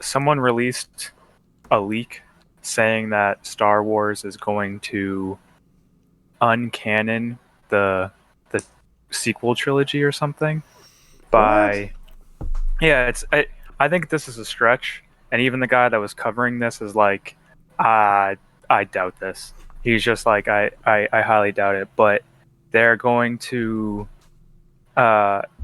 someone released a leak saying that Star Wars is going to uncanon the sequel trilogy or something by yeah I think this is a stretch, and even the guy that was covering this is like I doubt this. He's just like I highly doubt it, but they're going to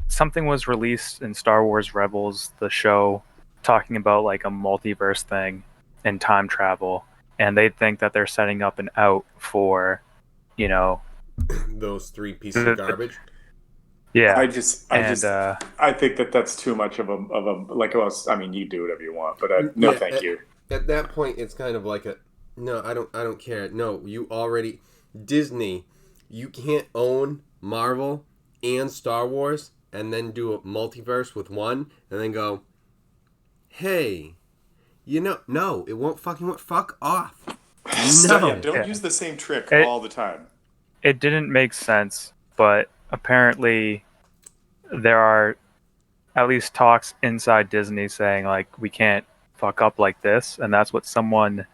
something was released in Star Wars Rebels, the show, talking about like a multiverse thing and time travel, and they think that they're setting up an out for, you know, Those three pieces of garbage. yeah, I think that that's too much of a like. Well, I mean, you do whatever you want, but no, Yeah, thank you. At that point, it's kind of like a no. I don't care. No, you already Disney. You can't own Marvel and Star Wars and then do a multiverse with one and then go, hey, no, it won't fucking work. Fuck off. No, Don't use the same trick all the time. It didn't make sense, but apparently there are at least talks inside Disney saying like we can't fuck up like this, and that's what someone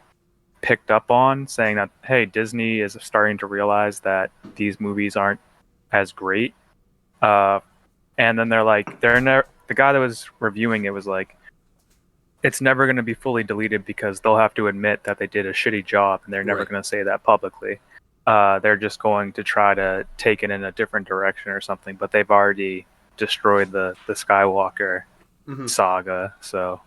picked up on, saying that hey, Disney is starting to realize that these movies aren't as great. And then they're like, the guy that was reviewing it was like, it's never going to be fully deleted because they'll have to admit that they did a shitty job, and they're never going to say that publicly. They're just going to try to take it in a different direction or something, but they've already destroyed the Skywalker saga, so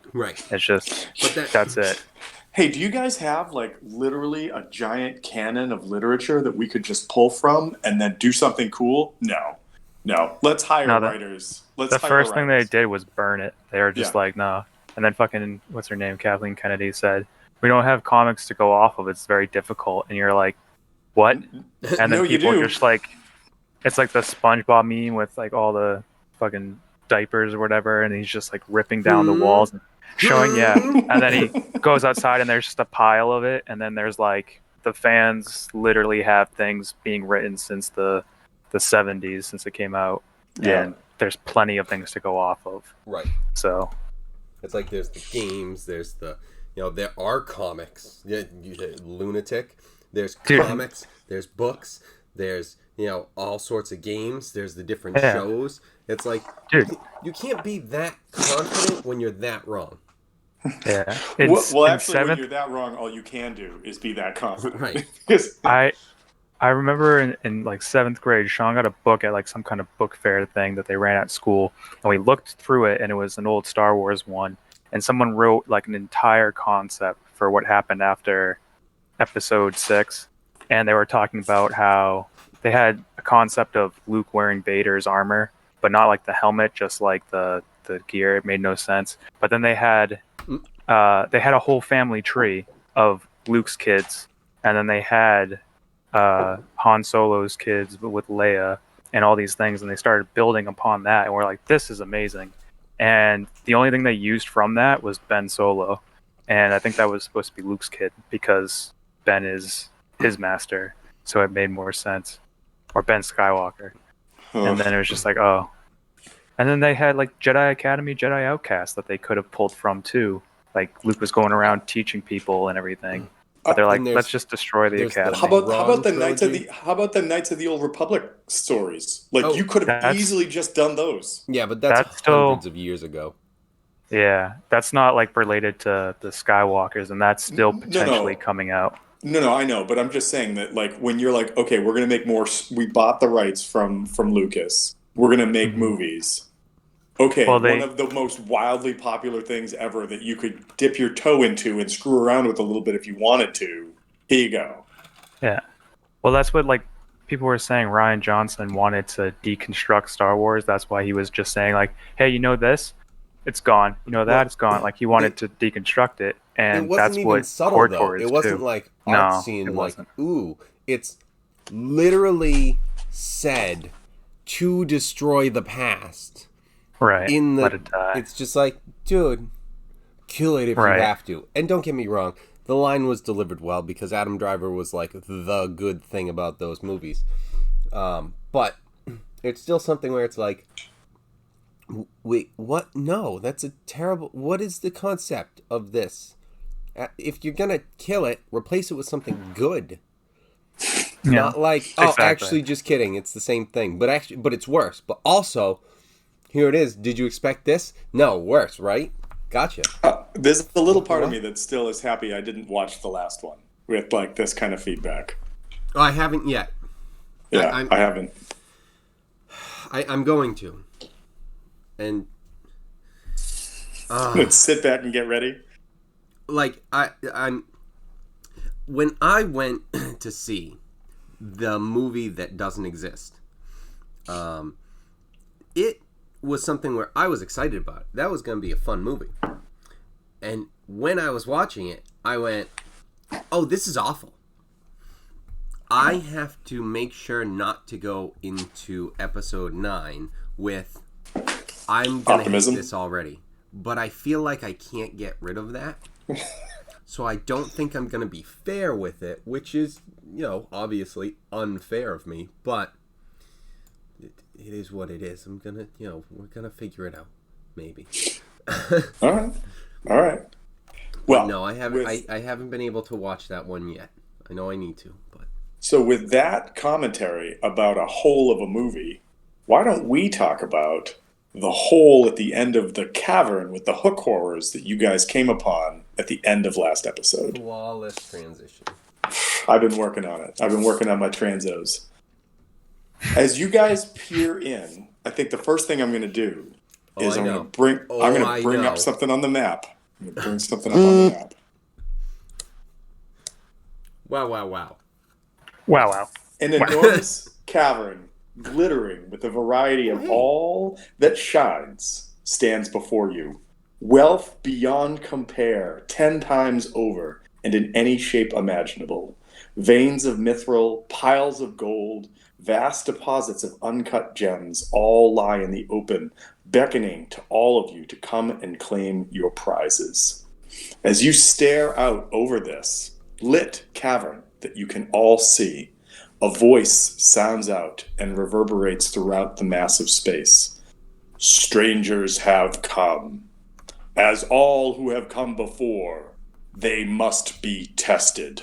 it's just that's it. Hey, do you guys have like literally a giant canon of literature that we could just pull from and then do something cool? No. Let's hire writers. The first thing they did was burn it. They were just like, no. And then fucking, what's her name? Kathleen Kennedy said, we don't have comics to go off of. It's very difficult. And you're like, what? And then people are just like, it's like the SpongeBob meme with like all the fucking diapers or whatever. And he's just like ripping down the walls and showing, and then he goes outside and there's just a pile of it. And then there's like, the fans literally have things being written since the 70s, since it came out. Yeah. And there's plenty of things to go off of. Right. So it's like there's the games, there's the, there are comics. Yeah, Lunatic. There's comics, there's books, there's, all sorts of games, there's the different shows. It's like, you can't be that confident when you're that wrong. Yeah. Well, actually, when you're that wrong, all you can do is be that confident. Right. I remember in like 7th grade, Sean got a book at like some kind of book fair thing that they ran at school, and we looked through it, and it was an old Star Wars one, and someone wrote like an entire concept for what happened after Episode 6, and they were talking about how they had a concept of Luke wearing Vader's armor, but not like the helmet, just like the gear. It made no sense. But then they had a whole family tree of Luke's kids, and then they had Han Solo's kids with Leia and all these things, and they started building upon that, and we're like, this is amazing. And the only thing they used from that was Ben Solo, and I think that was supposed to be Luke's kid because Ben is his master, so it made more sense. Or Ben Skywalker. And then it was just like, oh. And then they had like Jedi Academy, Jedi Outcast that they could have pulled from too. Like Luke was going around teaching people and everything. But they're like, let's just destroy the Academy. How about the Knights of the Old Republic stories? Like you could have easily just done those. Yeah, but that's hundreds of years ago. Yeah, that's not like related to the Skywalkers, and that's still potentially coming out. No, I know, but I'm just saying that like when you're like, okay, we're gonna make more. We bought the rights from Lucas. We're gonna make movies. Okay, one of the most wildly popular things ever that you could dip your toe into and screw around with a little bit if you wanted to. Here you go. Yeah. Well, that's what like people were saying. Rian Johnson wanted to deconstruct Star Wars. That's why he was just saying like, hey, you know this? It's gone. You know that? It's gone. Like he wanted to deconstruct it. And that's what KOTOR is too. It wasn't like artsy and like, ooh. It's literally said to destroy the past. Right. Let it die. It's just like, dude, kill it if you have to. And don't get me wrong, the line was delivered well because Adam Driver was like the good thing about those movies. But it's still something where it's like, Wait, what? No, that's a terrible. What is the concept of this? If you're gonna kill it, replace it with something good. Yeah, Not like, oh, exactly. actually, just kidding. It's the same thing, but it's worse. But also, here it is. Did you expect this? No, worse, right? Gotcha. There's a little part of What? me that still is happy I didn't watch the last one with like this kind of feedback. Oh, I haven't yet. Yeah, I'm I haven't. I'm going to, and Let's sit back and get ready. like I'm when I went to see the movie that doesn't exist, it was something where I was excited about it. That was going to be a fun movie. And when I was watching it, I went, oh, this is awful. I have to make sure not to go into episode 9 with, I'm going to hate Optimism? this already. But I feel like I can't get rid of that. So I don't think I'm going to be fair with it, which is, obviously unfair of me. But it is what it is. I'm going to, we're going to figure it out. Maybe. All right. All right. But Well, no, I haven't. I haven't been able to watch that one yet. I know I need to, but so with that commentary about a whole of a movie, why don't we talk about the hole at the end of the cavern with the hook horrors that you guys came upon at the end of last episode? flawless transition. I've been working on it. I've been working on my transos. As you guys peer in, I think the first thing I'm going to do is I'm going to bring up something on the map. I'm going to bring something up on the map. Wow! Wow! Wow! Wow, wow. An enormous cavern, glittering with a variety of all that shines, stands before you. Wealth beyond compare, 10 times over, and in any shape imaginable. Veins of mithril, piles of gold, vast deposits of uncut gems all lie in the open, beckoning to all of you to come and claim your prizes. As you stare out over this lit cavern that you can all see, a voice sounds out and reverberates throughout the massive space. Strangers have come. As all who have come before, they must be tested.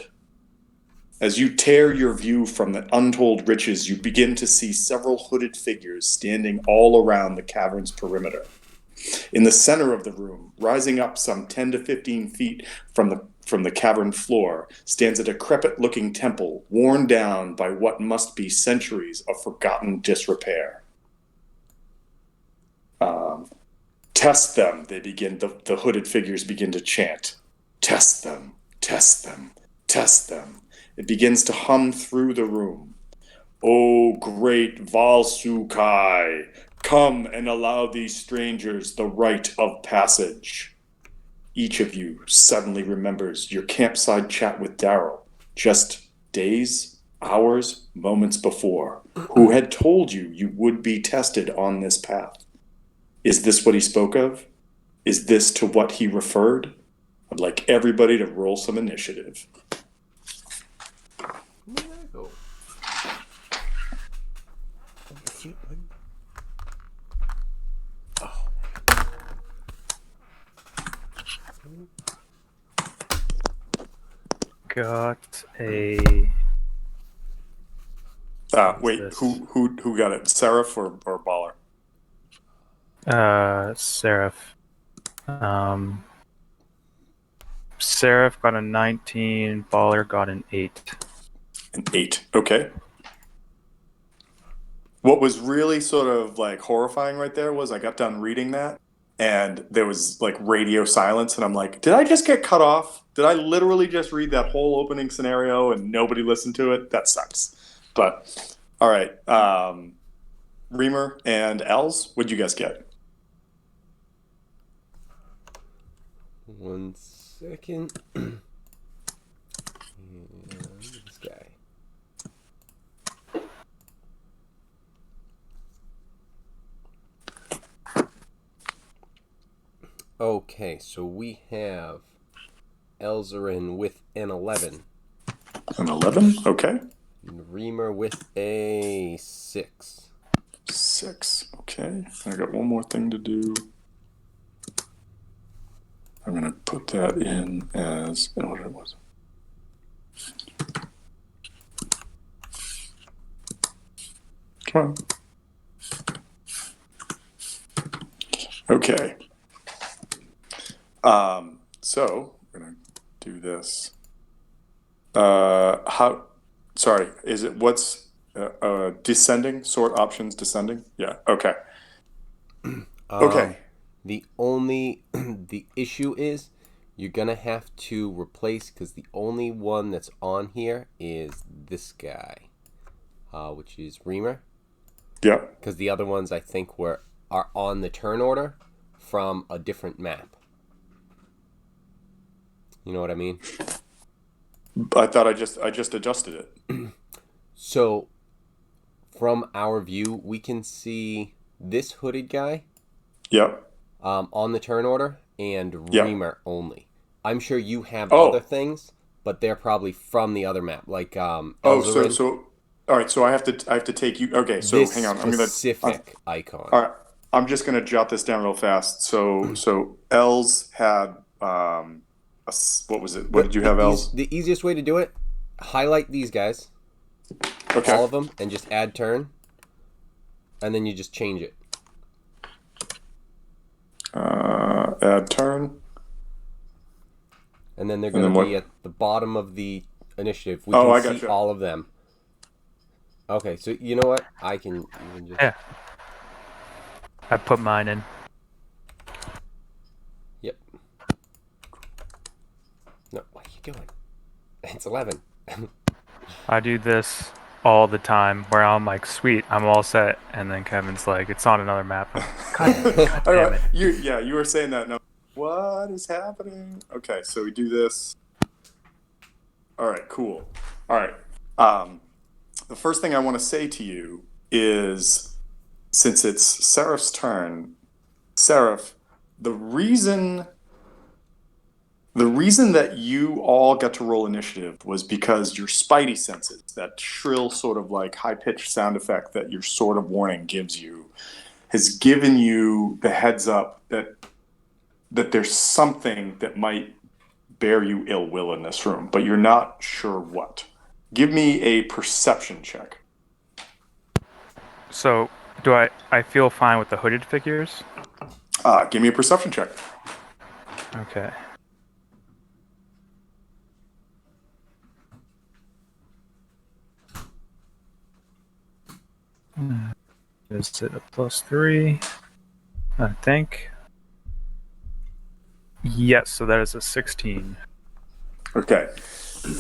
As you tear your view from the untold riches, you begin to see several hooded figures standing all around the cavern's perimeter. In the center of the room, rising up some 10 to 15 feet from the cavern floor, stands a decrepit-looking temple, worn down by what must be centuries of forgotten disrepair. Test them, they begin. The hooded figures begin to chant. Test them, test them, test them. It begins to hum through the room. O great Valsukai, come and allow these strangers the right of passage. Each of you suddenly remembers your campsite chat with Darrow just days, hours, moments before, who had told you you would be tested on this path. Is this what he spoke of? Is this to what he referred? I'd like everybody to roll some initiative. Got a. Wait, who got it? Seraph or Baller? Seraph. Seraph got a 19. Baller got an 8. An 8. Okay. What was really sort of like horrifying right there was I got done reading that and there was like radio silence and I'm like, did I just get cut off? Did I literally just read that whole opening scenario and nobody listened to it? That sucks. But all right. Reamer and Els, what'd you guys get? 1 second. And this guy. Okay, so we have Elzarin with an 11. An 11? Okay. And Reamer with a 6. 6. Okay, I got one more thing to do. I'm gonna put that in as what it was. Come on. Okay. So we're gonna do this. How? Sorry, is it what's descending? Sort options descending? Yeah. Okay. Okay. The issue is you're gonna have to replace, because the only one that's on here is this guy, which is Reamer. Yeah. Because the other ones I think are on the turn order from a different map. You know what I mean? I thought I just adjusted it. So from our view, we can see this hooded guy. Yep. On the turn order and Yep. Reamer only. I'm sure you have Oh. other things, but they're probably from the other map, like Oh, Elzarin. so all right. So I have to take you. Okay. So This hang on. specific icon. All right. I'm just gonna jot this down real fast. So Els had what was it? What did you have, Els? The easiest way to do it: highlight these guys, Okay. all of them, and just add turn, and then you just change it. Add turn. And then they're going to be at the bottom of the initiative. We I can see gotcha. all of them. Okay, so you know what? I can even just... Yeah. I put mine in. Yep. No, what are you doing? It's 11. I do this all the time where I'm like, sweet, I'm all set. And then Kevin's like, it's on another map. God damn it. You were saying that. No. What is happening? Okay, so we do this. All right, cool. All right. The first thing I want to say to you is, since it's Seraph's turn, Seraph, the reason that you all got to roll initiative was because your spidey senses, that shrill sort of like high-pitched sound effect that your Sword of Warning gives you, has given you the heads up that there's something that might bear you ill will in this room, but you're not sure what. Give me a perception check. So, do I feel fine with the hooded figures? Give me a perception check. Okay. Is it a +3? I think. Yes, so that is a 16. Okay.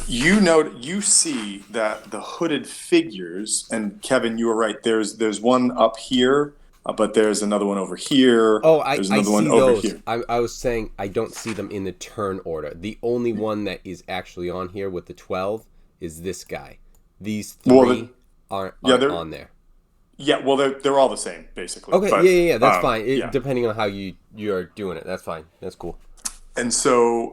You see that the hooded figures, and Kevin, you were right. There's one up here, but there's another one over here. Oh, I there's another see one those. over here. I was saying I don't see them in the turn order. The only one that is actually on here with the 12 is this guy. These three aren't on there. Yeah, well, they're all the same, basically. Okay, but, yeah, that's fine. Yeah. Depending on how you're doing it, that's fine. That's cool. And so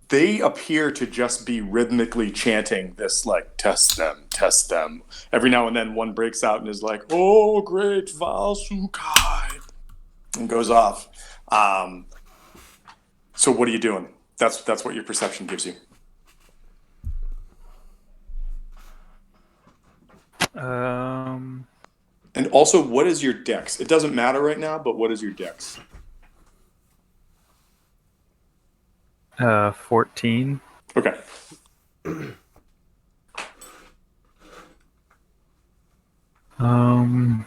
they appear to just be rhythmically chanting this, like, test them. Every now and then one breaks out and is like, oh, great Valsukai, and goes off. So what are you doing? That's what your perception gives you. And also, what is your dex? It doesn't matter right now, but what is your dex? 14. Okay. I'm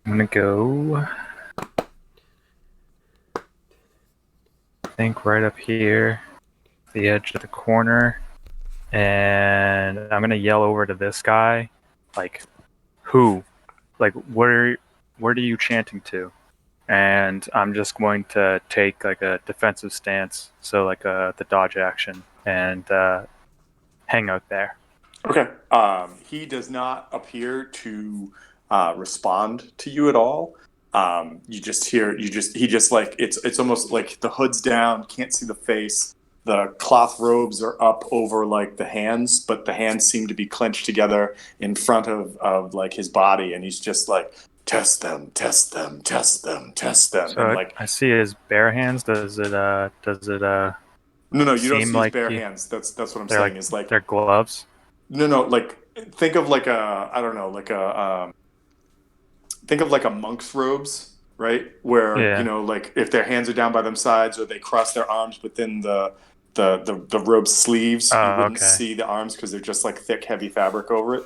gonna go, I think, right up here, the edge of the corner, and I'm gonna yell over to this guy, like, who? Like, what are you chanting to? And I'm just going to take like a defensive stance, so like the dodge action, and hang out there. Okay. He does not appear to respond to you at all. He just like it's almost like the hood's down, can't see the face, the cloth robes are up over like the hands, but the hands seem to be clenched together in front of like his body, and he's just like, test them, test them, test them, test them. So and like I see his bare hands. Does it no, you don't seem see his like bare hands. That's what I'm they're saying. like Is like they're gloves? no, like think of like a I don't know, like a think of like a monk's robes, right? Where Yeah. like if their hands are down by them sides, or they cross their arms within the robe sleeves, you Oh, wouldn't okay. see the arms because they're just like thick, heavy fabric over it.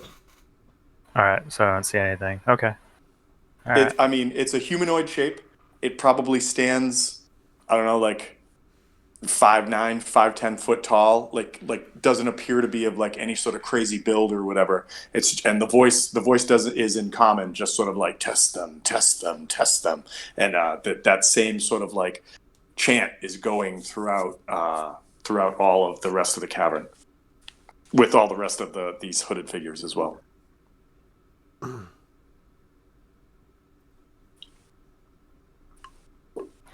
All right. So I don't see anything. Okay. All right. I mean, it's a humanoid shape. It probably stands, I don't know, like 5'9", 5'10" tall. Like doesn't appear to be of like any sort of crazy build or whatever. And the voice doesn't is in common, just sort of like test them, test them, test them, and that same sort of like chant is going throughout all of the rest of the cavern, with all the rest of these hooded figures as well.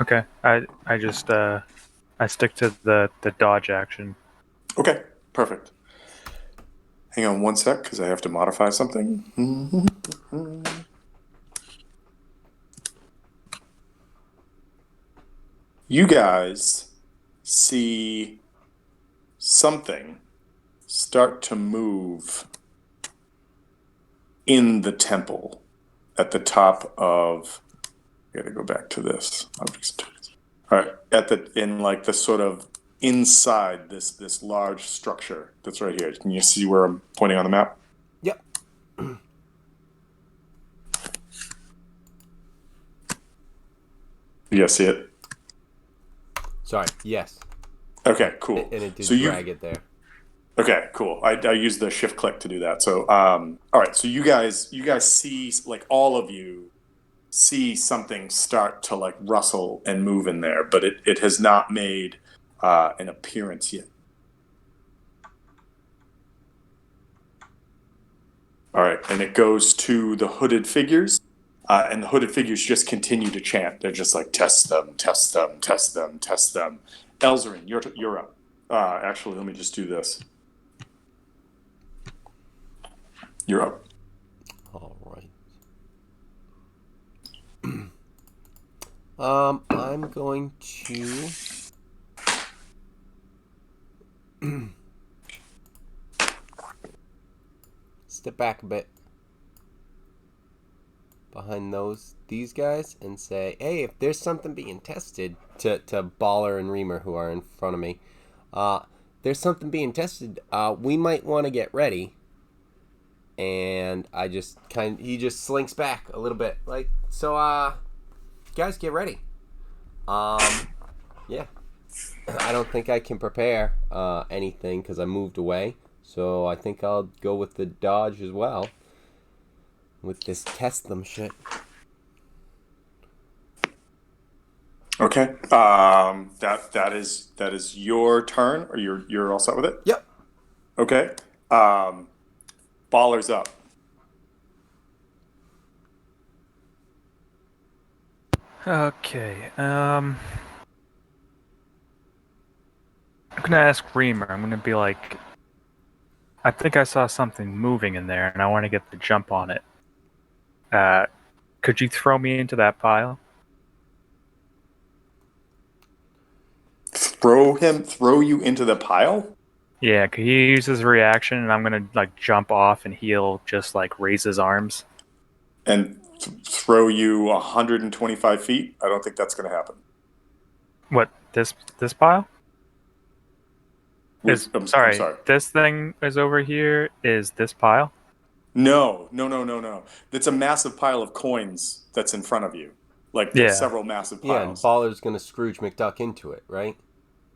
Okay. I just I stick to the dodge action. Okay, perfect. Hang on one sec, because I have to modify something. You guys see something start to move in the temple at the top of. I gotta go back to this. All right, in like the sort of inside this large structure that's right here. Can you see where I'm pointing on the map? Yep. You guys see it? Sorry. Yes. Okay, cool. And it did So drag it there. Okay, cool. I used the shift click to do that. So, all right. So you guys see, like, all of you see something start to like rustle and move in there, but it has not made an appearance yet. All right, and it goes to the hooded figures, and the hooded figures just continue to chant. They're just like, test them, test them, test them, test them. Elzarin, you're up. Actually, let me just do this. You're up. All right. I'm going to step back a bit behind these guys and say, hey, if there's something being tested to Baller and Reamer, who are in front of me, there's something being tested, we might want to get ready. And he just slinks back a little bit, like, so guys, get ready. Yeah, I don't think I can prepare anything because I moved away, so I think I'll go with the dodge as well with this test them shit. Okay. That is your turn, or you're all set with it? Yep. Okay. Baller's up. Okay. I'm gonna ask Reamer. I'm gonna be like, I think I saw something moving in there, and I want to get the jump on it. Could you throw me into that pile? Throw you into the pile? Yeah, could he use his reaction, and I'm gonna like jump off, and he'll just like raise his arms And throw you 125 feet? I don't think that's going to happen. What, this pile? I'm sorry, sorry. this thing is over here. Is this pile? No. It's a massive pile of coins that's in front of you. Like there's several massive piles. Yeah, and Baller's gonna Scrooge McDuck into it, right?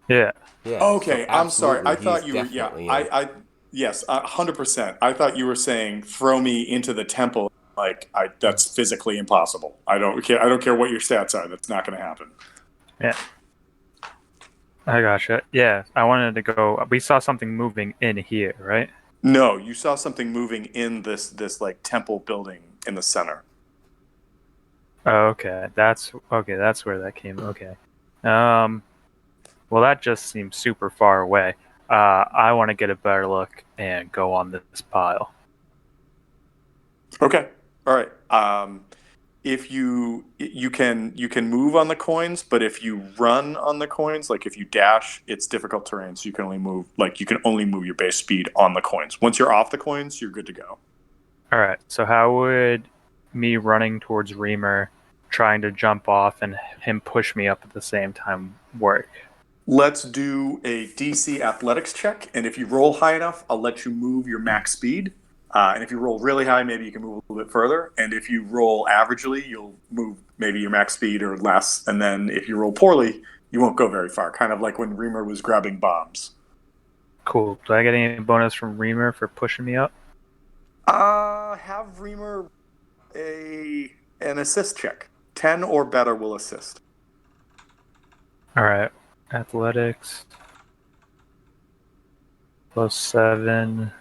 Yeah. Yeah. Okay, so I'm sorry. I thought he's you were. Yeah, yes, 100%. I thought you were saying throw me into the temple. Like that's physically impossible. I don't care what your stats are. That's not going to happen. Yeah. I gotcha. Yeah, I wanted to go. We saw something moving in here, right? No, you saw something moving in this like temple building in the center. Okay, that's where that came. Okay. Well, that just seems super far away. I want to get a better look and go on this pile. Okay. All right. If you can move on the coins, but if you run on the coins, like if you dash, it's difficult terrain, so you can only move your base speed on the coins. Once you're off the coins, you're good to go. All right. So how would me running towards Reamer, trying to jump off, and him push me up at the same time work? Let's do a DC athletics check, and if you roll high enough, I'll let you move your max speed. And if you roll really high, maybe you can move a little bit further. And if you roll averagely, you'll move maybe your max speed or less. And then if you roll poorly, you won't go very far. Kind of like when Reamer was grabbing bombs. Cool. Do I get any bonus from Reamer for pushing me up? Have Reamer an assist check. 10 or better will assist. All right. Athletics. +7.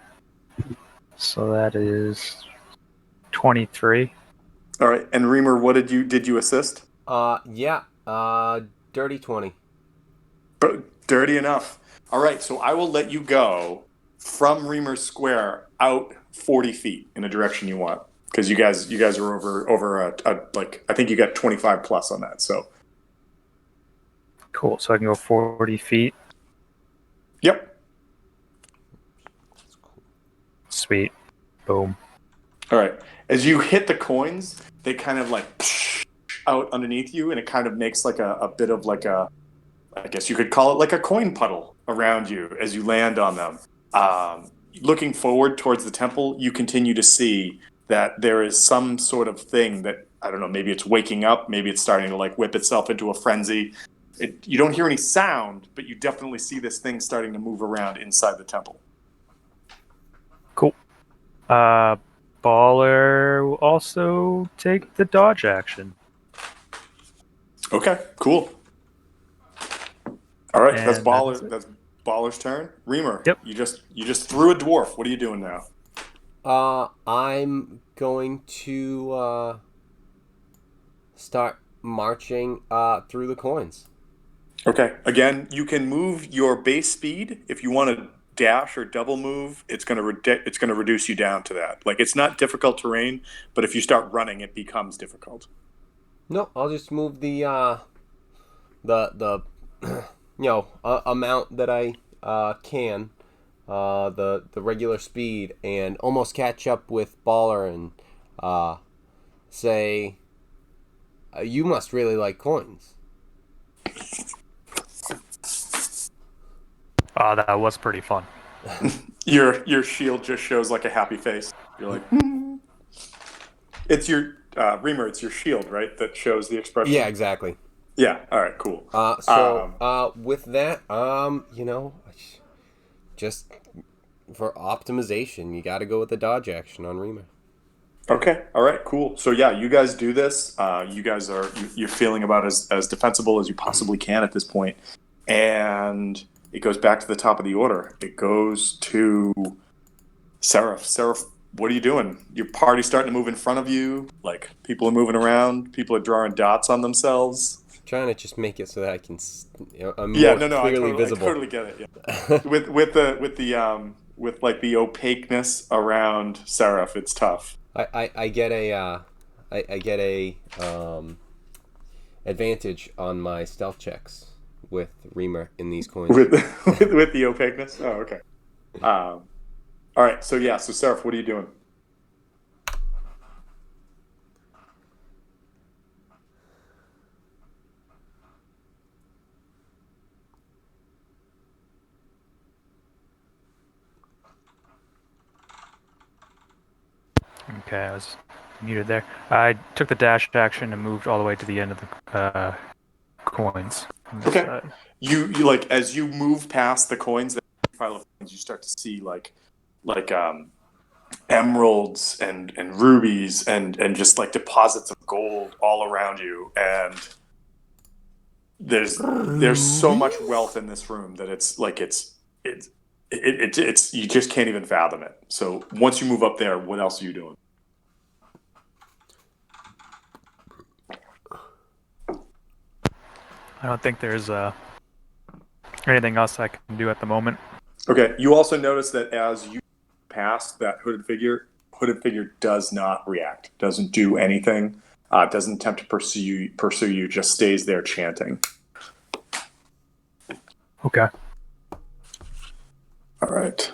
So that is 23. All right. And Reamer, what did you assist? Yeah. Dirty 20. Dirty enough. All right. So I will let you go from Reamer's square out 40 feet in a direction you want. Because you guys are over like I think you got 25 plus on that. So cool. So I can go 40 feet. Yep. Sweet. Boom. All right. As you hit the coins, they kind of like out underneath you, and it kind of makes like a bit of like a, I guess you could call it like a coin puddle around you as you land on them. Looking forward towards the temple, you continue to see that there is some sort of thing that, I don't know, maybe it's waking up, maybe it's starting to like whip itself into a frenzy. You don't hear any sound, but you definitely see this thing starting to move around inside the temple. Cool. Baller will also take the dodge action. Okay, cool. All right, And that's Baller's turn. Reamer, yep. You just threw a dwarf. What are you doing now? I'm going to start marching through the coins. Okay. Again, you can move your base speed if you want to dash or double move. It's going to reduce you down to that. Like, it's not difficult terrain, but if you start running, it becomes difficult. No, I'll just move the amount that I can, the regular speed, and almost catch up with Baller and say, you must really like coins. Oh, that was pretty fun. Your shield just shows like a happy face. You're like, It's your Reamer. It's your shield, right? That shows the expression. Yeah, exactly. Yeah. All right. Cool. With that, just for optimization, you got to go with the dodge action on Reamer. Okay. All right. Cool. So yeah, you guys do this. You guys you're feeling about as defensible as you possibly can at this point, and it goes back to the top of the order. It goes to Seraph. Seraph, what are you doing? Your party's starting to move in front of you. Like, people are moving around. People are drawing dots on themselves. Trying to just make it so that I can, I'm clearly visible. I totally get it. Yeah. with like the opaqueness around Seraph, it's tough. I get a advantage on my stealth checks with Reamer in these coins. with the opaqueness. Oh, okay. All right. So yeah. So Seraph, what are you doing? Okay, I was muted there. I took the dash action and moved all the way to the end of the coins. Okay. You like, as you move past the coins, you start to see like emeralds and rubies and just like deposits of gold all around you, and there's so much wealth in this room that it's you just can't even fathom it. So once you move up there, what else are you doing? I don't think there's Anything else I can do at the moment? Okay. You also notice that as you pass that hooded figure does not react, doesn't do anything, doesn't attempt to pursue you, just stays there chanting. Okay. All right.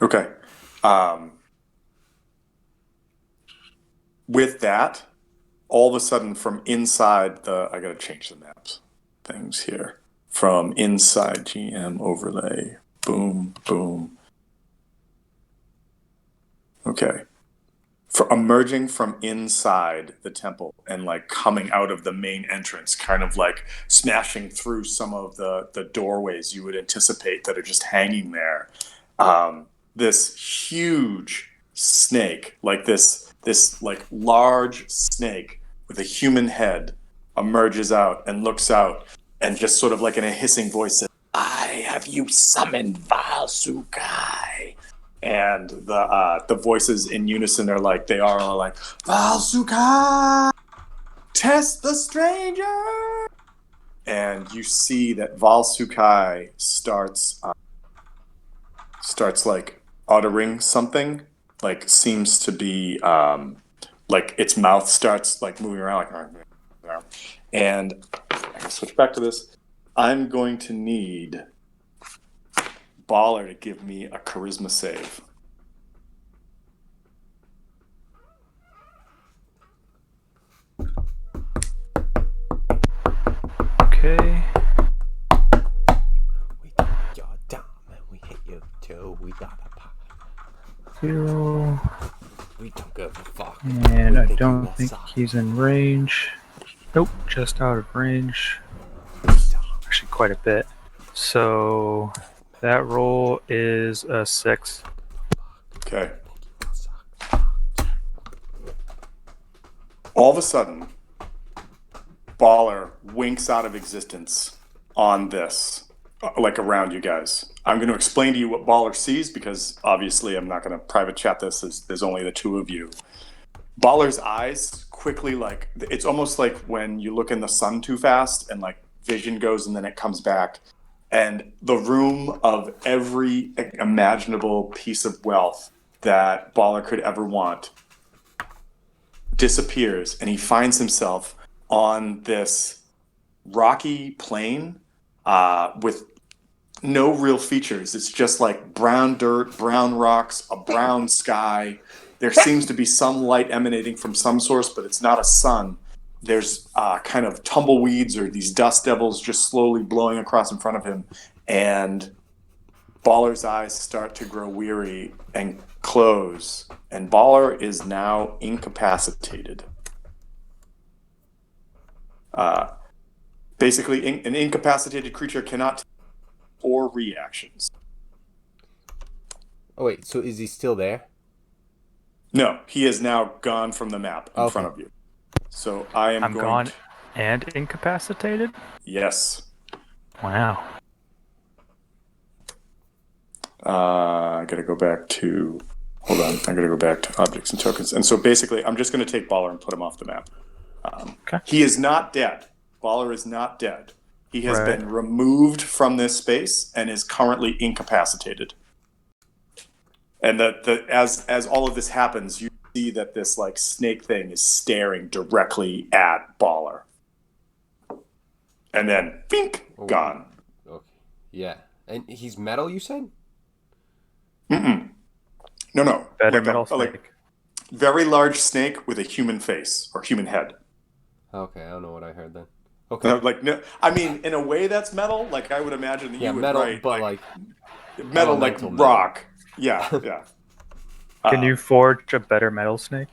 Okay. With that, all of a sudden from inside I gotta change the maps things here. From inside GM overlay. Boom, boom. Okay. Emerging from inside the temple and like coming out of the main entrance, kind of like smashing through some of the doorways you would anticipate that are just hanging there. This huge snake, like this like large snake with a human head, emerges out and looks out and just sort of like in a hissing voice says, "I have you summoned Valsukai." And the voices in unison are like, Valsukai, test the stranger. And you see that Valsukai starts like uttering something, like seems to be like its mouth starts like moving around, like, and I can switch back to this. I'm going to need Baller to give me a charisma save. Okay. We took your dumb and we hit your toe. We got a pop. 0. We don't give a fuck. And I don't think he's in range. Nope, just out of range. Actually, quite a bit. So that roll is a 6. Okay. All of a sudden, Baller winks out of existence on this, like around you guys. I'm going to explain to you what Baller sees because obviously I'm not going to private chat this. There's only the two of you. Baller's eyes quickly, like, it's almost like when you look in the sun too fast and like vision goes and then it comes back. And the room of every imaginable piece of wealth that Baller could ever want disappears, and he finds himself on this rocky plain with no real features. It's just like brown dirt, brown rocks, a brown sky. There seems to be some light emanating from some source, but it's not a sun. There's kind of tumbleweeds or these dust devils just slowly blowing across in front of him. And Baller's eyes start to grow weary and close. And Baller is now incapacitated. Basically, an incapacitated creature cannot take 4 reactions. Oh, wait, so is he still there? No, he is now gone from the map in front of you. So I'm going gone and incapacitated? Yes. Wow. I gotta go back to... Hold on. I gotta go back to objects and tokens. And so basically, I'm just going to take Baller and put him off the map. Okay. He is not dead. Baller is not dead. He has been removed from this space and is currently incapacitated. And as all of this happens, you see that this like snake thing is staring directly at Baller. And then, bink, gone. Okay. Yeah. And he's metal, you said? Mm-mm. No. Better like metal snake. Like very large snake with a human face or human head. Okay, I don't know what I heard then. Okay. Like, no, I mean, in a way that's metal. Like, I would imagine that you would metal, write, but like metal, like rock. Yeah. Can you forge a better metal snake?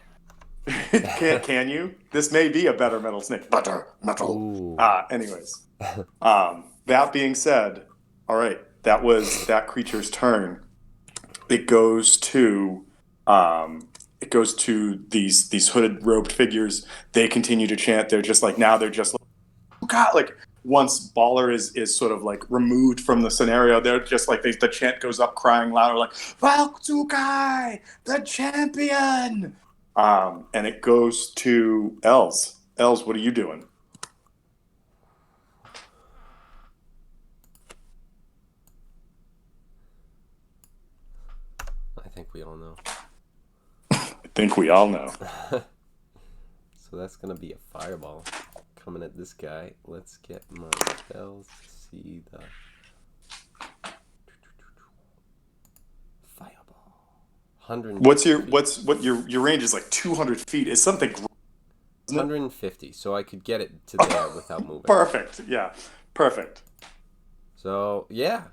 Can you? This may be a better metal snake. Better metal. Anyways, that being said, all right, that was that creature's turn. It goes to these hooded robed figures. They continue to chant. They're just like, now they're just like, oh God, like once Baller is sort of like removed from the scenario, they're just like the chant goes up, crying louder, like Valsukai, the champion. And it goes to Els. Els, what are you doing? I think we all know. I think we all know. So that's going to be a fireball coming at this guy. Let's get my spells to see the fireball. 100. Your range is like 200 feet. Is something 150, so I could get it to there without moving. Perfect. Yeah. Perfect. So, yeah.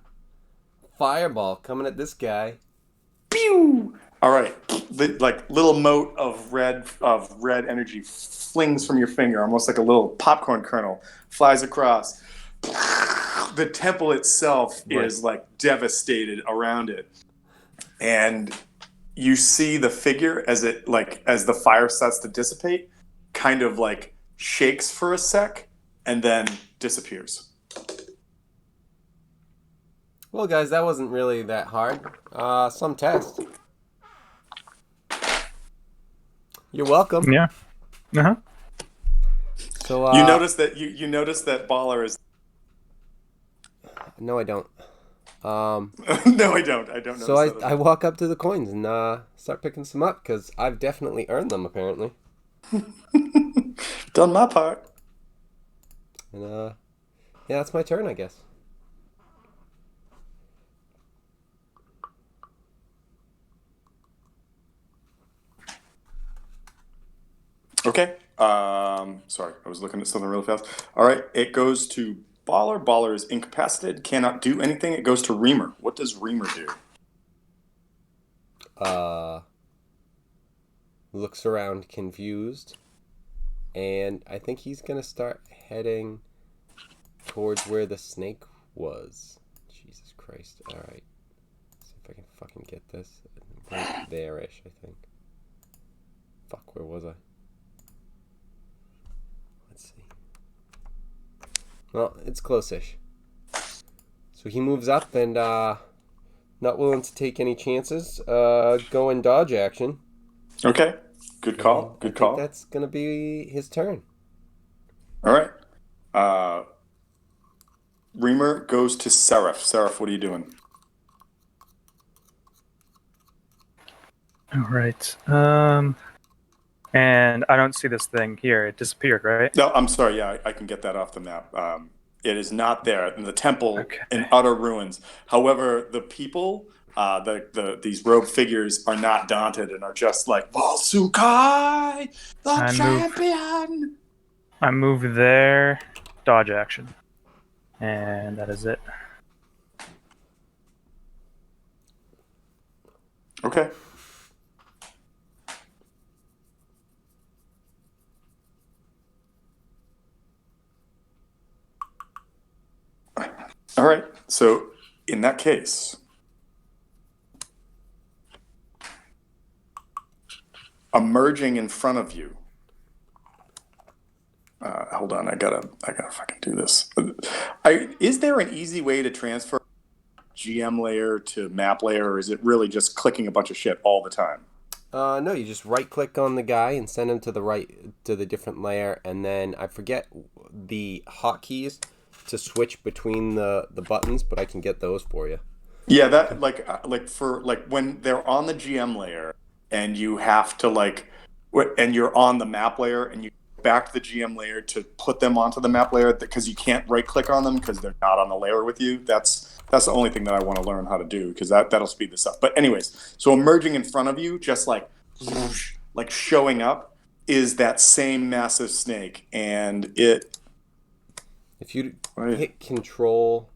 Fireball coming at this guy. Pew! All right. Like little mote of red energy flings from your finger, almost like a little popcorn kernel, flies across. The temple itself is like devastated around it. And you see the figure as the fire starts to dissipate, kind of like shakes for a sec and then disappears. Well, guys, that wasn't really that hard. Some test. You're welcome. Yeah. Uh-huh. So you notice that Baller is. No, I don't. No, I don't. I don't know. So I walk up to the coins and start picking some up because I've definitely earned them apparently. Done my part. And yeah, that's my turn, I guess. Okay. Sorry, I was looking at something really fast. All right, it goes to Baller. Baller is incapacitated, cannot do anything. It goes to Reamer. What does Reamer do? Looks around confused, and I think he's gonna start heading towards where the snake was. Jesus Christ! All right, see if I can fucking get this. Right there-ish, I think. Fuck, where was I? Let's see. Well, it's close-ish. So he moves up and not willing to take any chances. Go in dodge action. Okay. Good call. Good call. That's going to be his turn. All right. Reamer goes to Seraph. Seraph, what are you doing? All right. And I don't see this thing here. It disappeared, right? No, I'm sorry. Yeah, I can get that off the map. It is not there in the temple in utter ruins. However, the people, these robed figures, are not daunted and are just like Valsukai, the champion. I move there, dodge action, and that is it. Okay. All right. So in that case, emerging in front of you. Hold on, I gotta fucking do this. Is there an easy way to transfer GM layer to map layer, or is it really just clicking a bunch of shit all the time? No, you just right click on the guy and send him to the different layer, and then I forget the hotkeys to switch between the buttons, but I can get those for you. Yeah, that for when they're on the GM layer and you have to and you're on the map layer and you go back to the GM layer to put them onto the map layer because you can't right click on them because they're not on the layer with you. That's the only thing that I want to learn how to do because that'll speed this up. But anyways, so emerging in front of you, just like showing up, is that same massive snake, and it. If you hit Control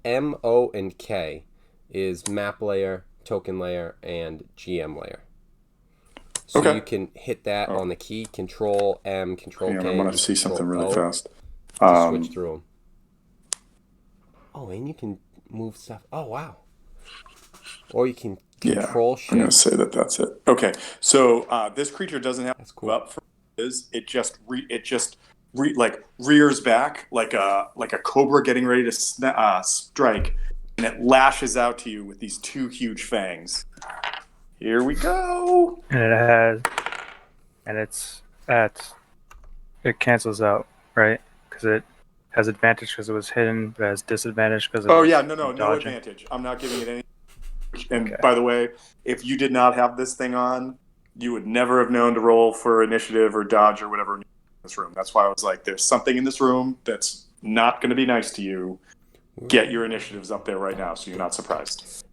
M, O, and K is map layer, token layer, and GM layer. So you can hit that on the key, Control M, Control K. I'm going to see something really fast. To switch through them. Oh, and you can move stuff. Oh, wow. Or you can Control Shift. I'm going to say that's it. Okay, so this creature doesn't have to move up for it just rears back like a cobra getting ready to strike, and it lashes out to you with these two huge fangs. Here we go. And it has and it cancels out, right? Because it has advantage because it was hidden, but it has disadvantage because no advantage. I'm not giving it any. And Okay. by the way, if you did not have this thing on, you would never have known to roll for initiative or dodge or whatever in this room. That's why I was like, there's something in this room that's not going to be nice to you. Get your initiatives up there right now so you're not surprised.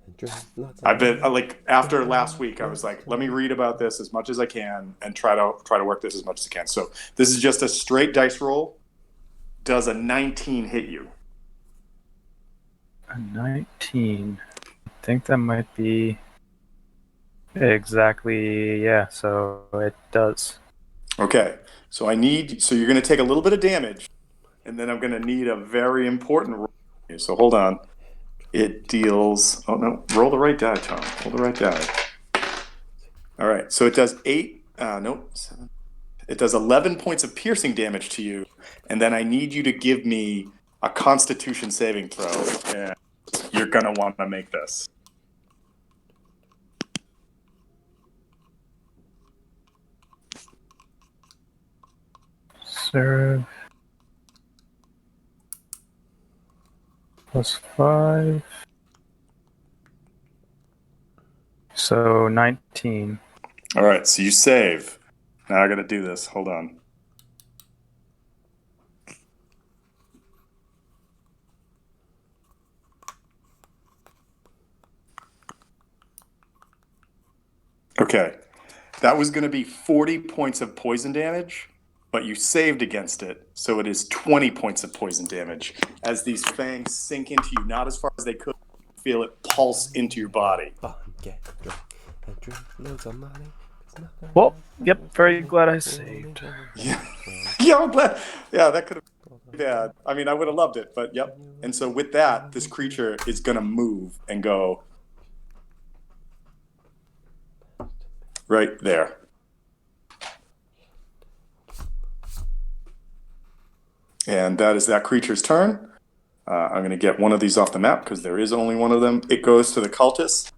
I've been like, after last week, I was like, let me read about this as much as I can and try to work this as much as I can. So this is just a straight dice roll. Does a 19 hit you? A 19. I think that might be exactly, yeah, so it does. Okay. So you're going to take a little bit of damage, and then I'm going to need a very important roll. So hold on. It deals. Oh no! Roll the right die, Tom. Roll the right die. All right. So it does 7. It does 11 points of piercing damage to you, and then I need you to give me a Constitution saving throw, and you're gonna want to make this. Serve. +5. So 19. All right. So you save. Now I got to do this. Hold on. Okay. That was going to be 40 points of poison damage, but you saved against it, so it is 20 points of poison damage. As these fangs sink into you, not as far as they could, feel it pulse into your body. Well, yep, very glad I saved. Yeah, yeah, I'm glad. Yeah, that could have been bad. I mean, I would have loved it, but yep. And so with that, this creature is going to move and go right there. And that is that creature's turn. I'm going to get one of these off the map because there is only one of them. It goes to the cultists.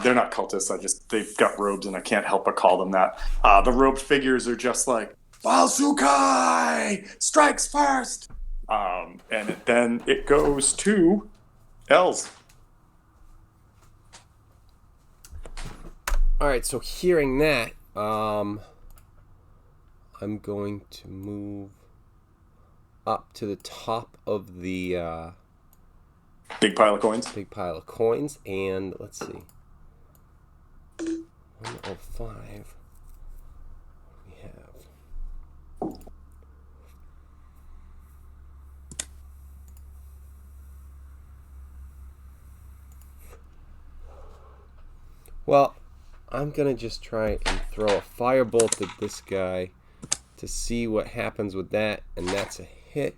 They're not cultists. They've got robes and I can't help but call them that. The robed figures are just like, Balsukai strikes first. And then it goes to Els. All right, so hearing that, I'm going to move up to the top of the big pile of coins. And let's see, 105. We have. Well, I'm gonna just try and throw a firebolt at this guy to see what happens with that, and that's a hit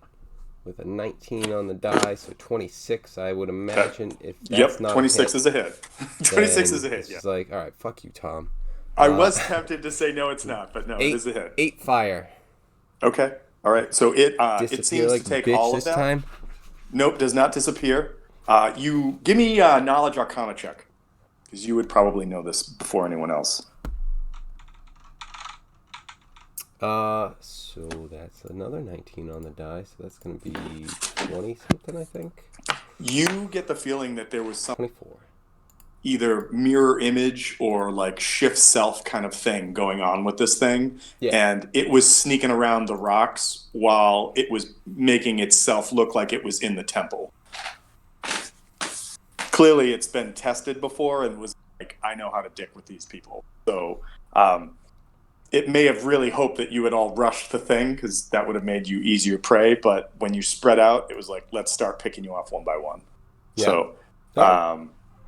with a 19 on the die, so 26. I would imagine if that's not 26 is a hit. 26 is a hit. It's just like, all right, fuck you, Tom. I was tempted to say no, it's not, but no, it is a hit. 8 fire. Okay, all right. So it seems like to take bitch all this of that. Time? Nope, does not disappear. You give me a knowledge arcana check. Because you would probably know this before anyone else. So that's another 19 on the die, so that's going to be 20 something, I think. You get the feeling that there was some 24. Either mirror image or like shift self kind of thing going on with this thing. Yeah. And it was sneaking around the rocks while it was making itself look like it was in the temple. Clearly it's been tested before and was like, I know how to dick with these people. So it may have really hoped that you had all rushed the thing because that would have made you easier prey. But when you spread out, it was like, let's start picking you off one by one. Yeah. So, all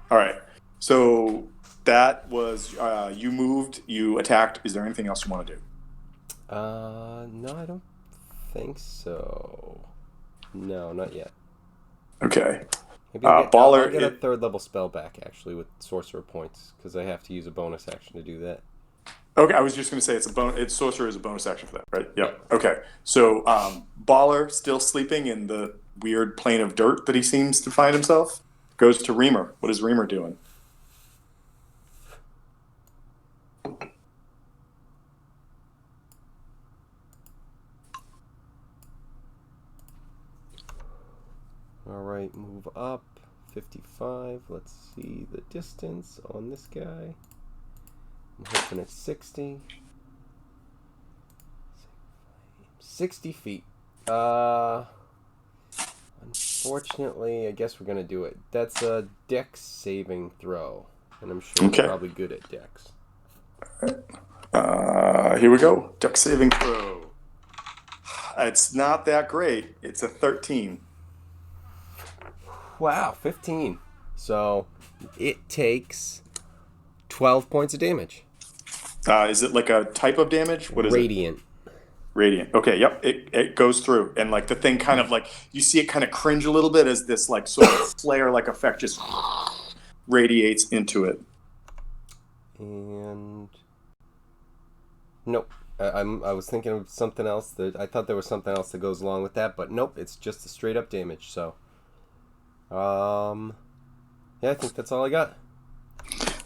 right. So that was, you moved, you attacked. Is there anything else you want to do? No, I don't think so. No, not yet. Okay. Maybe I'll get a third level spell back, actually, with sorcerer points, because I have to use a bonus action to do that. Okay, I was just going to say it's sorcerer is a bonus action for that, right? Yep. Okay. So Baller, still sleeping in the weird plane of dirt that he seems to find himself, goes to Reamer. What is Reamer doing? All right, move up. 55. Let's see the distance on this guy. I'm hoping it's 60. 60 feet. Unfortunately, I guess we're going to do it. That's a dex saving throw. And I'm sure you're probably good at dex. Here we go. Dex saving throw. It's not that great. It's a 13. Wow, 15. So it takes 12 points of damage. Is it like a type of damage? What is Radiant. Radiant. Okay, yep. It goes through. And like the thing kind of like, you see it kind of cringe a little bit as this like sort of flare-like effect just radiates into it. And nope. I was thinking of something else. That I thought there was something else that goes along with that, but nope. It's just a straight up damage. So, yeah, I think that's all I got.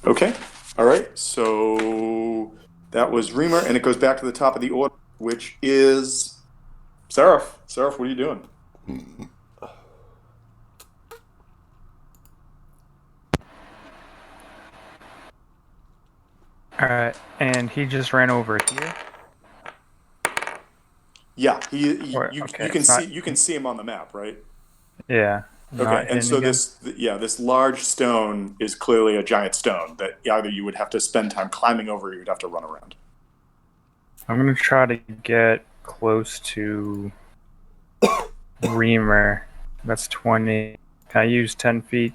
Okay. All right. So that was Reamer, and it goes back to the top of the order, which is Seraph. Seraph, what are you doing? All right, and he just ran over here. Yeah, you can see him on the map, right? Yeah. Okay, and so this large stone is clearly a giant stone that either you would have to spend time climbing over or you would have to run around. I'm gonna try to get close to Reamer. That's 20. Can I use 10 feet?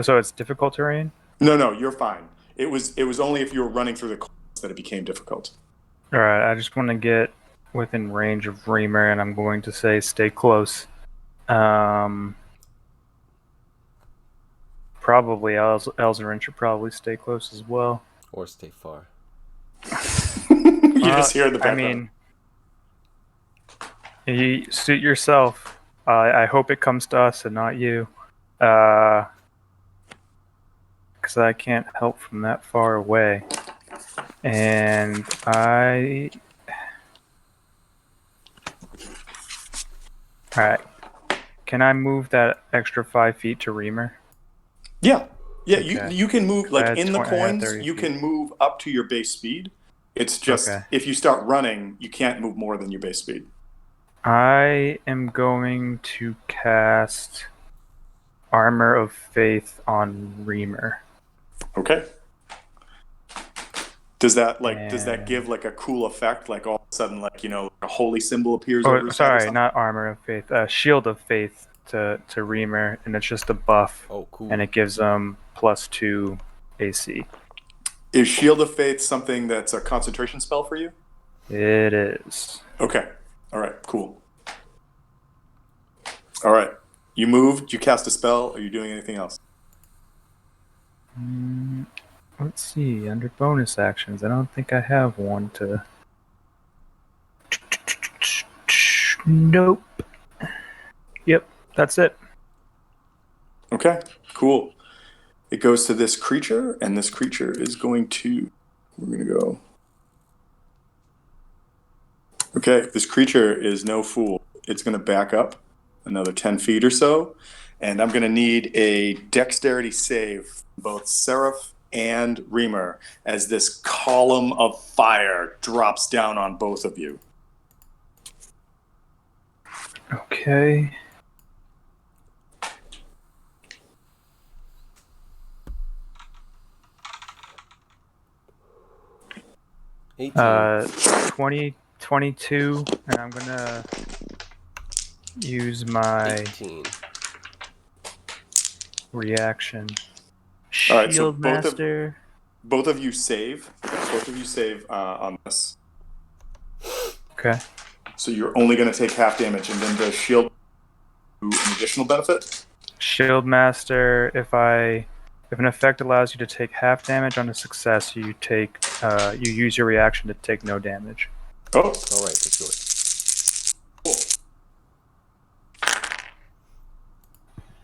So it's difficult terrain? No, you're fine. It was only if you were running through the clouds that it became difficult. All right, I just want to get within range of Reamer, and I'm going to say stay close. Probably Elzarin should probably stay close as well. Or stay far. You just hear the background. I mean, you suit yourself. I hope it comes to us and not you. Because I can't help from that far away. And Alright. Can I move that extra 5 feet to Reamer? Yeah. Yeah, Okay. you can move, like in the 20 I had coins, 30 you feet. can move up to your base speed. It's just, Okay. if you start running, you can't move more than your base speed. I am going to cast Armor of Faith on Reamer. Okay. Does that give like a cool effect? Like all of a sudden, like, a holy symbol appears over his head or Sorry, something? not Armor of Faith. Shield of Faith to Reamer, and it's just a buff. Oh, cool. And it gives them +2 AC. Is Shield of Faith something that's a concentration spell for you? It is. Okay. All right, cool. All right. You moved, you cast a spell, are you doing anything else? Let's see, under bonus actions, I don't think I have one to... Nope. Yep, that's it. Okay, cool. It goes to this creature, and this creature is going to... We're going to go... Okay, this creature is no fool. It's going to back up another 10 feet or so, and I'm going to need a dexterity save from both Seraph and Reamer as this column of fire drops down on both of you. Okay. $18. 20, 22, and I'm gonna use my 18. reaction. All right, so Shield Master. both of you save. Both of you save on this. Okay. So you're only going to take half damage, and then does shield do an additional benefit? Shield Master. If an effect allows you to take half damage on a success, you use your reaction to take no damage. Oh, All right, let's do it. Cool.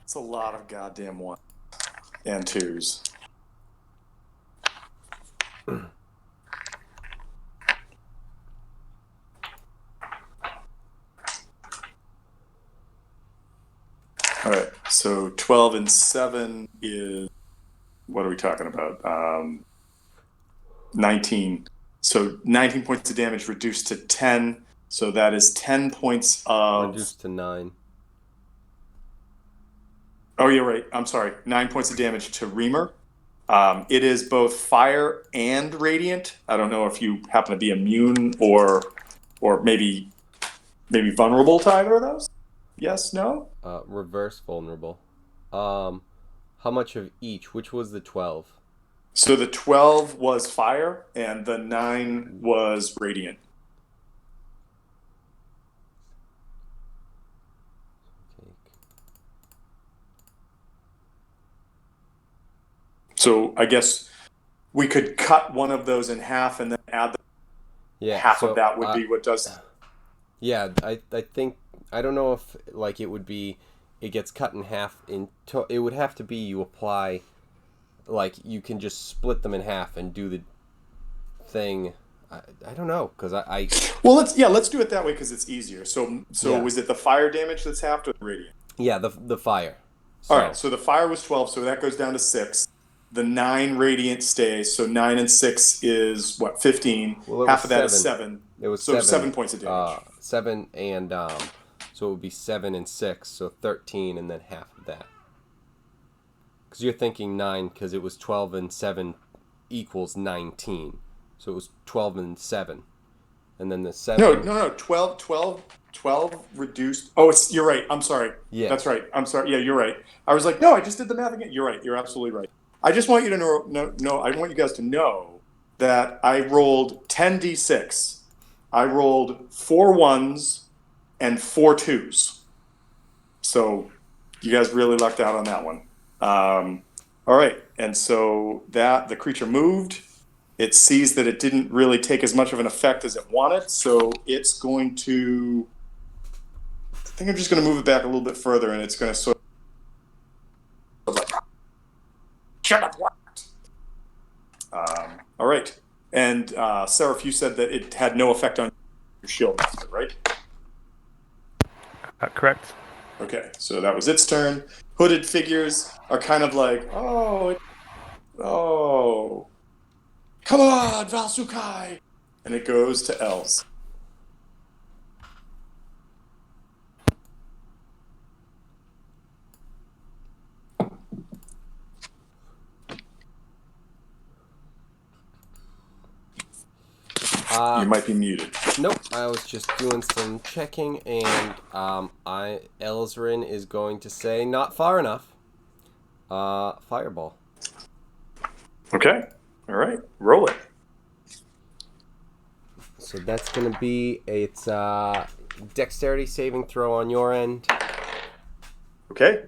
It's a lot of goddamn ones and twos. All All right. So 12 and 7 is, what are we talking about? 19. So 19 points of damage reduced to 10. So that is 10 points of... Reduced to 9. Oh, you're right. I'm sorry. 9 points of damage to Reamer. It is both fire and radiant. I don't know if you happen to be immune or maybe vulnerable to either of those. Yes, no? Reverse vulnerable. How much of each? Which was the 12? So the 12 was fire and the 9 was radiant. So I guess we could cut one of those in half and then add half of that would be what does... Yeah, I think... I don't know if like it would be... It gets cut in half. It would have to be you apply... Like, you can just split them in half and do the thing... I don't know, because I... Well, let's do it that way because it's easier. So is it the fire damage that's halved or the radiant? Yeah, the fire. So. All right, so the fire was 12, so that goes down to 6. The 9 radiant stays, so 9 and 6 is what, 15. Well, half of that is 7. It was so 7 points of damage. 7 and so it would be 7 and 6, so 13, and then half of that. Because you're thinking 9, because it was 12 and 7 equals 19, so it was 12 and 7, and then the 7. No. 12 reduced. Oh, you're right. I'm sorry. Yeah, that's right. I'm sorry. Yeah, you're right. I was like, no, I just did the math again. You're right. You're absolutely right. I just want you to know. I want you guys to know that I rolled 10d6. I rolled 4 1s and 4 2s. So you guys really lucked out on that one. All right, and so the creature moved. It sees that it didn't really take as much of an effect as it wanted, so it's going to... I think I'm just going to move it back a little bit further, and it's going to sort of like... Shut up, what? All right. And, Seraph, you said that it had no effect on your shield master, right? Correct. Okay, so that was its turn. Hooded figures are kind of like, oh, come on, Valsukai! And it goes to Els. You might be muted. Nope, I was just doing some checking, and Elzrin is going to say, not far enough. Fireball. Okay, all right, roll it. So that's going to be, it's dexterity saving throw on your end. Okay,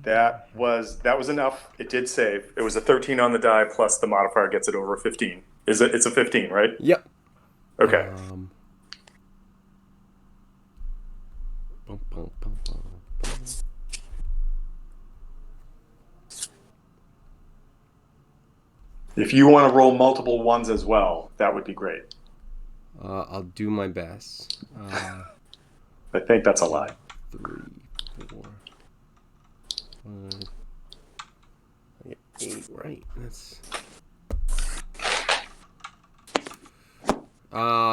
that was enough. It did save. It was a 13 on the die, plus the modifier gets it over 15. It's a 15, right? Yep. Okay. If you want to roll multiple ones as well, that would be great. I'll do my best. I think that's a lie. 3, 4, 5. I get 8, right?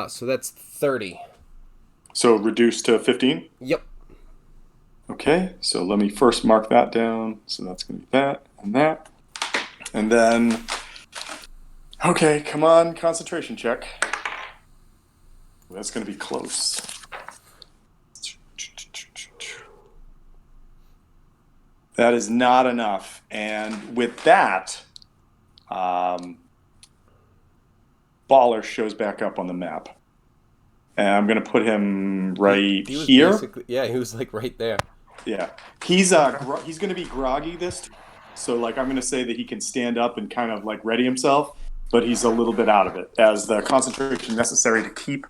So that's 30. So reduced to 15? Yep. Okay, so let me first mark that down. So that's going to be that and that. And then, okay, come on, concentration check. That's going to be close. That is not enough. And with that, Baller shows back up on the map. And I'm going to put him right he was here. Yeah, he was like right there. Yeah. He's going to be groggy this time. So like I'm going to say that he can stand up and kind of like ready himself, but he's a little bit out of it as the concentration necessary to keep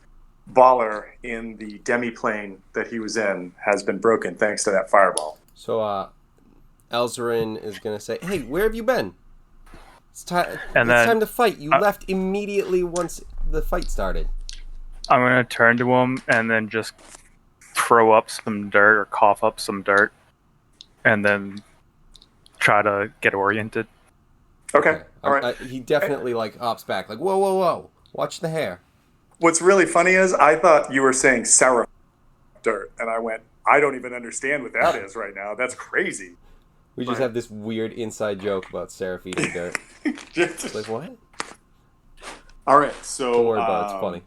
Baller in the demi-plane that he was in has been broken thanks to that fireball. So Elzarin is going to say, "Hey, where have you been? It's time to fight. You left immediately once the fight started." I'm going to turn to him and then just throw up some dirt or cough up some dirt and then try to get oriented. Okay. All right. He definitely like hops back, like whoa, whoa, whoa! Watch the hair. What's really funny is I thought you were saying Seraph dirt, and I went, I don't even understand what that is right now. That's crazy. We just have this weird inside joke about Seraph eating dirt. It's like what? All right, so don't worry about it. It's funny.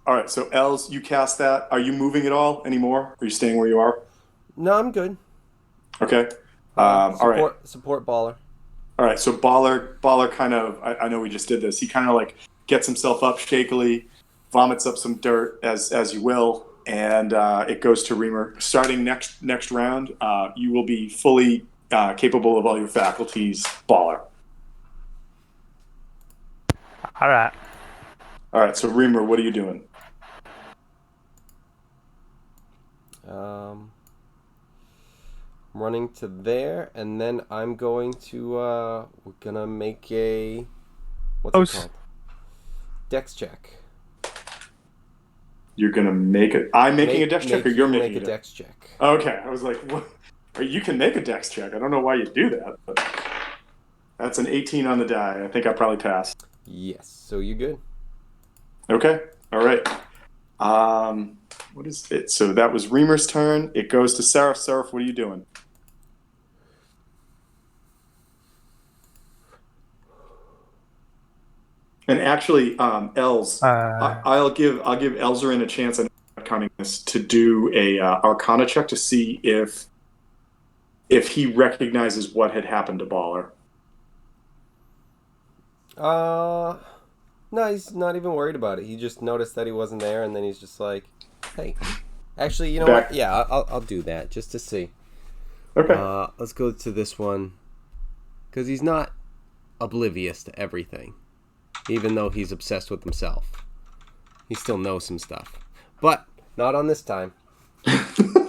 All right, so Els, you cast that. Are you moving at all anymore? Are you staying where you are? No, I'm good. Okay. All right. Support Baller. All right, so Baller kind of, I know we just did this. He kind of like gets himself up shakily, vomits up some dirt as you will, and it goes to Reamer. Starting next round, you will be fully capable of all your faculties, Baller. All right. All right, so Reamer, what are you doing? Running to there, and then I'm going to we're gonna make a what's it called? Dex check. You're gonna make it. I'm making a dex check, or you're making a dex check. Okay, I was like, what? You can make a dex check. I don't know why you do that, but that's an 18 on the die. I think I probably passed. Yes, so you're good. Okay, all right. What is it? So that was Reamer's turn. It goes to Seraph. Seraph, what are you doing? And actually, Els, I'll give Elzarin a chance. I'm not counting this to do a Arcana check to see if he recognizes what had happened to Baller. No, he's not even worried about it. He just noticed that he wasn't there, and then he's just like, "Hey, actually, you know what? Yeah, I'll do that just to see." Okay. Let's go to this one because he's not oblivious to everything. Even though he's obsessed with himself, he still knows some stuff, but not on this time.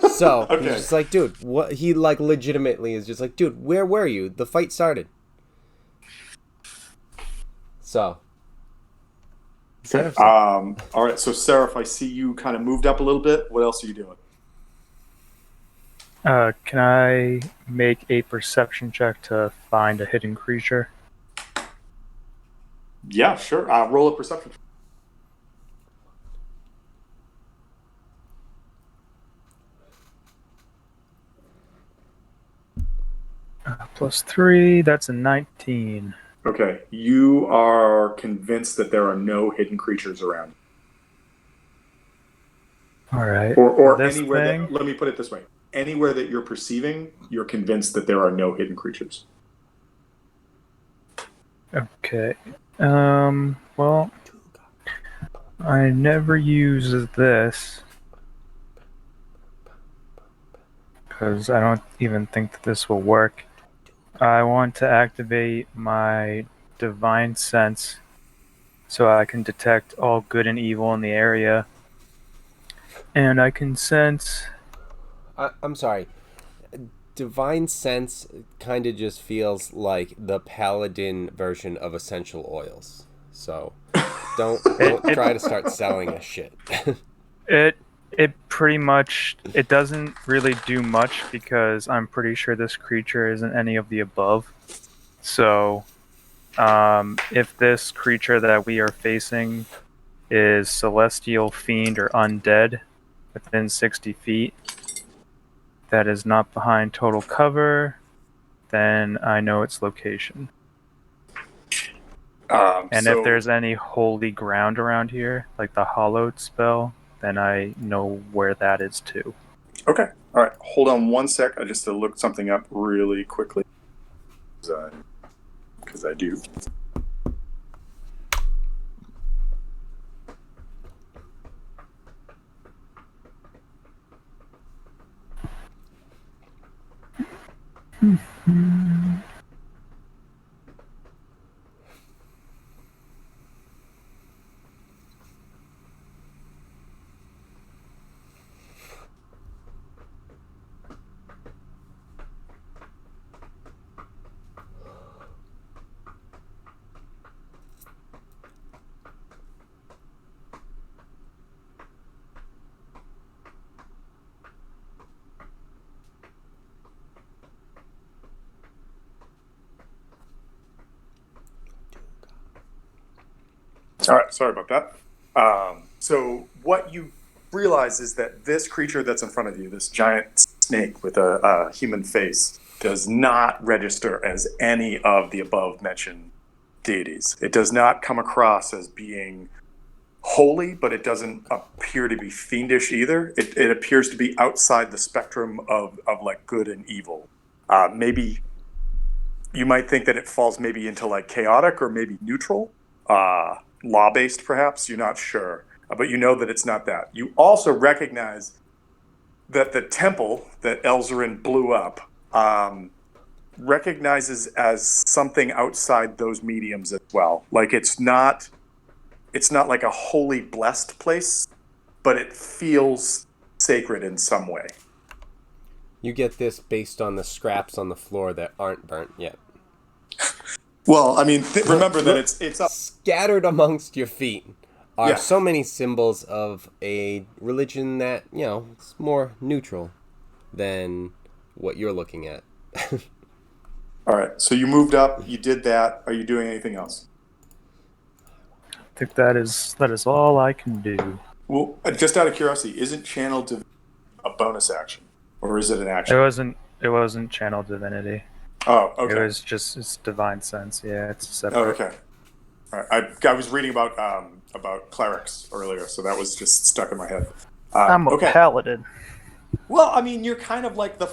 So okay. He's just like, dude, what? He like legitimately is just like, dude, where were you? The fight started. So, okay. All right. So, Seraph, I see you kind of moved up a little bit. What else are you doing? Can I make a perception check to find a hidden creature? Yeah, sure. Roll a perception. +3, that's a 19. Okay. You are convinced that there are no hidden creatures around. All right. Or anywhere that, let me put it this way. Anywhere that you're perceiving, you're convinced that there are no hidden creatures. Okay. Well, I never use this because I don't even think that this will work. I want to activate my Divine Sense so I can detect all good and evil in the area. And I can sense... I'm sorry. Divine Sense kind of just feels like the paladin version of essential oils. So don't try to start selling us shit. It pretty much, it doesn't really do much because I'm pretty sure this creature isn't any of the above. So if this creature that we are facing is celestial, fiend, or undead within 60 feet that is not behind total cover, then I know its location. And if there's any holy ground around here, like the Hallowed spell, then I know where that is too. Okay. All right. Hold on one sec. I just have to look something up really quickly. Because I do. All right, sorry about that. So what you realize is that this creature that's in front of you, this giant snake with a human face, does not register as any of the above mentioned deities. It does not come across as being holy, but it doesn't appear to be fiendish either. It appears to be outside the spectrum of like good and evil. Maybe you might think that it falls maybe into like chaotic or maybe neutral, law-based perhaps. You're not sure, but you know that it's not that. You also recognize that the temple that Elzarin blew up recognizes as something outside those mediums as well. Like it's not like a holy blessed place, but it feels sacred in some way. You get this based on the scraps on the floor that aren't burnt yet. Well, I mean, remember that it's up. Scattered amongst your feet are so many symbols of a religion that, it's more neutral than what you're looking at. All right, so you moved up, you did that. Are you doing anything else? I think that is all I can do. Well, just out of curiosity, isn't Channel Divinity a bonus action, or is it an action? It wasn't Channel Divinity. Oh, okay. It was just it's Divine Sense. Yeah, it's separate. Oh, okay. All right. I was reading about clerics earlier, so that was just stuck in my head. I'm a paladin. Well, I mean, you're kind of like the.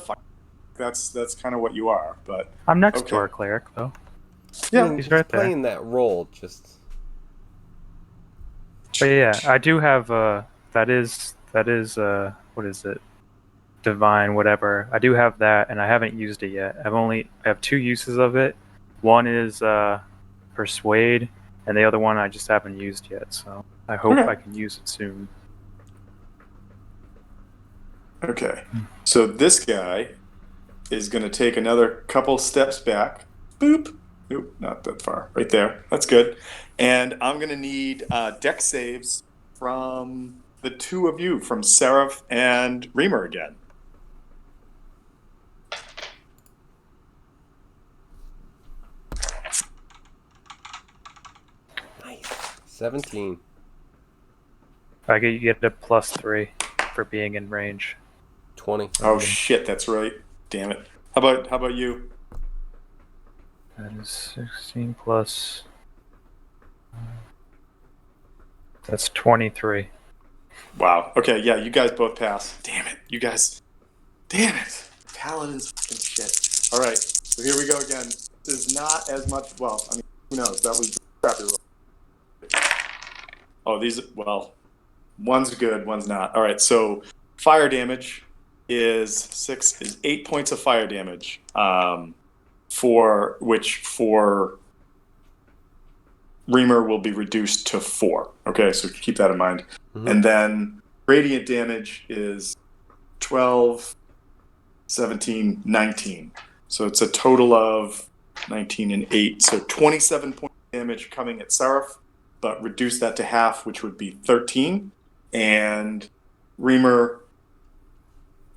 That's kind of what you are, but I'm next to our cleric, though. Yeah, he's right there. Playing that role, just. But yeah, I do have that is what is it? Divine whatever. I do have that, and I haven't used it yet. I have 2 uses of it. One is Persuade, and the other one I just haven't used yet. So I hope I can use it soon. Okay, so this guy is going to take another couple steps back. Boop. Nope, not that far. Right there. That's good. And I'm going to need dex saves from the 2 of you, from Seraph and Reamer again. Nice. 17. I get a +3 for being in range. 20. Oh shit, that's right. Damn it. How about you? That is 16 plus. That's 23. Wow. Okay, yeah, you guys both pass. Damn it. You guys. Damn it. Paladins fucking shit. All right, so here we go again. This is not as much. Well, I mean, who knows? That was a crappy roll. Oh, these. Well, one's good, one's not. All right, so fire damage is 8 points of fire damage. For Reamer will be reduced to 4. Okay, so keep that in mind. Mm-hmm. And then radiant damage is 12, 17, 19. So it's a total of 19 and 8. So 27 points of damage coming at Seraph, but reduce that to half, which would be 13. And Reamer,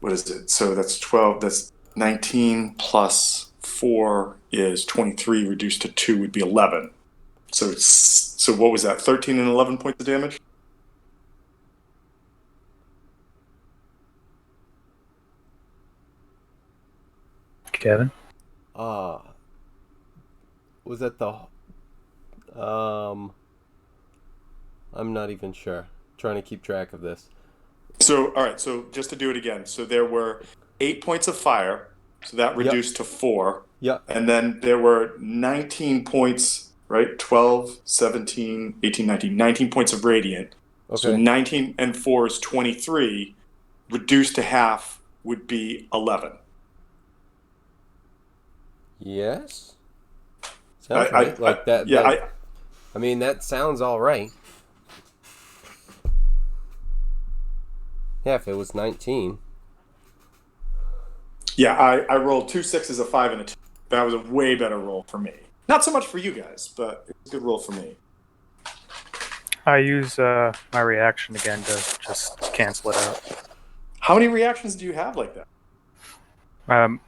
what is it? So that's 12, that's 19 plus 4 is 23, reduced to 2 would be 11. So what was that? 13 and 11 points of damage? Kevin? Was that the I'm not even sure. Trying to keep track of this. So all right, so just to do it again. So there were 8 points of fire. So that reduced to 4. Yeah. And then there were 19 points, right? 12, 17, 18, 19. 19 points of radiant. Okay. So 19 and 4 is 23. Reduced to half would be 11. Yes. Sounds right. Like that. Yeah. I mean, that sounds all right. Yeah, if it was 19. Yeah, I rolled 2 6s, a 5, and a 2. That was a way better roll for me. Not so much for you guys, but it was a good roll for me. I use my reaction again to just cancel it out. How many reactions do you have like that?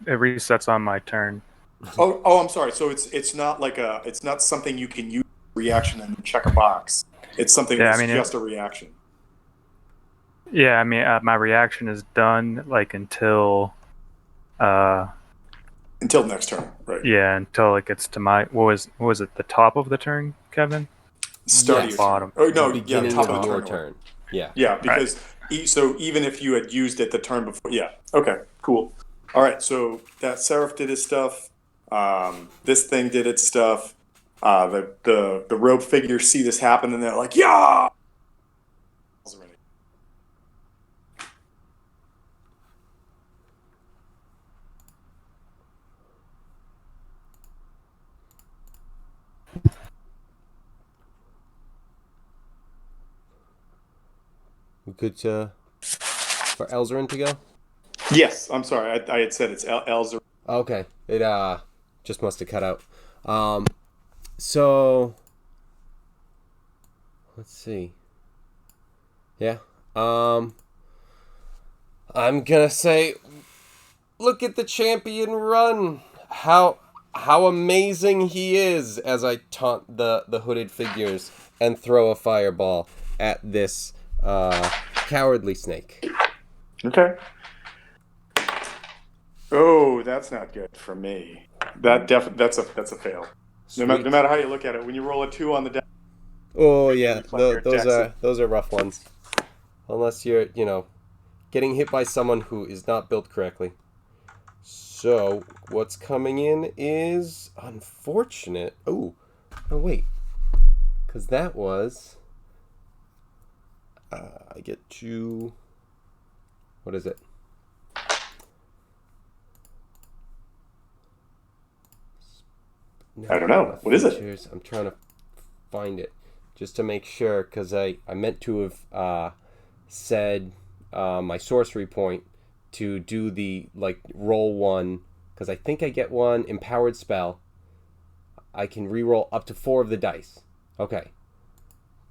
It resets on my turn. Oh, I'm sorry. So it's not like it's not something you can use reaction and check a box. It's something Yeah, that's just a reaction. Yeah, I mean, my reaction is done like until Next turn, right? yeah, until it gets to my what was it, the top of the turn, Kevin? Start of Yes. your Bottom. turn. Oh The no, beginning top of of your turn. turn. Yeah. Yeah, because so even if you had used it the turn before, yeah. Okay, cool. All right, so that Seraph did his stuff. This thing did its stuff. The rogue figures see this happen and they're like, yeah. We good for Elzarin to go? Yes, I'm sorry. I had said it's Elzer. Okay. It just must have cut out. So let's see. Yeah. I'm gonna say, look at the champion run. How amazing he is, as I taunt the hooded figures and throw a fireball at this cowardly snake. Okay. Oh, that's not good for me. That's a fail. No matter how you look at it, when you roll a 2 on the deck. Oh yeah, those are rough ones. Unless you're getting hit by someone who is not built correctly. So what's coming in is unfortunate. Oh, no wait, because that was. I get to. What is it? I don't know. What is it? I'm trying to find it just to make sure, because I meant to have said my sorcery point to do the roll one, because I think I get one empowered spell. I can re-roll up to 4 of the dice. Okay.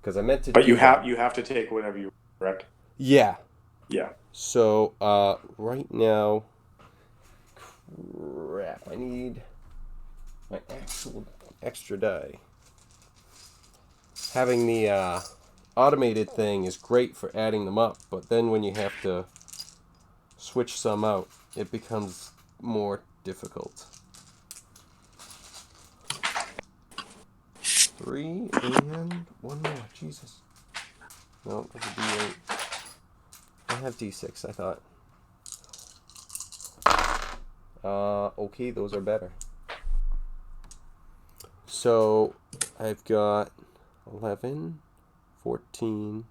Because I meant to. But you have to take whatever you correct. Yeah. Yeah. So right now, crap. I need my actual extra die. Having the automated thing is great for adding them up, but then when you have to switch some out, it becomes more difficult. 3 and 1 more. Jesus. No, it's a D8. I have D6, I thought. Okay, those are better. So, I've got 11, 14,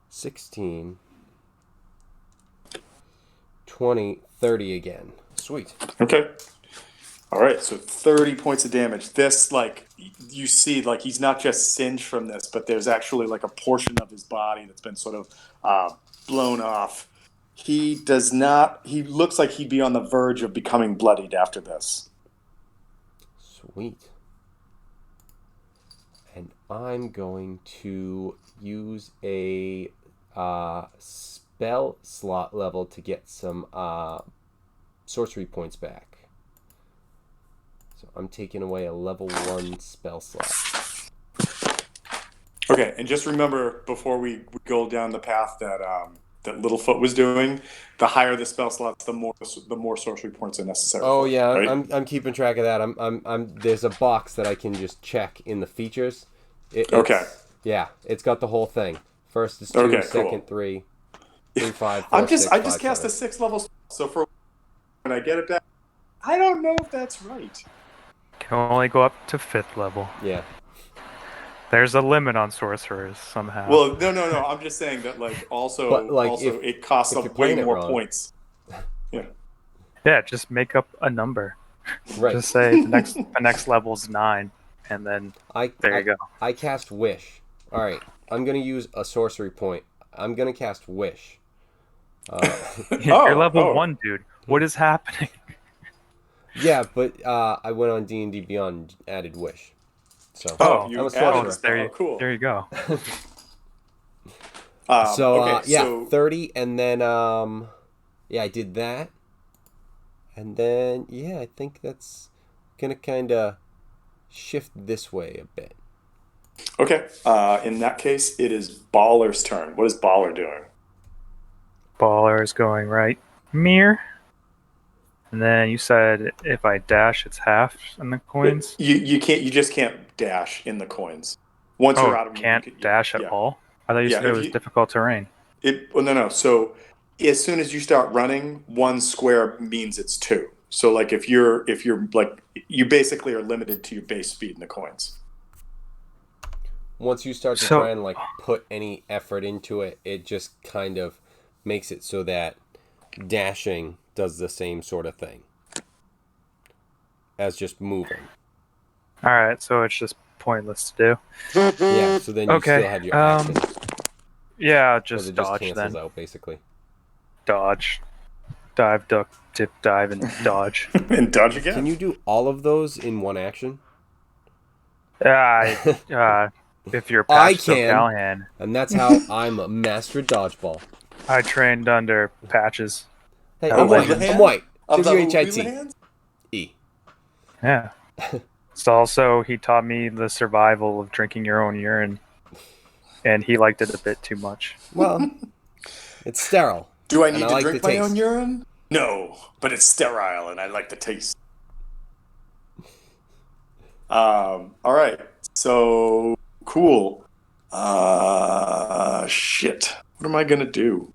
16, 20, 30 again. Sweet. Okay. All right, so 30 points of damage. This, you see, he's not just singed from this, but there's actually, a portion of his body that's been sort of blown off. He looks like he'd be on the verge of becoming bloodied after this. Sweet. And I'm going to use a spell slot level to get some sorcery points back. So I'm taking away a level 1 spell slot. Okay, and just remember, before we go down the path that Littlefoot was doing, the higher the spell slots, the more sorcery points are necessary. Oh yeah, right? I'm keeping track of that. I'm there's a box that I can just check in the features. Okay. Yeah, it's got the whole thing. First is 2, okay, second cool. 3, 3, 5, 4, I just 6, cast 7. a 6th level spell, so for when I get it back, I don't know if that's right. Can only go up to 5th level. Yeah. There's a limit on sorcerers somehow. Well, no. I'm just saying that also it costs way more points. Yeah. Yeah, just make up a number. Right. Just say the next level's 9, and then there you go. I cast Wish. All right, I'm gonna use a sorcery point. I'm gonna cast Wish. You're level 1, dude. What is happening? Yeah, but I went on D&D Beyond and added Wish. So you I'm a sorcerer. Cool. There you go. So 30, and then I did that, and then I think that's gonna kind of shift this way a bit. Okay. In that case, it is Baller's turn. What is Baller doing? Baller is going right. Mirror. And then you said if I dash, it's half in the coins. You can't. You just can't dash in the coins. Once you're Oh, out of them, can't dash at yeah. all? I thought you said Yeah. it was difficult terrain. Well, no. So as soon as you start running, one square means it's two. So like if you're like you basically are limited to your base speed in the coins. Once you start to try and like put any effort into it, it just kind of makes it so that dashing does the same sort of thing as just moving. All right, so it's just pointless to do. Yeah, so then you still have your action. Yeah, just it dodge just cancels then. out basically. Dodge, dive, duck, dip, dive, and dodge. And dodge again. Can you do all of those in one action? If you're I Patches O'Callahan. And that's how I'm a master at dodgeball. I trained under Patches. Hey, I'm white. WHIT. E. Yeah. So also, he taught me the survival of drinking your own urine, and he liked it a bit too much. Well, it's sterile. Do I need to drink my own urine? No, but it's sterile, and I like the taste. All right. So cool. Shit. What am I gonna do?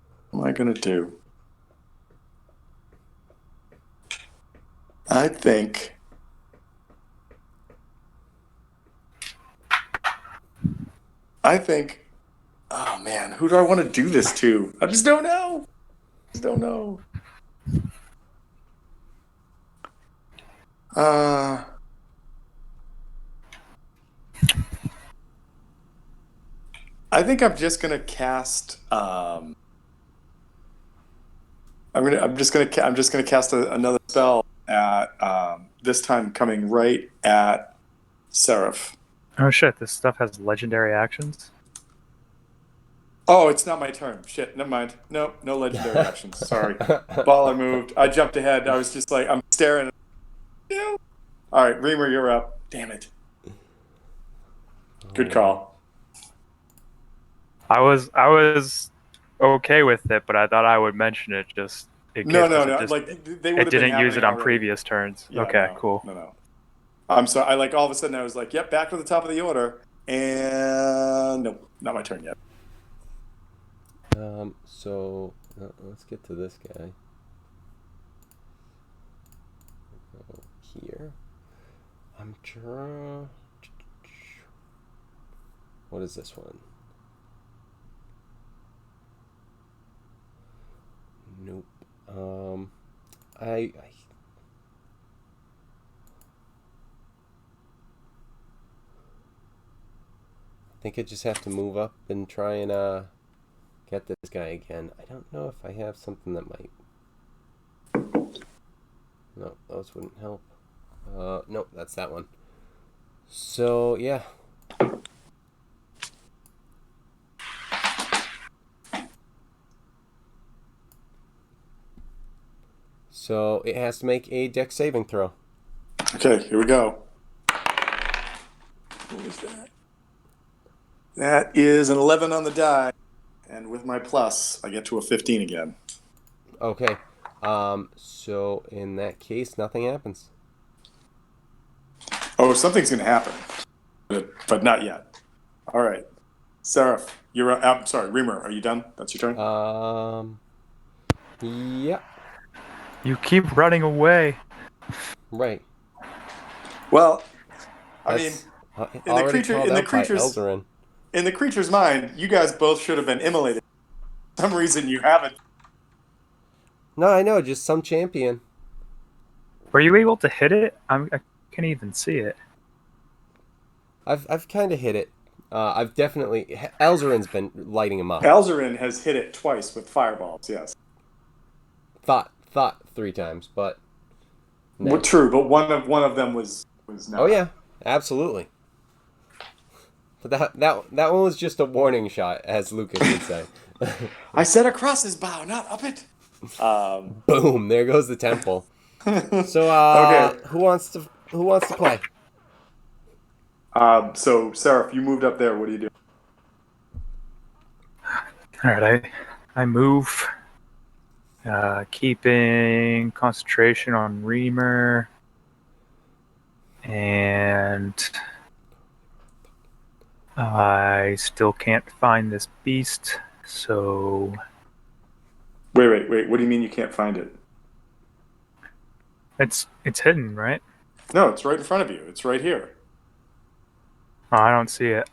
I think. Oh man, who do I want to do this to? I just don't know. I think I'm just gonna cast. I'm just gonna cast another spell at this time coming right at Seraph. Oh shit! This stuff has legendary actions. Oh, it's not my turn. Shit, never mind. Nope, no legendary actions. Sorry. Baller moved. I jumped ahead. I was just like, I'm staring. All right, Reamer, you're up. Damn it. Good call. I was okay with it, but I thought I would mention it just in case. No. Like they would have didn't use it on previous turns. Yeah, okay, cool. No. I'm sorry. I all of a sudden I was like, yep, back to the top of the order, and nope, not my turn yet. So let's get to this guy. Go here. I'm trying. What is this one? Nope. I think I just have to move up and try and get this guy again. I don't know if I have something that might. No, those wouldn't help. Nope, that's that one. So yeah. So it has to make a dex saving throw. Okay, here we go. What was that? That is an 11 on the die. And with my plus, I get to a 15 again. Okay. So in that case, nothing happens. Oh, something's going to happen. But not yet. All right. Seraph, you're up. I'm sorry, Reamer, are you done? That's your turn? Yeah. You keep running away. Right. Well, I mean, in the creature's mind, you guys both should have been immolated. For some reason you haven't. No, I know, just some champion. Were you able to hit it? I can't even see it. I've kind of hit it. I've definitely. Elzarin's been lighting him up. Elzarin has hit it twice with fireballs. Yes. Thought 3 times, but. No. Well, true, but one of them was not. Oh yeah, absolutely. But that one was just a warning shot, as Lucas would say. I said across his bow, not up it. Boom! There goes the temple. So, okay. Who wants to play? So Sarah, if you moved up there, what do you do? All right, I move, keeping concentration on Reamer, and I still can't find this beast. So Wait. What do you mean you can't find it? it's hidden, right? No, it's right in front of you. It's right here. Oh, I don't see it.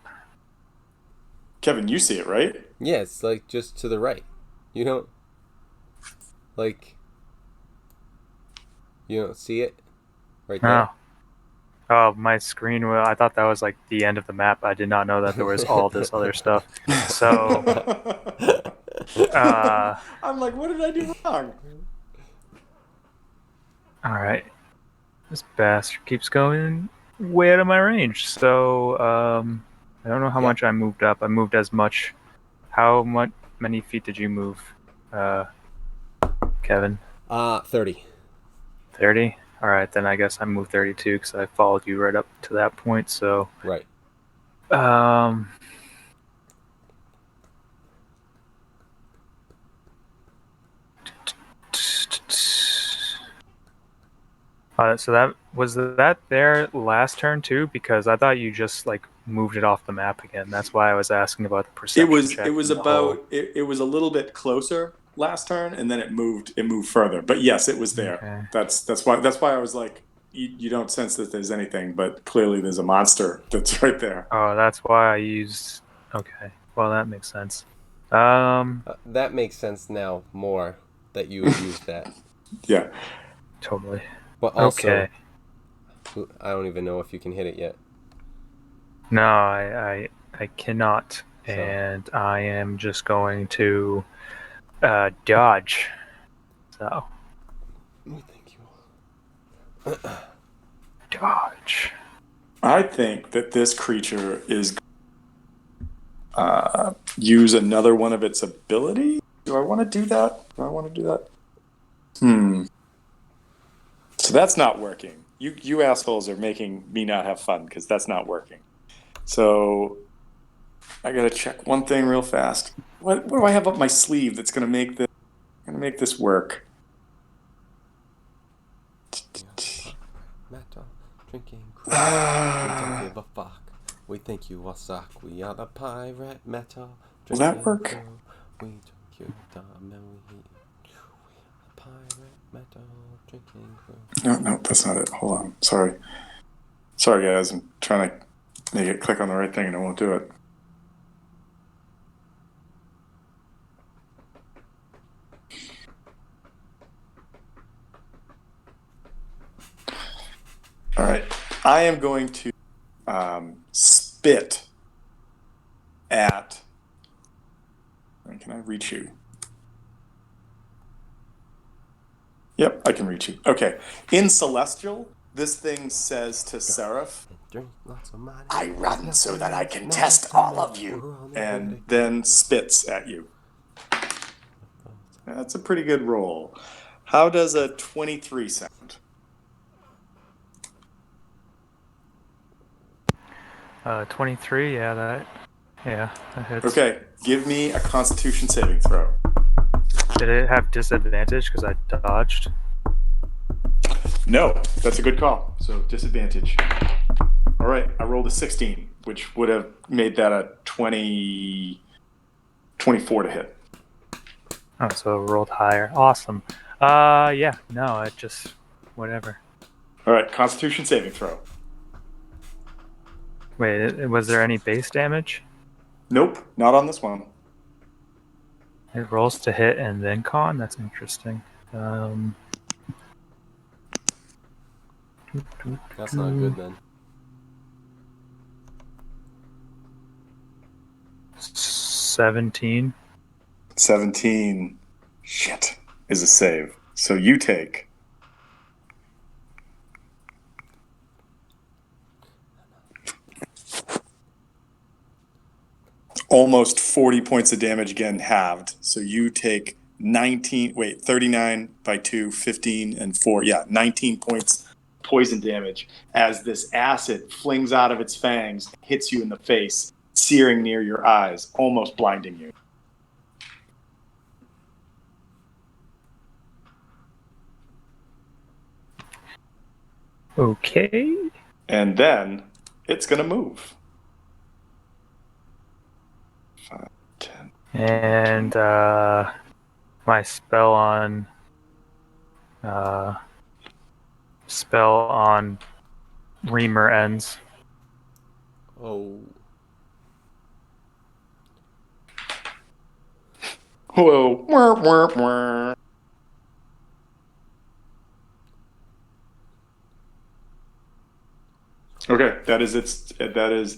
Kevin, you see it, right? Yeah, it's like just to the right. You don't you don't see it right there. No. Oh, my screen. Well, I thought that was like the end of the map. I did not know that there was all this other stuff. So, I'm like, what did I do wrong? all right, this bastard keeps going way out of my range. So, I don't know how much I moved up. I moved as much. How many feet did you move, Kevin? 30. 30. All right, then I guess I moved 32 because I followed you right up to that point. So, Right. So that was that there last turn too, because I thought you just like moved it off the map again. That's why I was asking about the perception check. It was a little bit closer last turn, and then it moved further. But yes, it was there. Okay. That's why I was like, you don't sense that there's anything, but clearly there's a monster that's right there. Oh, that's why I used. Okay, well that makes sense. That makes sense now more that you would use that. Yeah. Totally. But also, okay. I don't even know if you can hit it yet. No, I cannot, and I am just going to dodge. So. Thank you. Dodge. I think that this creature is use another one of its abilities. Do I want to do that? So that's not working. You assholes are making me not have fun because that's not working. So I gotta check one thing real fast. What do I have up my sleeve that's gonna make this work? Metal, drinking, we don't give a fuck. We think you all suck. We are the pirate metal. Will that work? We don't kill dumb and we hate you. We are the pirate metal drinking crew. No, that's not it. Hold on. Sorry, guys. I'm trying to make it click on the right thing and it won't do it. All right. I am going to spit at. Can I reach you? Yep, I can reach you. Okay. In Celestial, this thing says to Seraph, I run so that I can test all of you, and then spits at you. That's a pretty good roll. How does a 23 sound? 23, that hits. Okay, give me a Constitution saving throw. Did it have disadvantage because I dodged? No, that's a good call. So disadvantage. All right, I rolled a 16, which would have made that a 24 to hit. Oh, so it rolled higher. Awesome. It just whatever. All right, Constitution saving throw. Wait, was there any base damage? Nope, not on this one. It rolls to hit and then con? That's interesting. That's not good then. 17. 17. Shit. Is a save. So you take. Almost 40 points of damage again, halved. So you take 39 by 2, 15 and 4. Yeah, 19 points poison damage as this acid flings out of its fangs, hits you in the face, searing near your eyes, almost blinding you. Okay. And then it's going to move. 5, 10. And my spell on Reamer ends. Oh. Whoa. Mwah, mwah, mwah. Okay, that is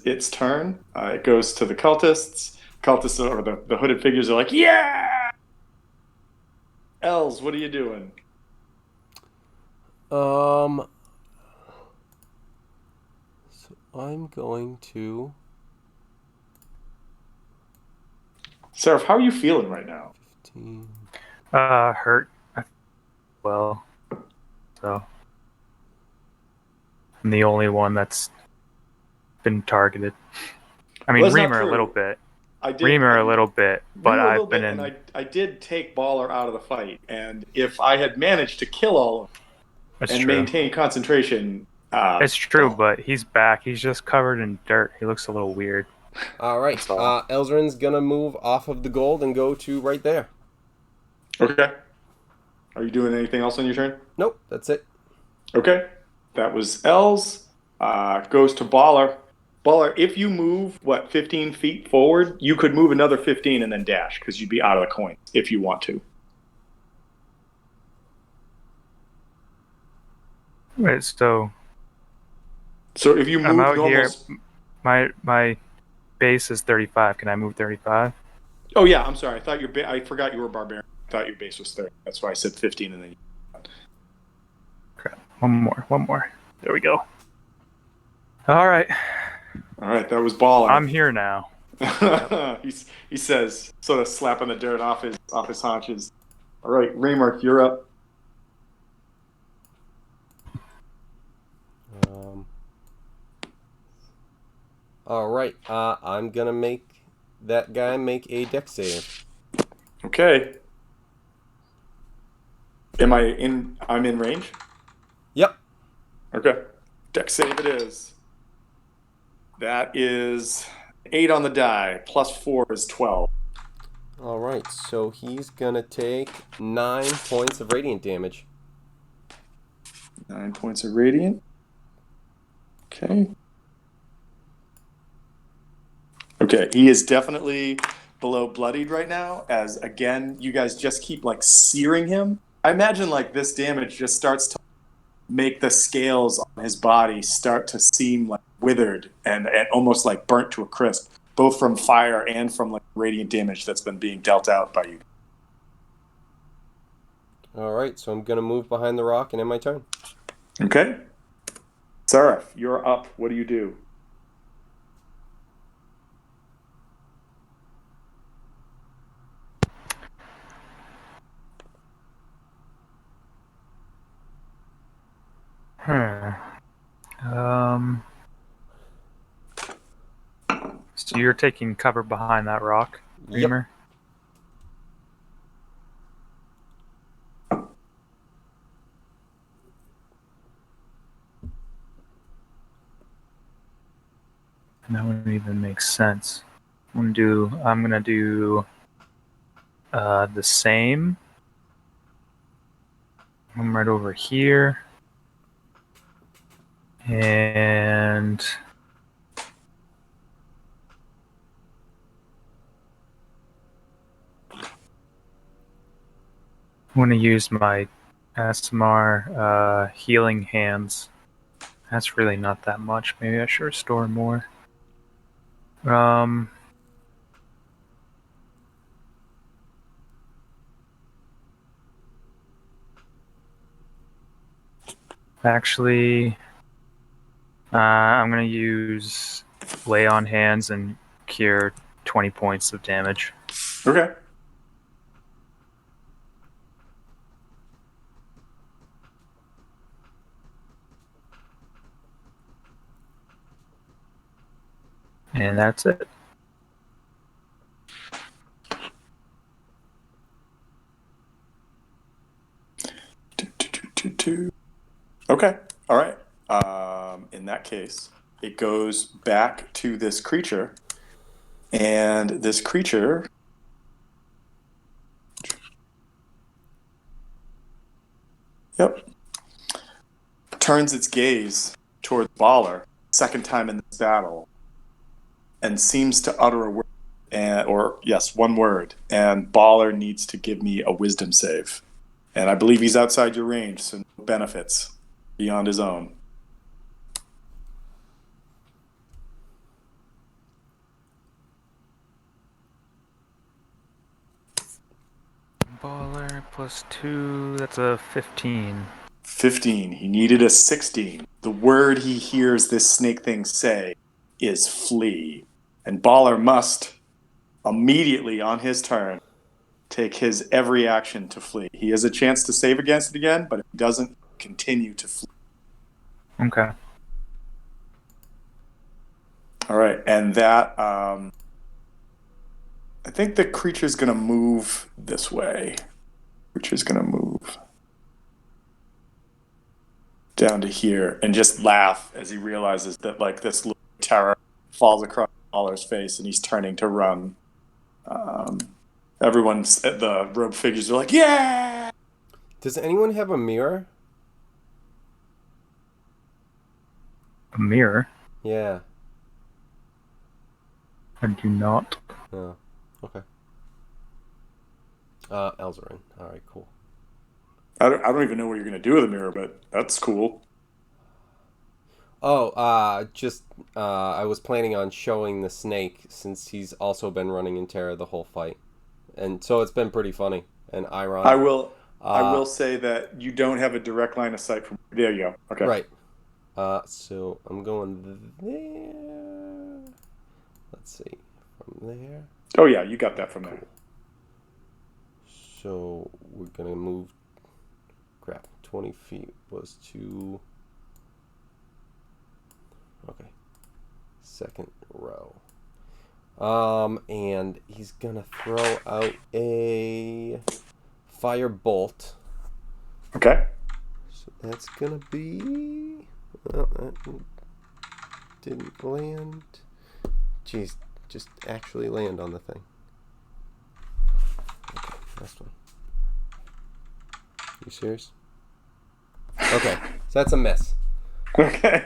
its turn. It goes to the cultists. Cultists or the hooded figures are like, yeah. Els, what are you doing? So I'm going to. Seraph, how are you feeling right now? 15. Hurt. Well, so I'm the only one that's been targeted. I mean, Well, Reamer a little bit. Reamer a little bit, but I've been in. And I did take Baller out of the fight, and if I had managed to kill all of them and maintain concentration, it's true, but he's back. He's just covered in dirt. He looks a little weird. All right. Elzrin's gonna move off of the gold and go to right there. Okay. Are you doing anything else on your turn? Nope, that's it. Okay. That was Els. Goes to Baller. Baller, if you move, 15 feet forward, you could move another 15 and then dash, because you'd be out of the coin if you want to. Wait, so if you move I'm out normal... here. My base is 35. Can I move 35? Oh, yeah, I'm sorry. I forgot you were a barbarian. I thought your base was 30. That's why I said 15 and then... Crap. One more. There we go. All right, that was Baller. I'm here now. he says, sort of slapping the dirt off his haunches. All right, Reamer, you're up. All right. I'm gonna make that guy make a dex save. Okay. I'm in range? Yep. Okay. Dex save it is. That is 8 on the die. Plus 4 is 12. All right. So he's gonna take 9 points of radiant damage. 9 points of radiant. Okay. Okay, he is definitely below bloodied right now, as, again, you guys just keep, searing him. I imagine, this damage just starts to make the scales on his body start to seem, withered and almost, burnt to a crisp, both from fire and from, radiant damage that's been being dealt out by you. All right, so I'm going to move behind the rock and end my turn. Okay. Seraph, you're up. What do you do? So you're taking cover behind that rock, Reamer? Yep. And that wouldn't even make sense. I'm gonna do the same. I'm right over here. And I'm going to use my ASMR healing hands. That's really not that much. Maybe I should restore more. Actually, I'm going to use Lay on Hands and cure 20 points of damage. Okay. And that's it. Okay. All right. In that case, it goes back to this creature, and this creature turns its gaze towards Baller, second time in this battle, and seems to utter a word, one word, and Baller needs to give me a wisdom save. And I believe he's outside your range, so no benefits beyond his own. Baller plus 2, that's a 15. 15. He needed a 16. The word he hears this snake thing say is flee. And Baller must immediately on his turn take his every action to flee. He has a chance to save against it again, but if he doesn't, continue to flee. Okay. All right, and that I think the creature's going to move this way. Creature's going to move down to here and just laugh as he realizes that like this little terror falls across Baller's face and he's turning to run. Everyone's at the robe figures are like, yeah! Does anyone have a mirror? A mirror? Yeah. I do not. Oh, okay. Elzarin. All right, cool. I don't even know what you're going to do with a mirror, but that's cool. Oh, I was planning on showing the snake since he's also been running in terror the whole fight. And so it's been pretty funny and ironic. I will say that you don't have a direct line of sight from there you go. Okay. Right. So I'm going there. Let's see. From there. Oh yeah, you got that from there. So we're gonna move. Crap. 20 feet was to. Okay. Second row. And he's gonna throw out a fire bolt. Okay. So that's gonna be. Well, that didn't land. Jeez, just actually land on the thing. Okay, last one. You serious? Okay, so that's a miss. Okay.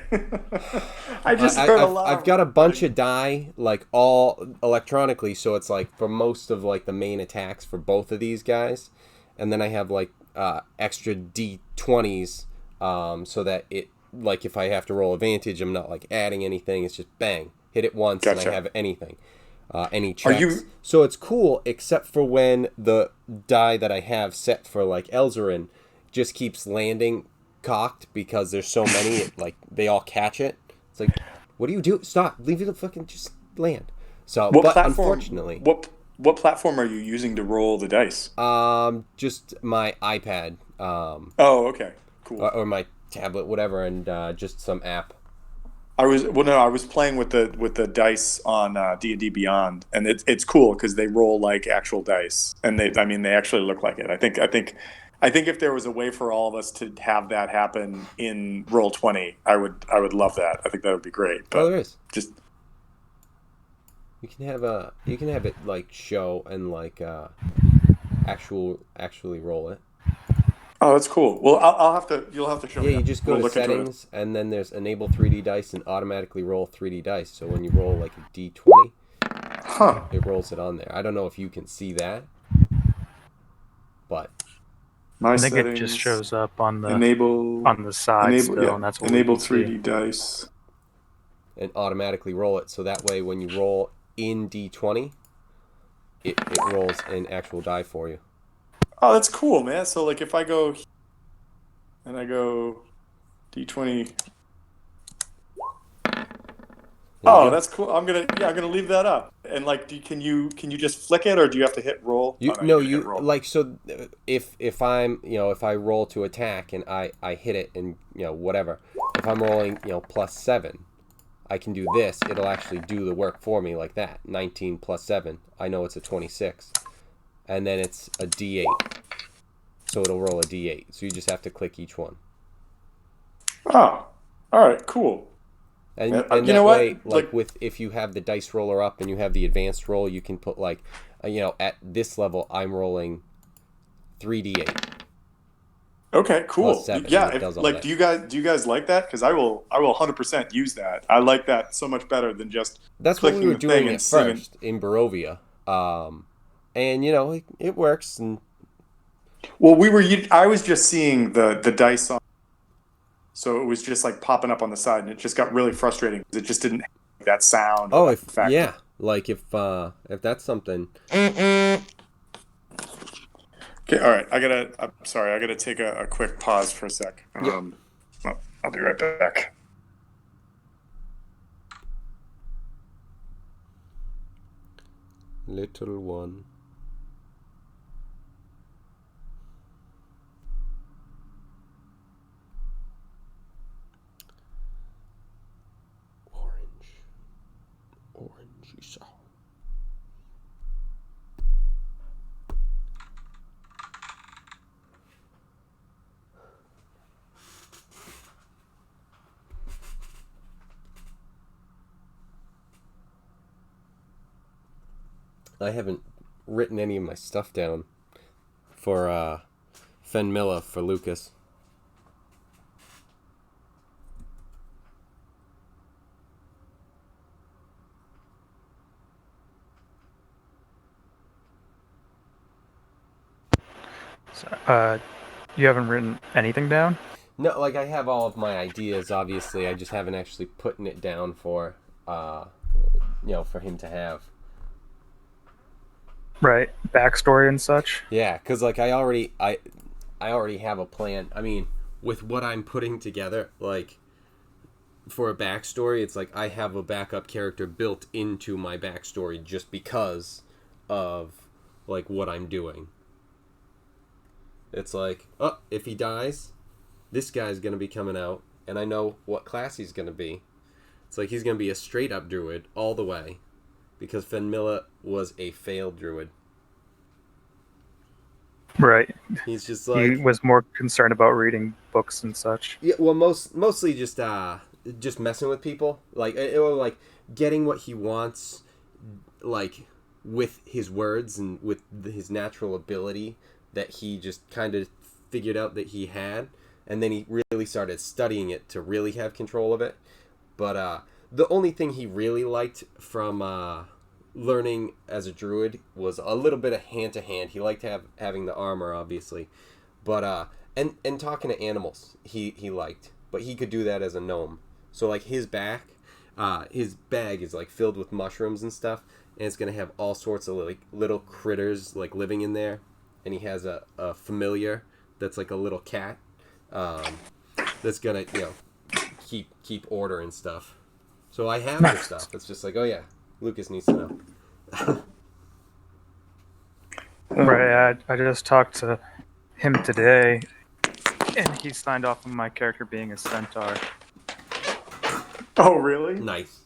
I just heard a lot. I've got a bunch of die, like all electronically, so it's like for most of like the main attacks for both of these guys, and then I have like extra D20s, so that it like if I have to roll advantage, I'm not like adding anything. It's just bang, hit it once, Gotcha. and I have anything, any checks. Are you... So it's cool, except for when the die that I have set for like Elzarin just keeps landing cocked because there's so many, like they all catch it. It's like, what do you do? Stop! Leave it to fucking just land. So, What but platform, unfortunately, what platform are you using to roll the dice? just my iPad. Oh, okay, cool. Or my tablet, whatever, and just some app. I was playing with the dice on D&D Beyond, and it's cool because they roll like actual dice, and they actually look like it. I think if there was a way for all of us to have that happen in Roll20, I would love that. I think that would be great. But there is. Just you can have it like show and like actually roll it. Oh, that's cool. Well, you'll have to show me. Yeah, you just go to settings, and then there's enable 3D dice and automatically roll 3D dice. So when you roll like a D20, it rolls it on there. I don't know if you can see that, but I think it just shows up on the side and that's what enable 3D dice and automatically roll it. So that way, when you roll in D20, it rolls an actual die for you. Oh, that's cool, man. So like if I go and I go D20. Oh, that's cool. I'm gonna leave that up. And like, can you just flick it, or do you have to hit roll? Roll. Like, so if I'm if I roll to attack and I hit it and whatever, if I'm rolling +7, I can do this. It'll actually do the work for me like that. 19 plus 7. I know it's a 26. And then it's a D8. So it'll roll a D8. So you just have to click each one. Oh, all right, cool. And you know way, what? Like with if you have the dice roller up and you have the advanced roll, you can put like, at this level, I'm rolling 3d8. Okay, cool. 7, Yeah, that. do you guys like that? Because I will 100% use that. I like that so much better than just that's what we were doing at singing. first in Barovia, and it works. And well, I was just seeing the dice on, so it was just like popping up on the side, and it just got really frustrating because it just didn't have that sound. Oh, if that's something. Okay, all right. I'm sorry. I gotta take a quick pause for a sec. Yep. I'll be right back. Little one. Orangey sour. I haven't written any of my stuff down for Fenmilla for Lucas. So, you haven't written anything down? No, like I have all of my ideas. Obviously, I just haven't actually putting it down for for him to have. Right, backstory and such. Yeah, because like I already have a plan. I mean, with what I'm putting together, like for a backstory, it's like I have a backup character built into my backstory just because of like what I'm doing. It's like, oh, if he dies, this guy's gonna be coming out, and I know what class he's gonna be. It's like he's gonna be a straight up druid all the way, because Fenmilla was a failed druid. Right. He's just like, he was more concerned about reading books and such. Yeah, well, mostly just messing with people, or like getting what he wants, like with his words and with his natural ability that he just kind of figured out that he had, and then he really started studying it to really have control of it. But the only thing he really liked from learning as a druid was a little bit of hand-to-hand. He liked having the armor, obviously, but and talking to animals he liked, but he could do that as a gnome. So like his bag is like filled with mushrooms and stuff, and it's gonna have all sorts of like little critters like living in there, and he has a familiar that's like a little cat that's gonna keep order and stuff. So I have this stuff. It's just like, oh yeah, Lucas needs to know. Right. I just talked to him today, and he signed off on my character being a centaur. Oh, really? Nice.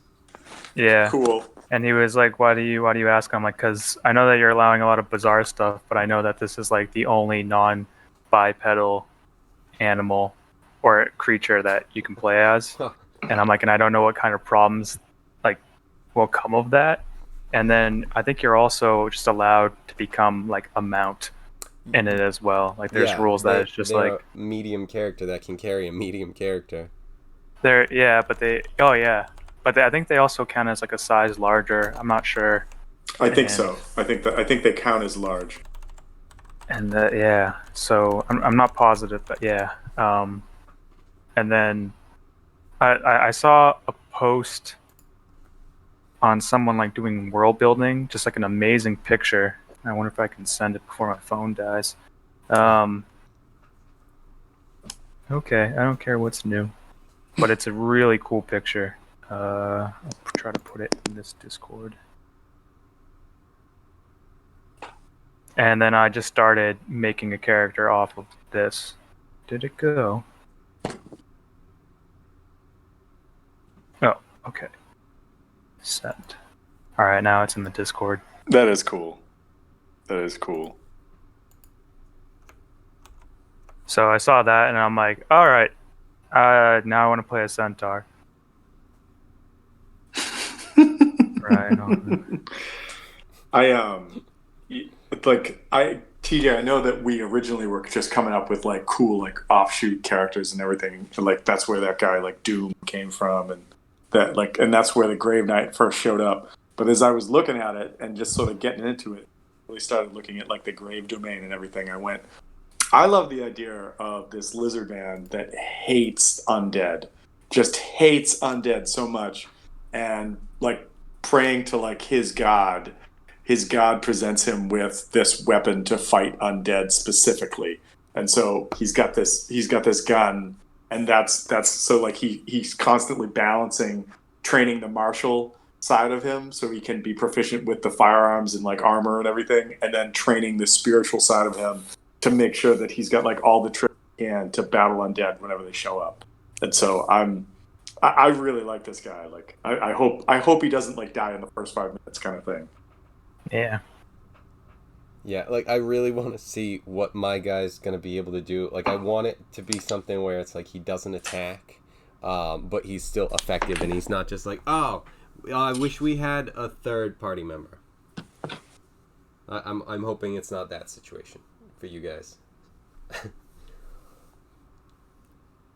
Yeah. Cool. And he was like, why do you ask? I'm like, because I know that you're allowing a lot of bizarre stuff, but I know that this is like the only non-bipedal animal or creature that you can play as. Huh. And I'm like, and I don't know what kind of problems like will come of that. And then I think you're also just allowed to become like a mount in it as well. Like there's rules that it's just like a medium character that can carry a medium character. But I think they also count as like a size larger. I'm not sure. I think so. I think they count as large. And so I'm not positive, but yeah. And then I saw a post on someone like doing world building, just like an amazing picture. I wonder if I can send it before my phone dies. Okay, I don't care what's new, but it's a really cool picture. I'll try to put it in this Discord. And then I just started making a character off of this. Did it go? Oh, Okay. Sent. All right, now it's in the Discord. That is cool. That is cool. So I saw that, and I'm like, all right, now I want to play a centaur. Right. TJ, I know that we originally were just coming up with like cool like offshoot characters and everything. And, like that's where that guy like Doom came from, and that's where the Grave Knight first showed up. But as I was looking at it and just sort of getting into it, really started looking at like the Grave Domain and everything. I love the idea of this lizard man that hates undead, just hates undead so much, and like praying to like his god presents him with this weapon to fight undead specifically. And so he's got this gun, and that's so like he's constantly balancing training the martial side of him so he can be proficient with the firearms and like armor and everything, and then training the spiritual side of him to make sure that he's got like all the tricks he can to battle undead whenever they show up. And so I really like this guy. Like I hope he doesn't like die in the first 5 minutes kind of thing. Yeah. Yeah, like I really want to see what my guy's gonna be able to do. Like I want it to be something where it's like he doesn't attack, but he's still effective, and he's not just like, oh, I wish we had a third party member. I'm hoping it's not that situation for you guys.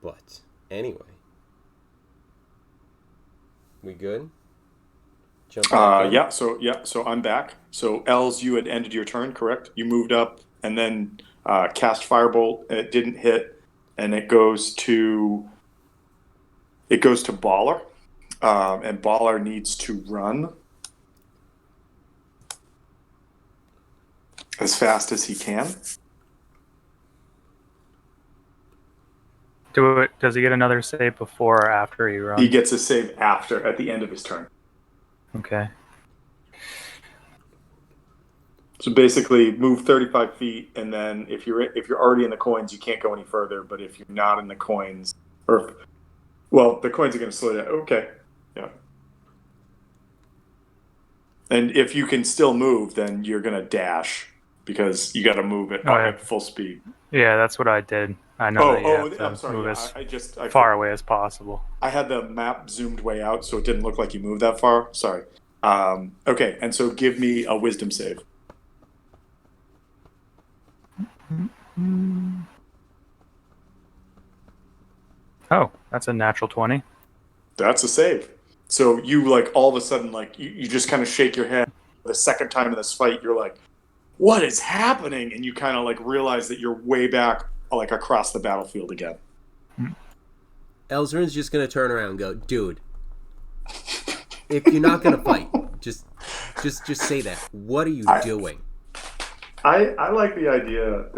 But anyway, we good? Yeah. So I'm back. So Els, you had ended your turn, correct? You moved up and then cast Firebolt. It didn't hit, and it goes to Baller, and Baller needs to run as fast as he can. Does he get another save before or after he runs? He gets a save at the end of his turn. Okay. So basically, move 35 feet, and then if you're already in the coins, you can't go any further. But if you're not in the coins, the coins are going to slow down. Okay, yeah. And if you can still move, then you're going to dash because you got to move at full speed. Yeah, that's what I did. I know. I'm sorry. Move as far away as possible. I had the map zoomed way out, so it didn't look like you moved that far. Sorry. Okay, and so give me a wisdom save. Oh, that's a natural 20. That's a save. So you like all of a sudden like you just kind of shake your head. The second time in this fight, you're like, "What is happening?" And you kind of like realize that you're way back, like across the battlefield again. Elzrin's just gonna turn around and go, "Dude, if you're not gonna fight, just say that. What are you doing?" I like the idea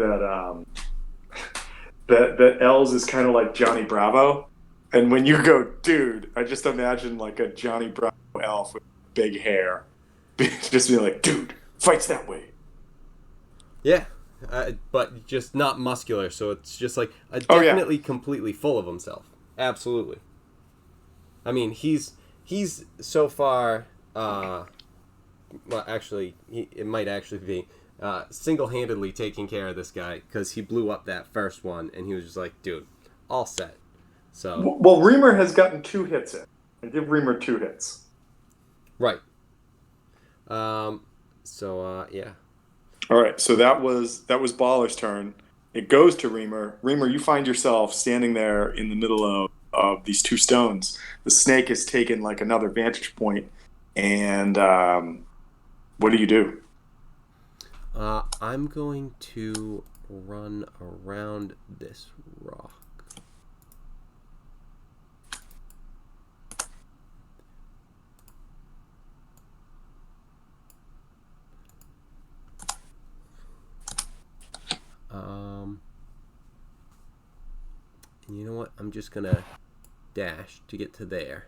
that Els is kind of like Johnny Bravo, and when you go, "Dude," I just imagine like a Johnny Bravo elf with big hair, just being like, "Dude, fights that way." Yeah, but just not muscular, so it's just like definitely completely full of himself. Absolutely. I mean, he's so far. Well, actually, it might actually be single-handedly taking care of this guy because he blew up that first one, and he was just like, "Dude, all set." So. Well, Reamer has gotten 2 hits in. I give Reamer 2 hits. Right. So yeah. All right, so that was Baller's turn. It goes to Reamer. Reamer, you find yourself standing there in the middle of these 2 stones. The snake has taken like another vantage point, and what do you do? I'm going to run around this rock. And you know what? I'm just gonna dash to get to there.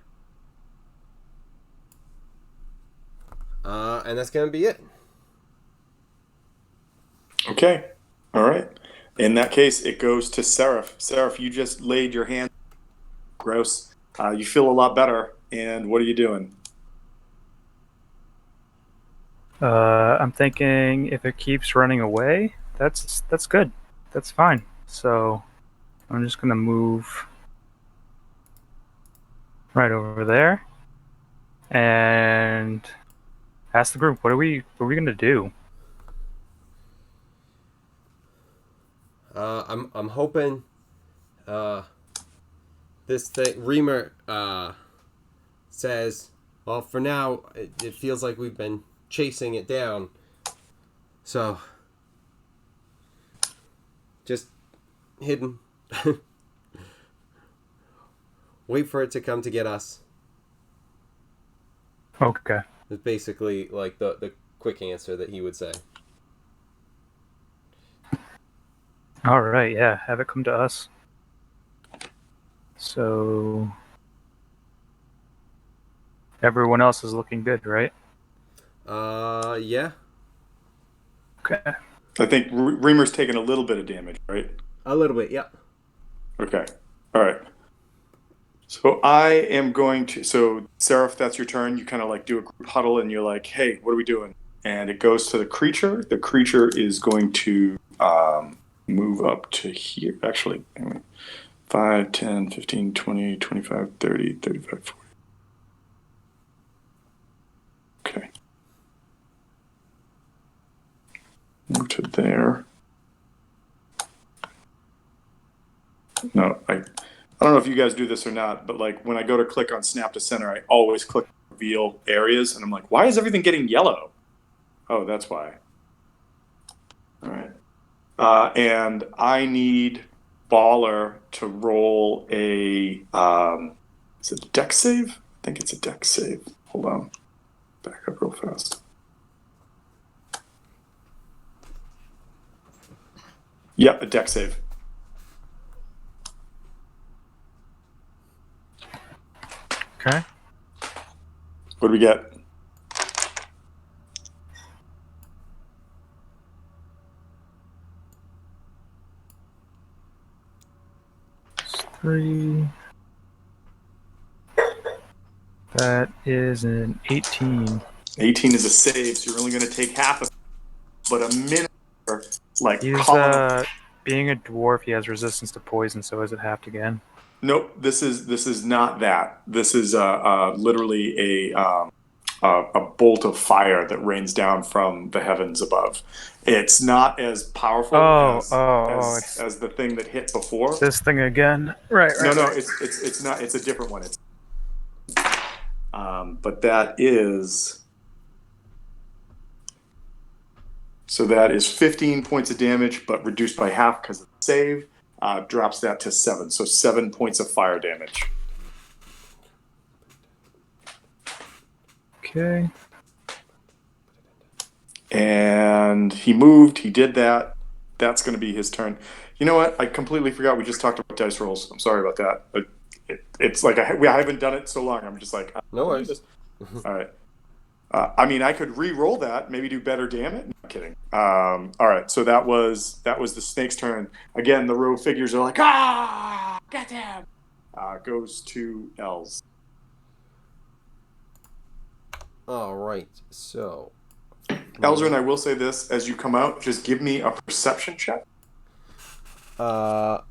And that's gonna be it. Okay. All right. In that case, it goes to Seraph. Seraph, you just laid your hand. Gross. You feel a lot better. and what are you doing? I'm thinking if it keeps running away, that's good. That's fine. So I'm just gonna move right over there and ask the group, what are we gonna do? I'm hoping this thing Reamer says, well, for now it feels like we've been chasing it down, so just hidden. Wait for it to come to get us. Okay. It's basically like the quick answer that he would say. All right, yeah, have it come to us. So everyone else is looking good, right? Yeah. Okay. I think Reamer's taking a little bit of damage, right? A little bit, yeah. Okay. All right. So I am going to. So Seraph, that's your turn. You kind of like do a group huddle, and you're like, "Hey, what are we doing?" And it goes to the creature. The creature is going to move up to here. Actually, 5, 10, 15, 20, 25, 30, 35, 40. Okay. Move to there. No, I don't know if you guys do this or not, but like when I go to click on snap to center, I always click reveal areas, and I'm like, why is everything getting yellow? Oh, that's why. All right. And I need Baller to roll a, is it a dex save? I think it's a dex save. Hold on. Back up real fast. Yep, a dex save. Okay. What do we get? It's 3. That is an 18. 18 is a save, so you're only going to take half of it. But a minute, like, He's being a dwarf, he has resistance to poison, so is it halved again? Nope, this is not that. This is literally a bolt of fire that rains down from the heavens above. It's not as powerful as the thing that hit before. This thing again, right? No, it's not. It's a different one. But that is. So that is 15 points of damage, but reduced by half because of the save. Drops that to 7. So 7 points of fire damage. Okay. And he moved. He did that. That's going to be his turn. You know what? I completely forgot we just talked about dice rolls. I'm sorry about that. But it's like I haven't done it so long. I'm just like, no worries. All right. I mean, I could re-roll that, maybe do better damage. No, I'm kidding. All right, so that was the snake's turn. Again, the row figures are like, goddamn. Goes to Els. All right, so. Elzer, I will say this: as you come out, just give me a perception check. Okay.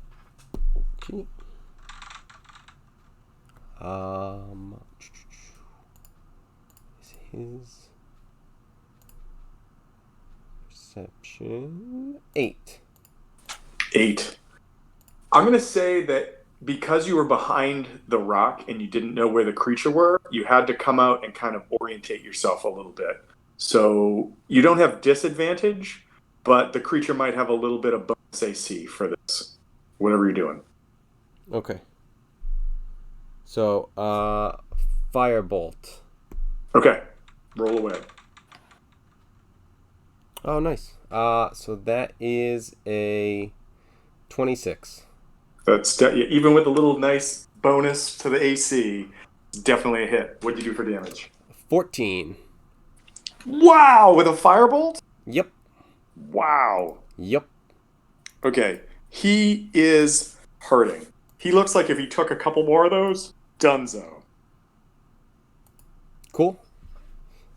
His perception 8. 8. I'm gonna say that because you were behind the rock and you didn't know where the creature were, you had to come out and kind of orientate yourself a little bit. So you don't have disadvantage, but the creature might have a little bit of bonus AC for this, whatever you're doing. Okay. So, Firebolt. Okay. Roll away. Oh, nice. So that is a 26. That's even with a little nice bonus to the AC, definitely a hit. What'd you do for damage? 14. Wow, with a firebolt? Yep. Wow. Yep. Okay, he is hurting. He looks like if he took a couple more of those, donezo. Cool.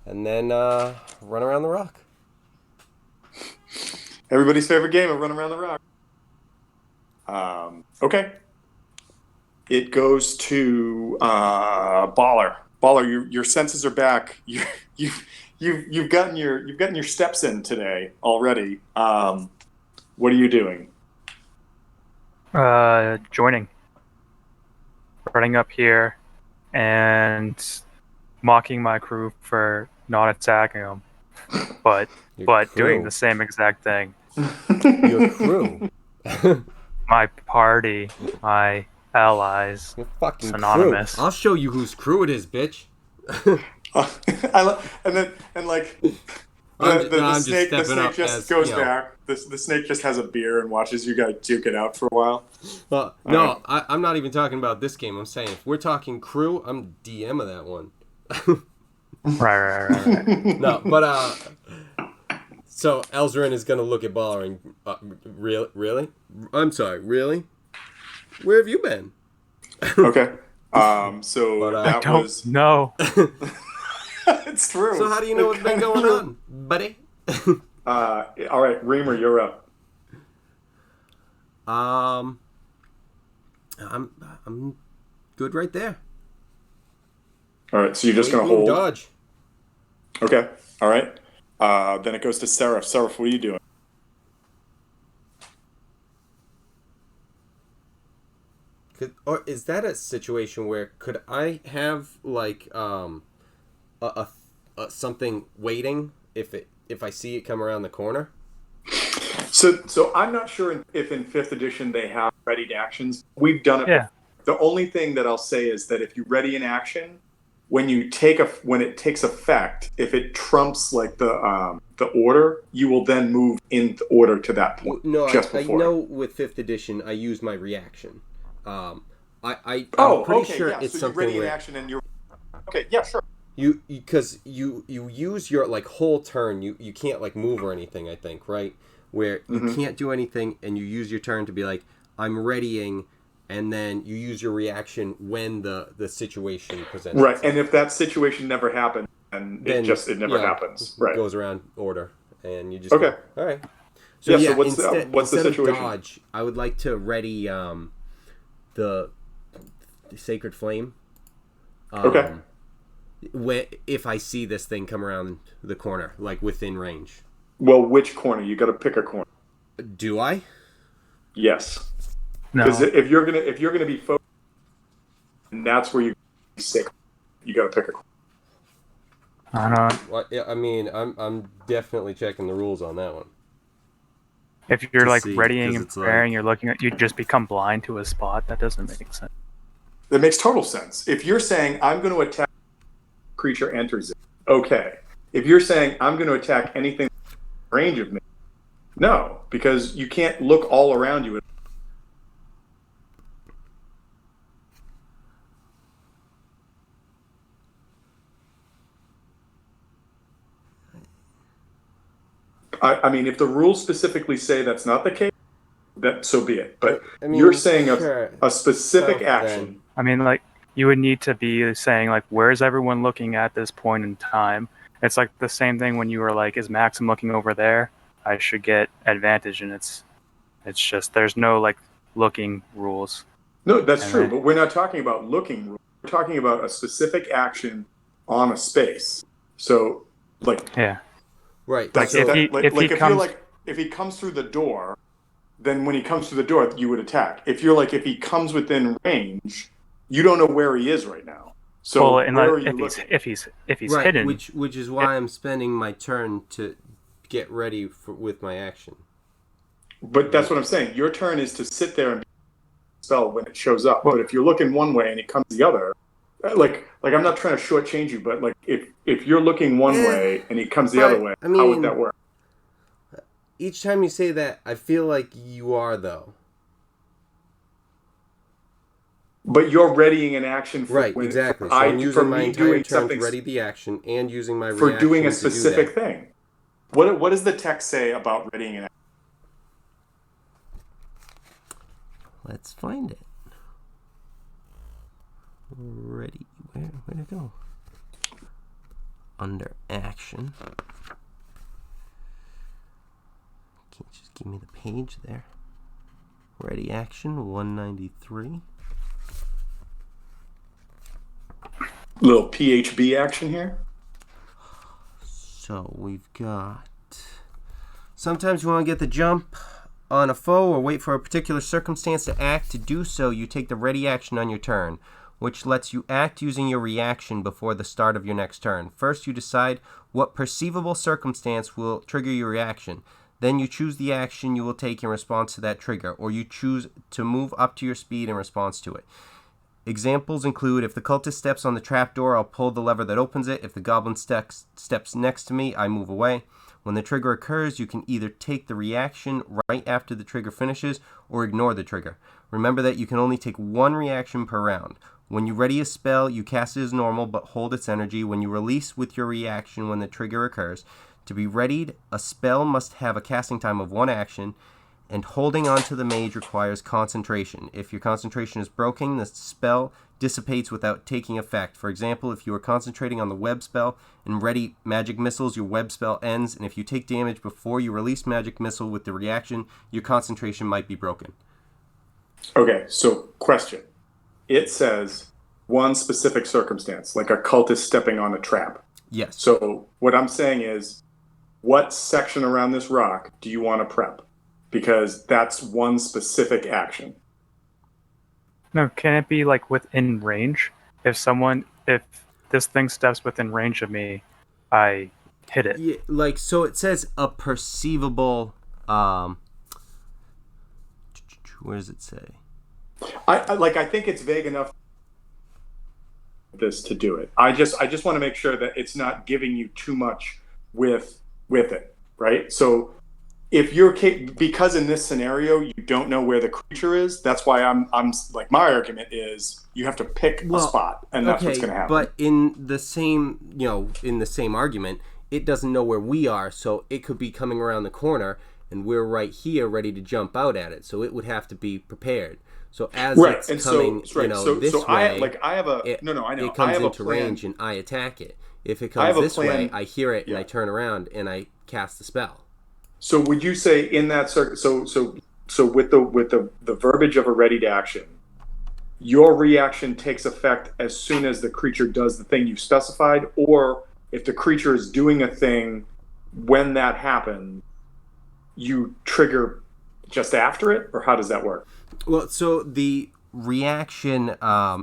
And then run around the rock. Everybody's favorite game of Run Around the Rock. Okay. It goes to Baller. Baller, your senses are back. You've gotten your steps in today already. What are you doing? Joining. Running up here and mocking my crew for not attacking them, but doing the same exact thing. Your crew. My party, my allies. Your fucking synonymous. Crew. I'll show you whose crew it is, bitch. The snake just goes back. The snake just has a beer and watches you guys duke it out for a while. Well, no, I'm not even talking about this game. I'm saying if we're talking crew, I'm DM of that one. Right. No, but so Elzarin is gonna look at Baller and really? I'm sorry, really? Where have you been? Okay. That was no. It's true. So how do you know what's been going on, buddy? All right, Reamer, you're up. I'm good right there. All right, so you're just gonna hold. Dodge. Okay. All right. Then it goes to Seraph. Seraph, what are you doing? Or is that a situation where could I have like something waiting if I see it come around the corner? So I'm not sure if in 5th edition they have readied actions. We've done it. Yeah. The only thing that I'll say is that if you ready an action, when it takes effect, if it trumps like the order, you will then move in order to that point. No, I know with 5th edition I use my reaction. I'm pretty sure it's so something you ready an action and you're okay. Yeah, sure. Because you use your like whole turn. You can't like move or anything. I think right where you can't do anything and you use your turn to be like I'm readying, and then you use your reaction when the situation presents. Right, itself. and if that situation never happens, then it never happens. Right, it goes around order, and you just okay. Go, all right. So what's the situation? Of dodge, I would like to ready the Sacred Flame. Okay. If I see this thing come around the corner, like within range. Well, which corner? You got to pick a corner. Do I? Yes. No. Because if you're gonna be focused, and that's where you sick. You got to pick a corner. I don't know. Well, yeah, I mean, I'm definitely checking the rules on that one. If you're like readying and preparing, you're looking at, you just become blind to a spot. That doesn't make sense. That makes total sense. If you're saying I'm going to attack creature enters it, okay. If you're saying I'm going to attack anything range of me, no, because you can't look all around you. I mean, if the rules specifically say that's not the case, that so be it. But I mean, you're saying a specific action. I mean, like, you would need to be saying, like, where's everyone looking at this point in time? It's like the same thing when you were like, is Maxim looking over there? I should get advantage, and it's just, there's no, like, looking rules. No, that's true, but we're not talking about looking rules. We're talking about a specific action on a space. So, like... Yeah. Right. Like, if he comes through the door, then when he comes through the door, you would attack. If he comes within range, you don't know where he is right now. So if he's right, hidden, which is why I'm spending my turn to get ready with my action. But that's what I'm saying. Your turn is to sit there and spell when it shows up. But if you're looking one way and it comes the other, like I'm not trying to shortchange you, but like if you're looking one way and he comes the other way, how would that work? Each time you say that, I feel like you are though. But you're readying an action for right, exactly. So I'm using my entire turn to ready the action and using my reaction for doing a specific thing. What does the text say about readying an action? Let's find it. Ready. Where'd it go? under action. Can't just give me the page there. Ready action 193. Little PHB action here. So we've got, sometimes you want to get the jump on a foe or wait for a particular circumstance to act. To do so, you take the ready action on your turn, which lets you act using your reaction before the start of your next turn. First, you decide what perceivable circumstance will trigger your reaction. Then you choose the action you will take in response to that trigger, or you choose to move up to your speed in response to it. Examples include, if the cultist steps on the trapdoor, I'll pull the lever that opens it. If the goblin steps next to me, I move away. When the trigger occurs, you can either take the reaction right after the trigger finishes or ignore the trigger. Remember that you can only take one reaction per round. When you ready a spell, you cast it as normal but hold its energy. When you release with your reaction when the trigger occurs. To be readied, a spell must have a casting time of one action, and holding onto the mage requires concentration. If your concentration is broken, the spell dissipates without taking effect. For example, if you are concentrating on the web spell and ready magic missiles, your web spell ends, and if you take damage before you release magic missile with the reaction, your concentration might be broken. Okay, so question. It says one specific circumstance, like a cultist stepping on a trap. Yes. So what I'm saying is, what section around this rock do you want to prep? Because that's one specific action. No, can it be like within range? If this thing steps within range of me, I hit it. Yeah, like, so it says a perceivable, where does it say? I think it's vague enough this to do it. I just want to make sure that it's not giving you too much with it, right? So if you're, because in this scenario you don't know where the creature is, that's why I'm like, my argument is you have to pick a spot, and that's what's going to happen. But in the same argument, it doesn't know where we are, so it could be coming around the corner, and we're right here ready to jump out at it. So it would have to be prepared. So as it's coming, this way, it comes into range, and I attack it. If it comes this way, I hear it, and I turn around, and I cast the spell. So would you say in that circuit? So with the verbiage of a readied action, your reaction takes effect as soon as the creature does the thing you specified, or if the creature is doing a thing when that happens, you trigger just after it, or how does that work? Well, so the reaction,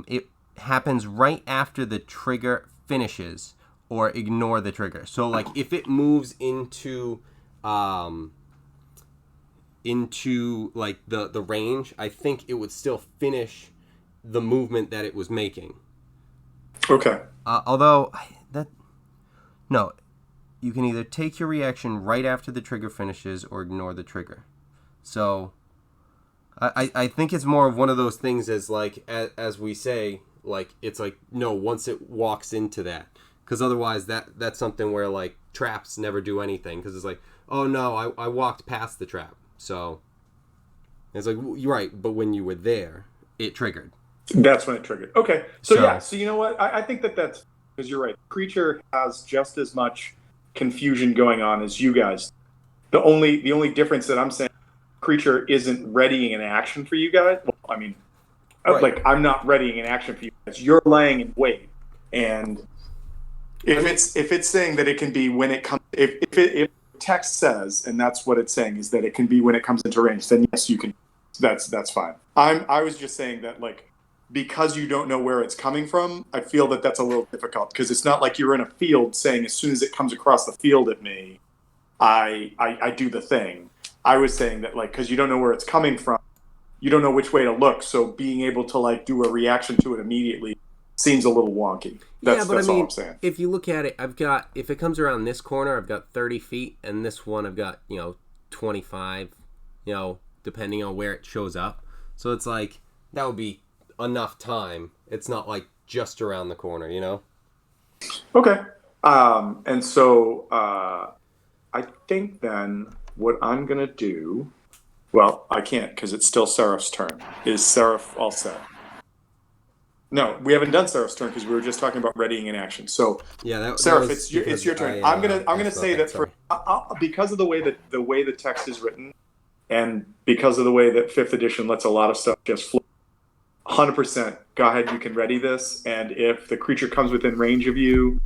it happens right after the trigger finishes, or ignore the trigger. So, like, if it moves into like the range, I think it would still finish the movement that it was making. Okay. No, you can either take your reaction right after the trigger finishes or ignore the trigger. So I think it's more of one of those things as like, as we say, like, it's like, no, once it walks into that, because otherwise that's something where, like, traps never do anything, because it's like, oh no, I walked past the trap. So it's like, you're right, but when you were there, it triggered. That's when it triggered. Okay. So you know what? I think that's, because you're right. The creature has just as much confusion going on as you guys. The only difference that I'm saying, creature isn't readying an action for you guys. Well, I mean, right. Like, I'm not readying an action for you guys. You're laying in wait. And if it's saying that it can be when it comes, if text says, and that's what it's saying, is that it can be when it comes into range, then yes, you can. That's fine. I was just saying that, like, because you don't know where it's coming from, I feel that that's a little difficult, because it's not like you're in a field saying, as soon as it comes across the field at me, I do the thing. I was saying that, like, because you don't know where it's coming from, you don't know which way to look, so being able to, like, do a reaction to it immediately seems a little wonky. That's all I'm saying. If you look at it, if it comes around this corner, I've got 30 feet, and this one I've got, 25, depending on where it shows up. So it's like, that would be enough time. It's not like just around the corner, Okay. And so I think then what I'm going to do, well, I can't, because it's still Seraph's turn. Is Seraph all set? No, we haven't done Seraph's turn because we were just talking about readying in action. So, Yeah, Seraph, it's your turn. I'm gonna say that for because of the way the text is written, and because of the way that 5th edition lets a lot of stuff just flow. 100%. Go ahead. You can ready this, and if the creature comes within range of you,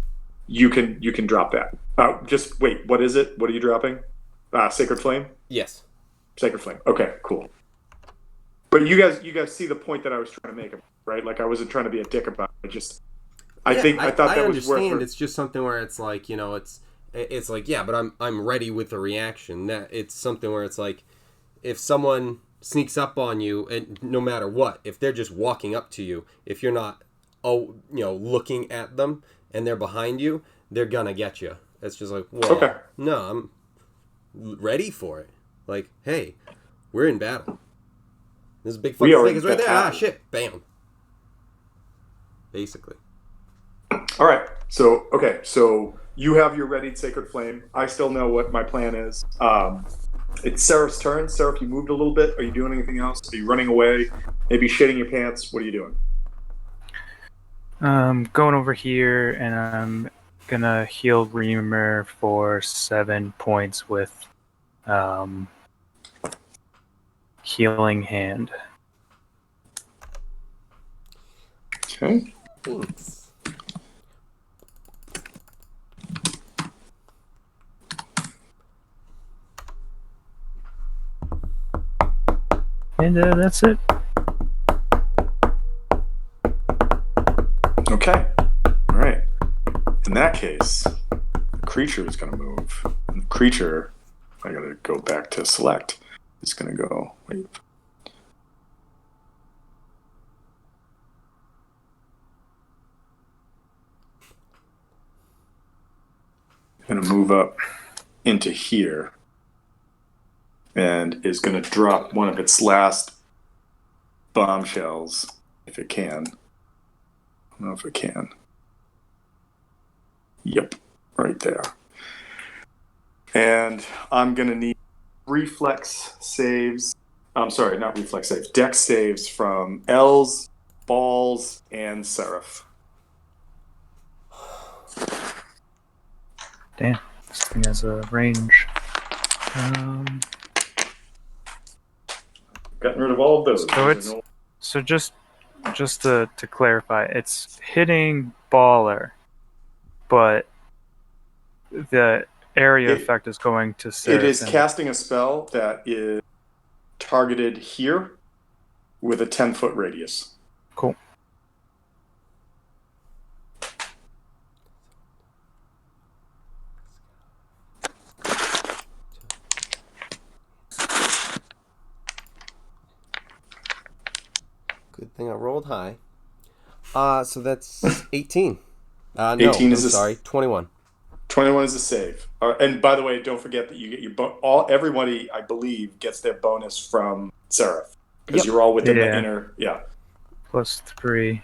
you can drop that. Just wait. What is it? What are you dropping? Sacred Flame. Yes. Sacred Flame. Okay, cool. But you guys see the point that I was trying to make, right? Like I wasn't trying to be a dick about it. I thought that was worth it. It's just something where it's like, it's like, yeah, but I'm ready with the reaction. That it's something where it's like, if someone sneaks up on you, and no matter what, if they're just walking up to you, if you're not, looking at them and they're behind you, they're gonna get you. It's just like, well, okay. No, I'm ready for it. Like, hey, we're in battle. This big fucking thing is right there. Ah, shit. Bam. Basically. All right. So you have your readied Sacred Flame. I still know what my plan is. It's Seraph's turn. Seraph, you moved a little bit. Are you doing anything else? Are you running away? Maybe shitting your pants? What are you doing? Going over here, and I'm gonna heal Reamer for 7 points with Healing Hand. Okay. Thanks. And that's it. Okay. All right. In that case, the creature is going to move. And the creature, I got to go back to select. It's going to go. Wait. Going to move up into here and is going to drop one of its last bombshells if it can. I don't know if it can. Yep, right there. And I'm going to need reflex saves. I'm sorry, not reflex saves. Dex saves from Els, Balls, and Seraph. Damn, this thing has a range. Gotten rid of all of those. So just to clarify, it's hitting Baller, but the area effect is going to Seraph. It is casting a spell that is targeted here with a 10-foot radius. Cool. Good thing I rolled high. So that's 18. 18 is 21. 21 is a save. And by the way, don't forget that you get your everybody, I believe, gets their bonus from Seraph because you're all within the inner. Yeah. +3.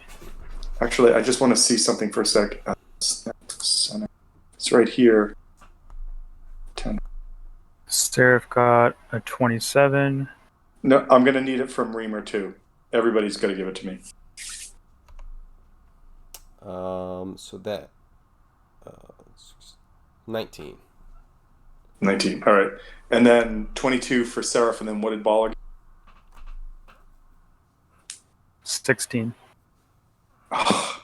Actually, I just want to see something for a sec. It's right here. 10. Seraph got a 27. No, I'm going to need it from Reamer too. Everybody's going to give it to me. So that 19. 19. All right, and then 22 for Seraph, and then what did Ball? 16. Oh,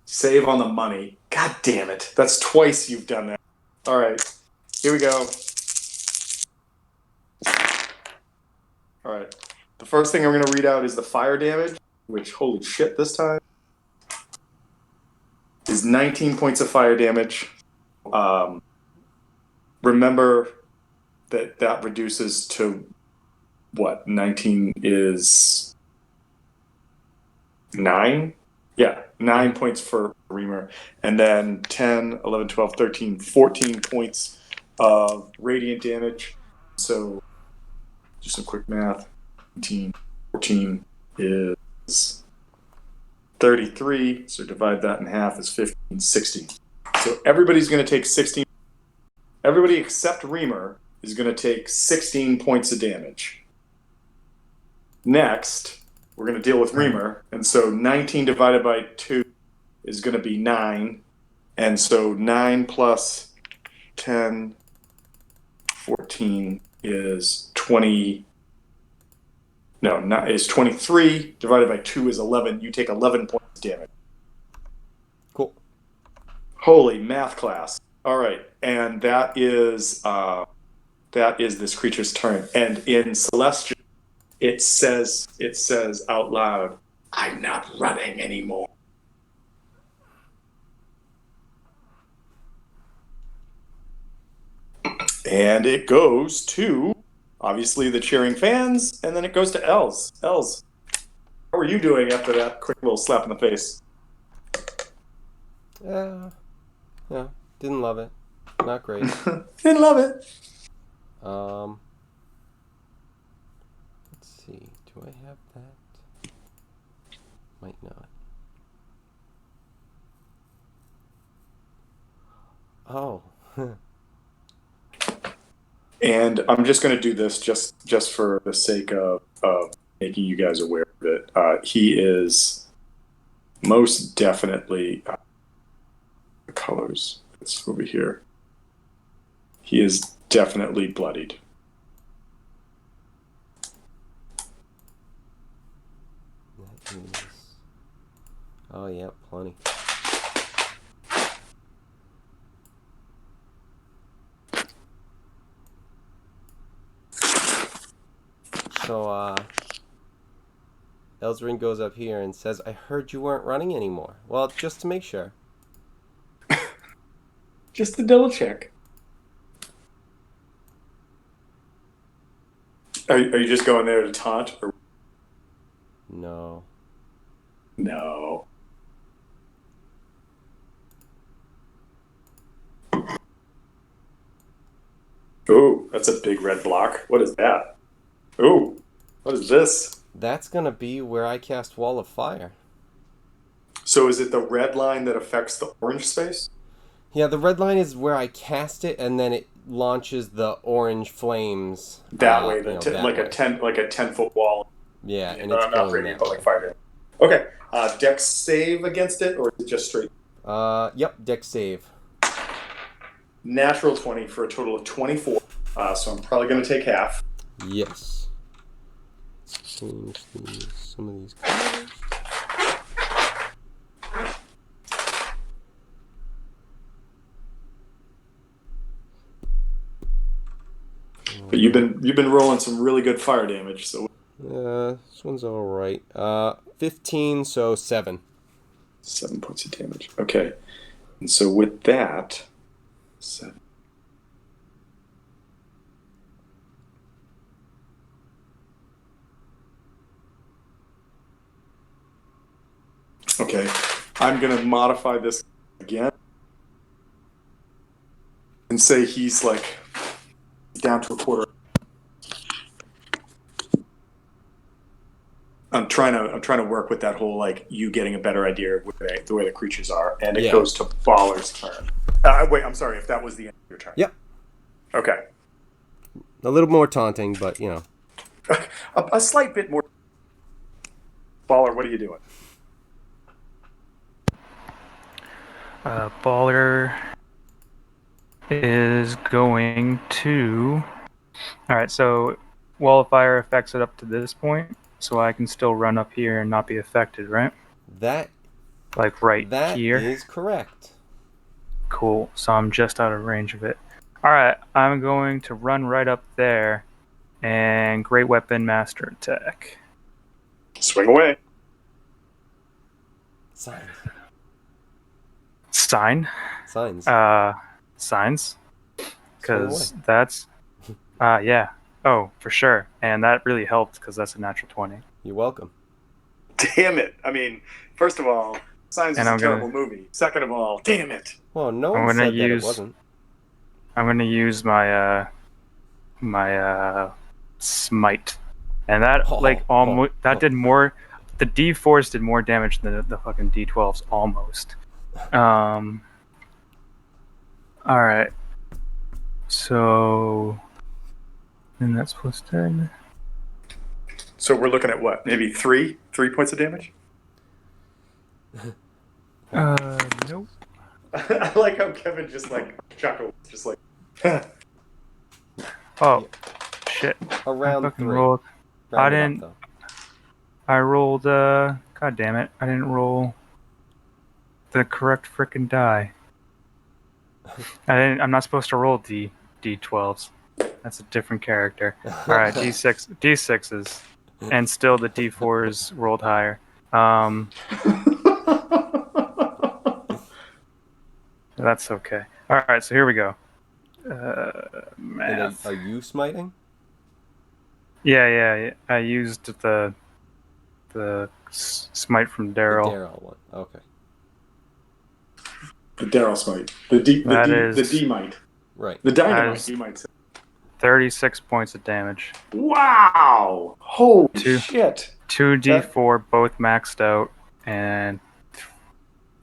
save on the money. God damn it! That's twice you've done that. All right, here we go. All right. The first thing I'm going to read out is the fire damage, which, holy shit, this time is 19 points of fire damage. Remember that reduces to what? 19 is 9? Yeah, 9 points for Reamer. And then 10, 11, 12, 13, 14 points of radiant damage. So, just some quick math. 14 is 33, so divide that in half is 15, 16. So everybody's going to take 16. Everybody except Reamer is going to take 16 points of damage. Next, We're going to deal with Reamer. And so 19 divided by 2 is going to be 9. And so 9 plus 10, 14 is 20. No, not, is 23. Divided by 2 is 11. You take 11 points of damage. Cool. Holy math class. All right. And that is this creature's turn. And in Celestial, it says out loud, "I'm not running anymore." And it goes to, obviously, the cheering fans, and then it goes to Els. Els, how are you doing after that quick little slap in the face? Yeah, didn't love it. Not great. Didn't love it. Let's see. Do I have that? Might not. Oh. And I'm just going to do this just for the sake of making you guys aware of it. He is most definitely the colors. It's over here. He is definitely bloodied. That is... Oh, yeah, plenty. So, Elsrin goes up here and says, "I heard you weren't running anymore." Well, just to make sure. Just to double check. Are you just going there to taunt? Or... No. No. Oh, that's a big red block. What is that? Oh, what is this? That's going to be where I cast Wall of Fire. So is it the red line that affects the orange space? Yeah, the red line is where I cast it, and then it launches the orange flames. That way, that like way. a 10-foot wall. Yeah, and it's not going bringing that way. public fire. Okay, Dex save against it, or is it just straight? Yep, Dex save. Natural 20 for a total of 24. So I'm probably going to take half. Yes. Let's change some of these colors. But you've been rolling some really good fire damage, so This one's all right. 15, so 7. 7 points of damage. Okay, and so with that, 7. Okay, I'm gonna modify this again and say he's like down to a quarter. I'm trying to work with that whole like you getting a better idea of the way the creatures are, and it goes to Baller's turn. Wait, I'm sorry if that was the end of your turn. Yep. Okay. A little more taunting, but you know. a slight bit more. Baller, what are you doing? Baller is going to... Alright, so Wall of Fire affects it up to this point, so I can still run up here and not be affected, right? That here. That is correct. Cool, so I'm just out of range of it. Alright, I'm going to run right up there and Great Weapon Master Attack. Swing away. Signs. Signs. Because that's... yeah. Oh, for sure. And that really helped because that's a natural 20. You're welcome. Damn it. I mean, first of all, Signs is a terrible movie. Second of all, damn it. Well, no one said that it wasn't. I'm going to use my smite. And that did more... The D4s did more damage than the fucking D12s, almost. Alright. So... And that's plus 10. So we're looking at what? Maybe three points of damage? Nope. I like how Kevin just like chuckles, just like. Oh, shit. Around I fucking 3. rolled. Round I it up, didn't. though. I rolled. God damn it! I didn't roll the correct frickin' die. I'm not supposed to roll D12s. That's a different character. All right, D6s, and still the D4s rolled higher. That's okay. All right, so here we go. Math. And are you smiting? Yeah. I used the smite from The Daryl. Daryl one. Okay. The Daryl smite. The D might. Right. The dynamite, you might say. 36 points of damage. Wow! Holy shit! 2d4 both maxed out, and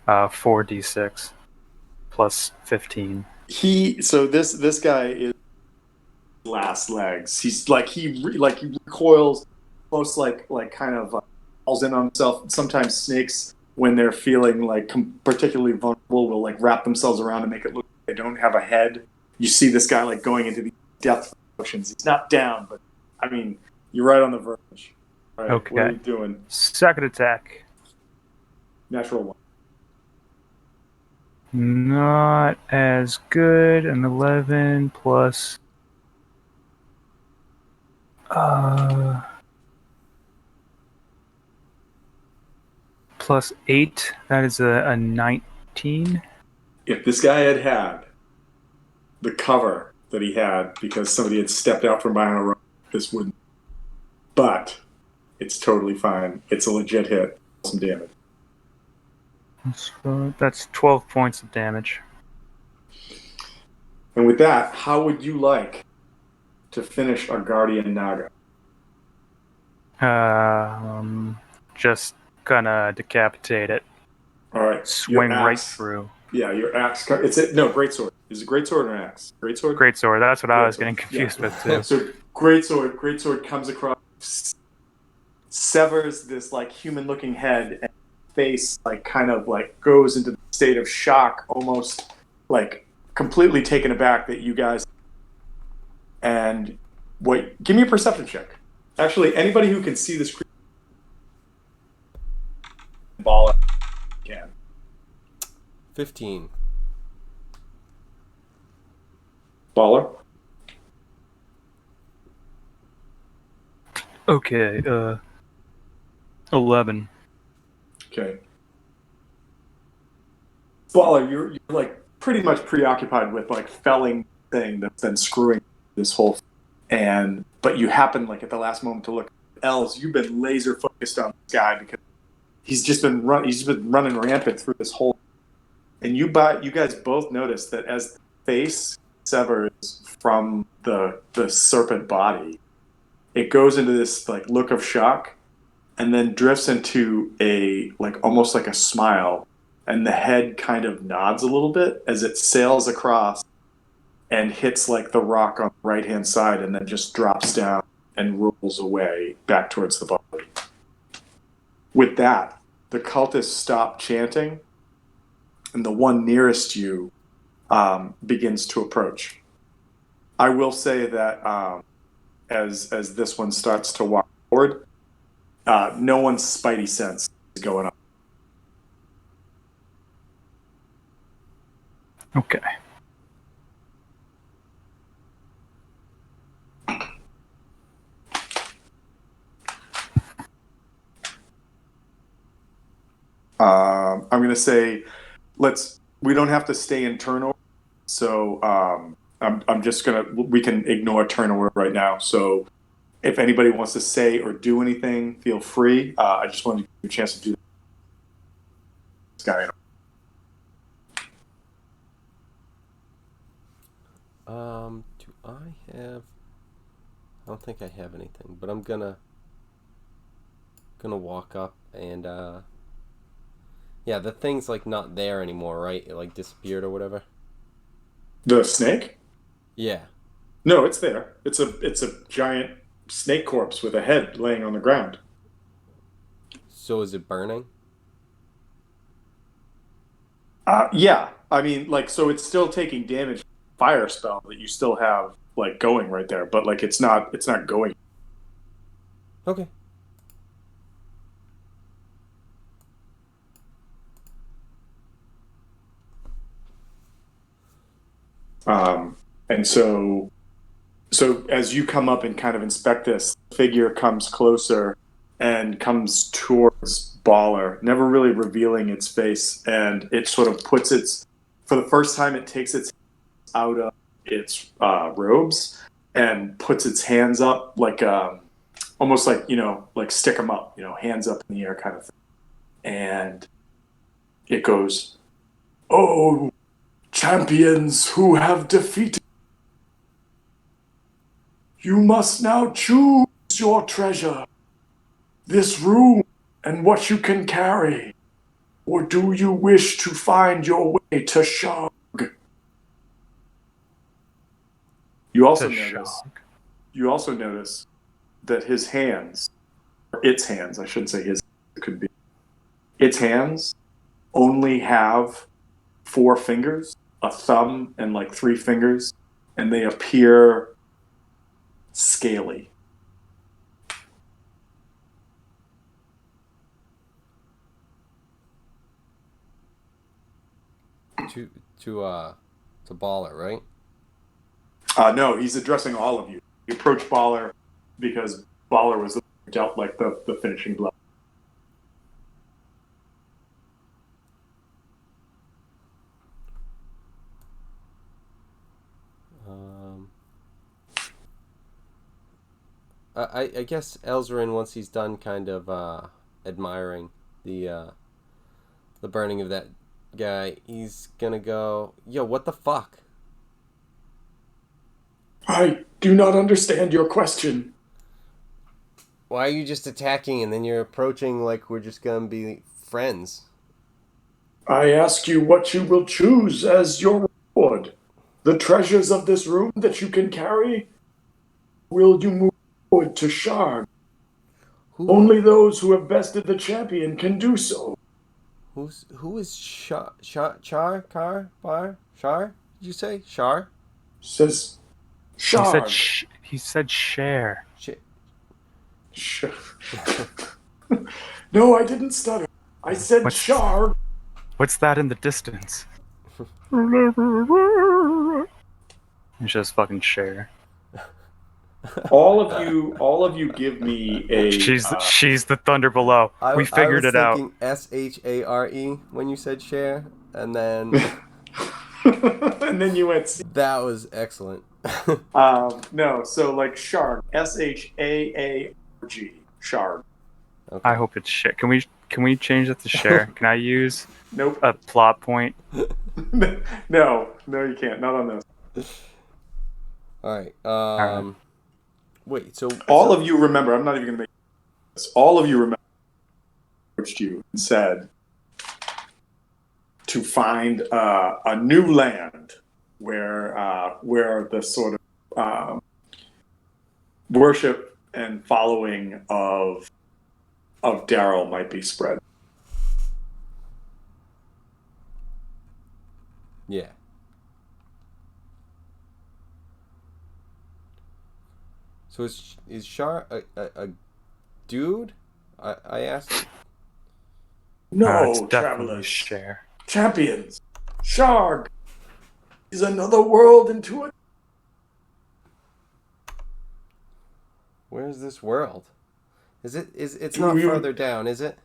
4d6 plus 15. So this guy is last legs. He's like he recoils, almost like kind of falls in on himself. Sometimes snakes, when they're feeling like particularly vulnerable, will like wrap themselves around and make it look like they don't have a head. You see this guy like going into the depth oceans. He's not down, but I mean, you're right on the verge. All right, Okay. What are you doing? Second attack. Natural one. Not as good. An 11 plus. Plus 8. That is a 19. If this guy had the cover that he had because somebody had stepped out from behind a rock, this wouldn't. But it's totally fine. It's a legit hit. Some damage. So that's 12 points of damage. And with that, how would you like to finish our Guardian Naga? Just gonna decapitate it. All right. Swing right through. Yeah, your axe. Greatsword. Is it greatsword or an axe? Greatsword. Greatsword. That's what I was getting confused with too. So greatsword comes across, severs this like human-looking head, and face like kind of like goes into the state of shock, almost like completely taken aback that you guys. And give me a perception check. Actually, anybody who can see this creature, Baller can. 15. Baller. Okay, 11. Okay. Baller, you're like pretty much preoccupied with like felling thing that's been screwing this whole but you happen like at the last moment to look. Els, you've been laser focused on this guy because he's just been running rampant through this whole. And you guys both notice that as the face severs from the serpent body, it goes into this like look of shock, and then drifts into a like almost like a smile, and the head kind of nods a little bit as it sails across and hits like the rock on the right hand side, and then just drops down and rolls away back towards the body. With that, the cultists stop chanting, and the one nearest you begins to approach. I will say that as this one starts to walk forward, no one's spidey sense is going on. Okay. I'm going to say, we don't have to stay in turnover. So I'm just we can ignore turnover right now. So if anybody wants to say or do anything, feel free. I just wanted to give you a chance to do that. This guy. Do I have? I don't think I have anything, but I'm gonna walk up and yeah, the thing's like not there anymore, right? It like disappeared or whatever. The snake? Yeah. No, it's there. It's a giant snake corpse with a head laying on the ground. So is it burning? Yeah. I mean, like, so it's still taking damage from the fire spell that you still have like going right there, but like it's not going. Okay. And so as you come up and kind of inspect this, the figure comes closer and comes towards Baller, never really revealing its face, and it sort of puts its, for the first time, it takes its out of its robes and puts its hands up like almost like, like stick them up, hands up in the air kind of thing. And it goes, "Oh, champions who have defeated, you must now choose your treasure, this room and what you can carry. Or do you wish to find your way to Sharg?" You also notice that his hands, or its hands, I shouldn't say his, it could be, its hands only have 4 fingers, a thumb and like 3 fingers, and they appear scaly. To Baller, right? No, he's addressing all of you. He approached Baller because Baller was dealt like the finishing blow. I guess Elzarin, once he's done kind of admiring the burning of that guy, he's gonna go, "Yo, what the fuck? I do not understand your question. Why are you just attacking and then you're approaching like we're just gonna be friends?" I ask you what you will choose as your reward. The treasures of this room that you can carry? Will you move forward to Sharg? Only those who have bested the champion can do so. Who is Char? Did you say Char? Says Sharg. He said share. No, I didn't stutter. I said Sharg. What's that in the distance? It's just fucking share. All of you give me a... She's the thunder below. We figured it out. I was thinking SHARE when you said share, and then... and then you went... That was excellent. No, so like Sharg. SHAARG. Sharg. Okay. I hope it's share. Can we change it to share? Can I use nope a plot point? No, you can't. Not on this. All right. Wait, so... All of you remember, I'm not even going to make this. All of you remember approached you and said to find a new land where the sort of worship and following of Daryl might be spread. Yeah. So is Shar a dude? I asked. No, travelers. Share. Champions. Sharg is another world into it. Where's this world? It's not further down, is it?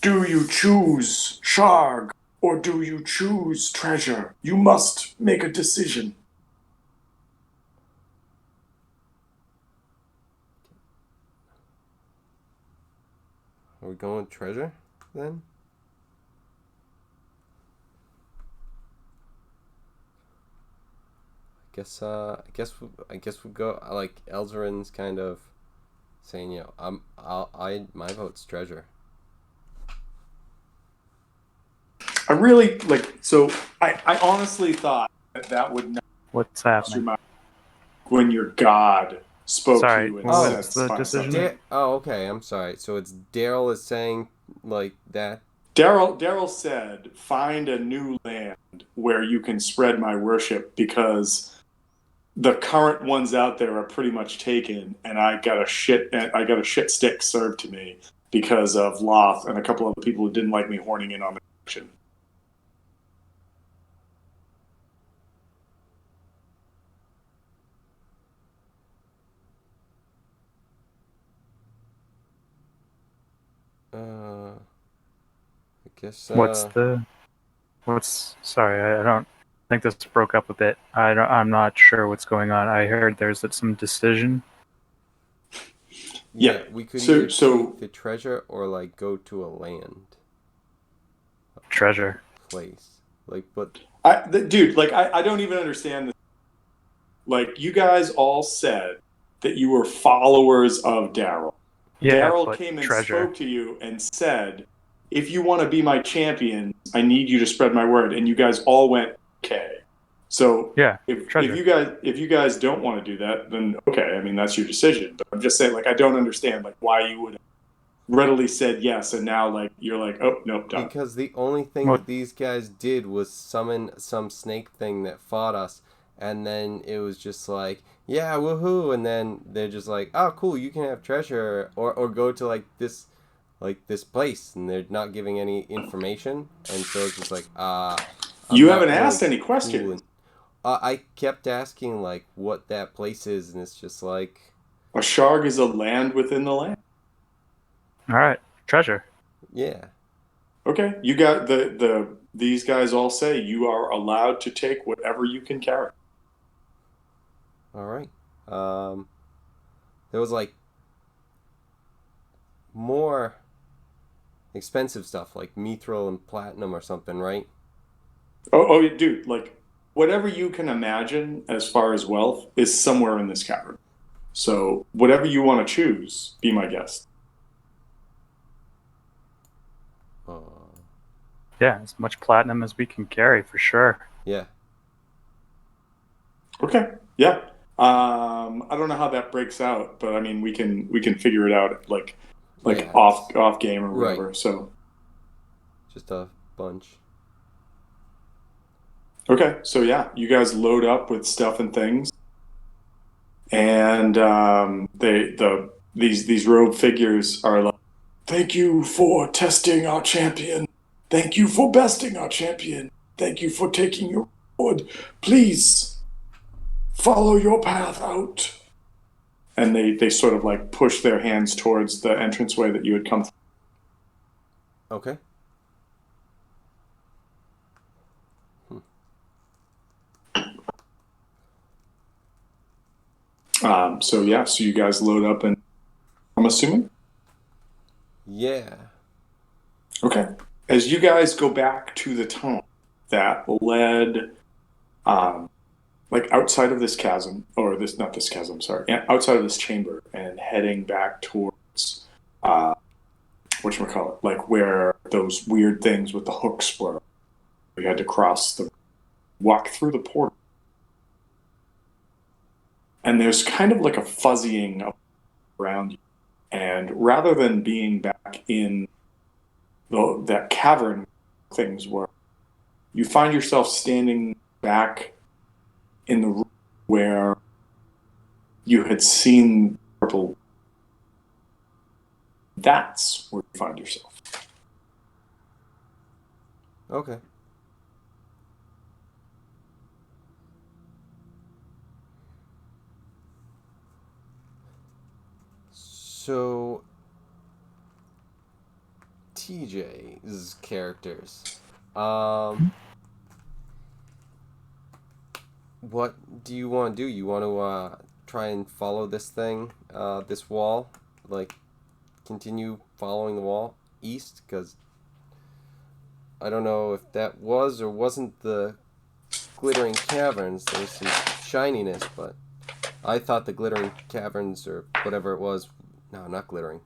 Do you choose Sharg or do you choose treasure? You must make a decision. Are we going with treasure then? I guess we'll go like Elzarin's kind of saying, my vote's treasure. I really I honestly thought that would not What's happening? when your god spoke Sorry, to you and what said, was the find decision? something. Okay, I'm sorry. So it's Daryl is saying like that. Daryl said, "Find a new land where you can spread my worship because the current ones out there are pretty much taken, and I got a shit stick served to me because of Loth and a couple other people who didn't like me horning in on the action." I guess. Sorry, I don't think this broke up a bit. I'm not sure what's going on. I heard there's some decision. Yeah. We could So- either so- take the treasure or like go to a land Treasure. place. Like, but Dude, like I don't even understand this. Like, you guys all said that you were followers of Daryl. Yeah, Daryl but came and treasure. spoke to you and said, "If you want to be my champion, I need you to spread my word." And you guys all went, "Okay." So Yeah, if treasure. you guys don't want to do that, then okay. I mean, that's your decision. But I'm just saying, like, I don't understand like why you would have readily said yes, and now like you're like, "Oh nope, done." because the only thing that these guys did was summon some snake thing that fought us, and then it was just like, yeah, woohoo, and then they're just like, oh, cool, you can have treasure, or go to like this place, and they're not giving any information, and so it's just like, You haven't asked any questions. and, I kept asking like what that place is, and it's just like, A sharg is a land within the land. All right, treasure. yeah, Okay, you got these guys all say you are allowed to take whatever you can carry. all right. There was like more expensive stuff like mithril and platinum or something, right? Oh, dude, like whatever you can imagine as far as wealth is somewhere in this cavern. So whatever you want to choose, be my guest. Yeah, as much platinum as we can carry for sure. Yeah. Okay, yeah. I don't know how that breaks out, but I mean we can figure it out like Yeah. off game or Right. whatever. So Just a bunch. okay, so yeah, you guys load up with stuff and things, and these robe figures are like, "Thank you for testing our champion. Thank you for besting our champion. Thank you for taking your reward. Please follow your path out." And they sort of like push their hands towards the entranceway that you had come through. Okay. So yeah, so you guys load up, and I'm assuming. Yeah. Okay. As you guys go back to the tunnel that led, like outside of this chasm, or this, not this chasm, sorry, outside of this chamber, and heading back towards, whatchamacallit, like where those weird things with the hooks were. You had to walk through the portal. And there's kind of like a fuzzying around you. And rather than being back in that cavern things were, you find yourself standing back in the room where you had seen purple. That's where you find yourself. Okay. So TJ's characters. What do you want to do? You want to try and follow this thing, this wall? Like, continue following the wall east? Because I don't know if that was or wasn't the glittering caverns. There's some shininess, but I thought the glittering caverns or whatever it was. No, not glittering.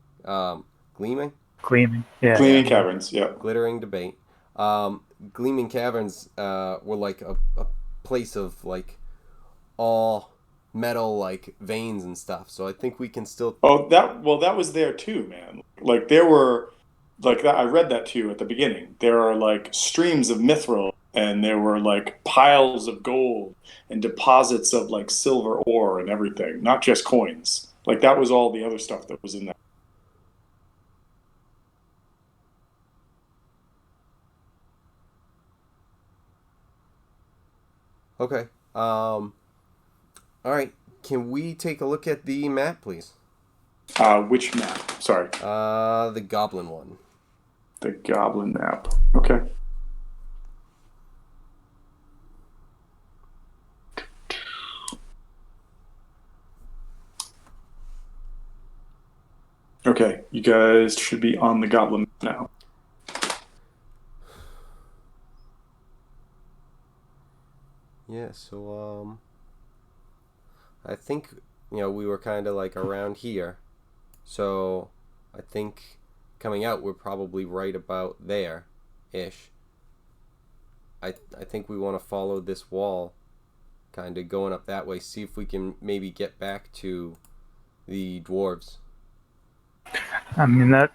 Gleaming? Gleaming. Yeah. Gleaming caverns, yeah. Glittering debate. Gleaming caverns were like a place of like all metal like veins and stuff. So I think we can still. Oh, that was there too, man. Like there were, like that. I read that too at the beginning. There are like streams of mithril, and there were like piles of gold and deposits of like silver ore and everything, not just coins. Like that was all the other stuff that was in that. Okay. All right. Can we take a look at the map, please? Which map? Sorry. The goblin one. The goblin map. Okay. Okay, you guys should be on the goblin map now. Yeah, so I think we were kind of like around here. So I think coming out we're probably right about there ish. I think we want to follow this wall, kind of going up that way, see if we can maybe get back to the dwarves. I mean, that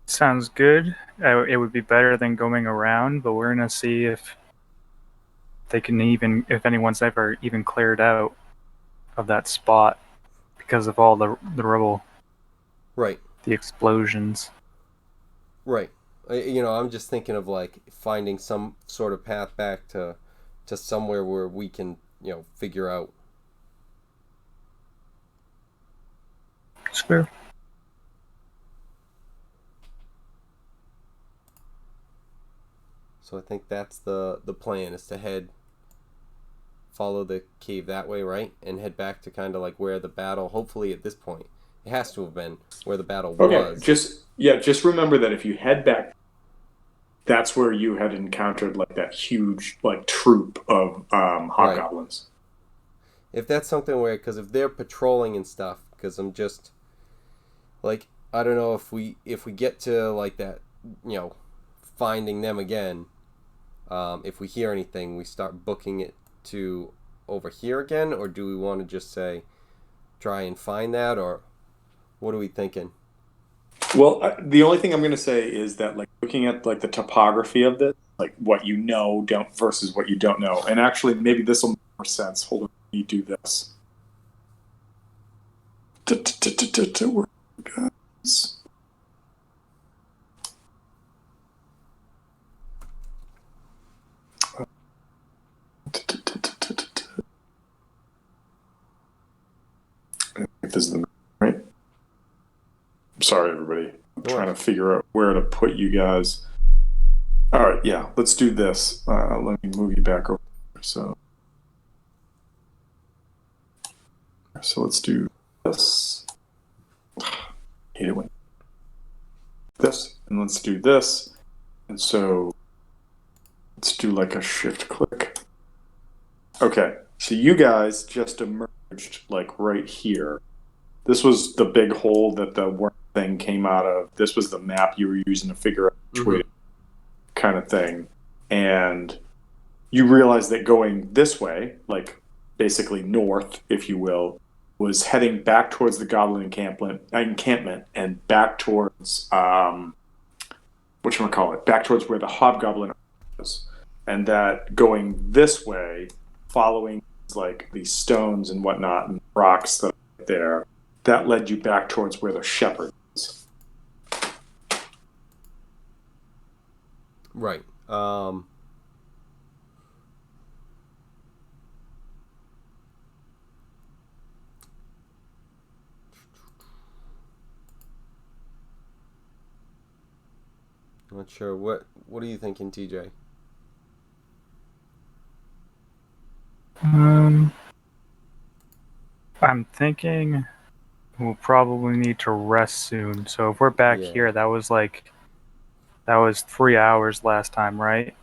sounds good. It would be better than going around, but we're gonna see if they can if anyone's ever even cleared out of that spot because of all the rubble. Right. The explosions. Right. I'm just thinking of like finding some sort of path back to somewhere where we can, figure out. Sure. So I think that's the plan, is to follow the cave that way, right? And head back to kind of like where the battle, hopefully at this point, it has to have been where the battle was. Okay, just remember that if you head back, that's where you had encountered like that huge like troop of hobgoblins. If that's something where, because if they're patrolling and stuff, because I'm just like, I don't know if we get to like that, finding them again. If we hear anything, we start booking it to over here again, or do we want to just say try and find that, or what are we thinking? Well, the only thing I'm going to say is that like looking at like the topography of this, like what you know don't versus what you don't know, and actually maybe this will make more sense. Hold on, let me do this. Guys. I think this is the right. I'm sorry, everybody. I'm trying to figure out where to put you guys. All right, yeah, let's do this. Let me move you back over. So let's do this. Hate it when this, and let's do this. And so let's do like a shift click. Okay, so you guys just emerged like right here. This was the big hole that the worm thing came out of. This was the map you were using to figure out which way, kind of thing. And you realize that going this way, like basically north, if you will, was heading back towards the goblin encampment and back towards back towards where the hobgoblin was. And that going this way, following like these stones and whatnot and rocks that are there, that led you back towards where the shepherd is. Right. I'm not sure. What are you thinking, TJ? I'm thinking we'll probably need to rest soon. So if we're back here, that was 3 hours last time, right?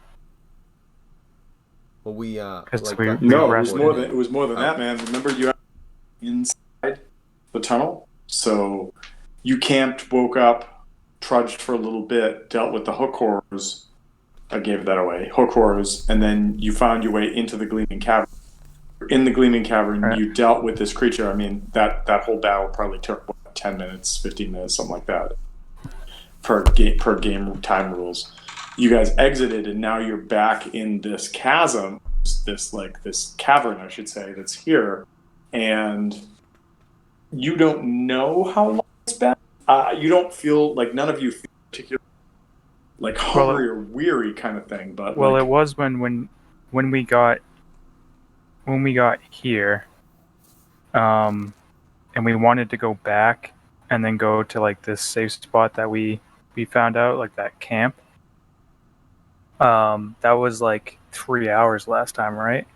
Well, we no, it was more than that, man. Remember, you were inside the tunnel, so you camped, woke up, trudged for a little bit, dealt with the hook horrors. I gave that away, hook horrors, and then you found your way into the Gleaming Cavern. in the Gleaming Cavern, Right. you dealt with this creature. I mean, that whole battle probably took 10 minutes, 15 minutes, something like that, per game time rules. You guys exited, and now you're back in this chasm, this cavern, I should say, that's here, and you don't know how long it's been. You don't feel like, none of you feel particularly like hungry or weary kind of thing. But it was when we got here, and we wanted to go back and then go to like this safe spot that we found out, like that camp. That was like 3 hours last time, right?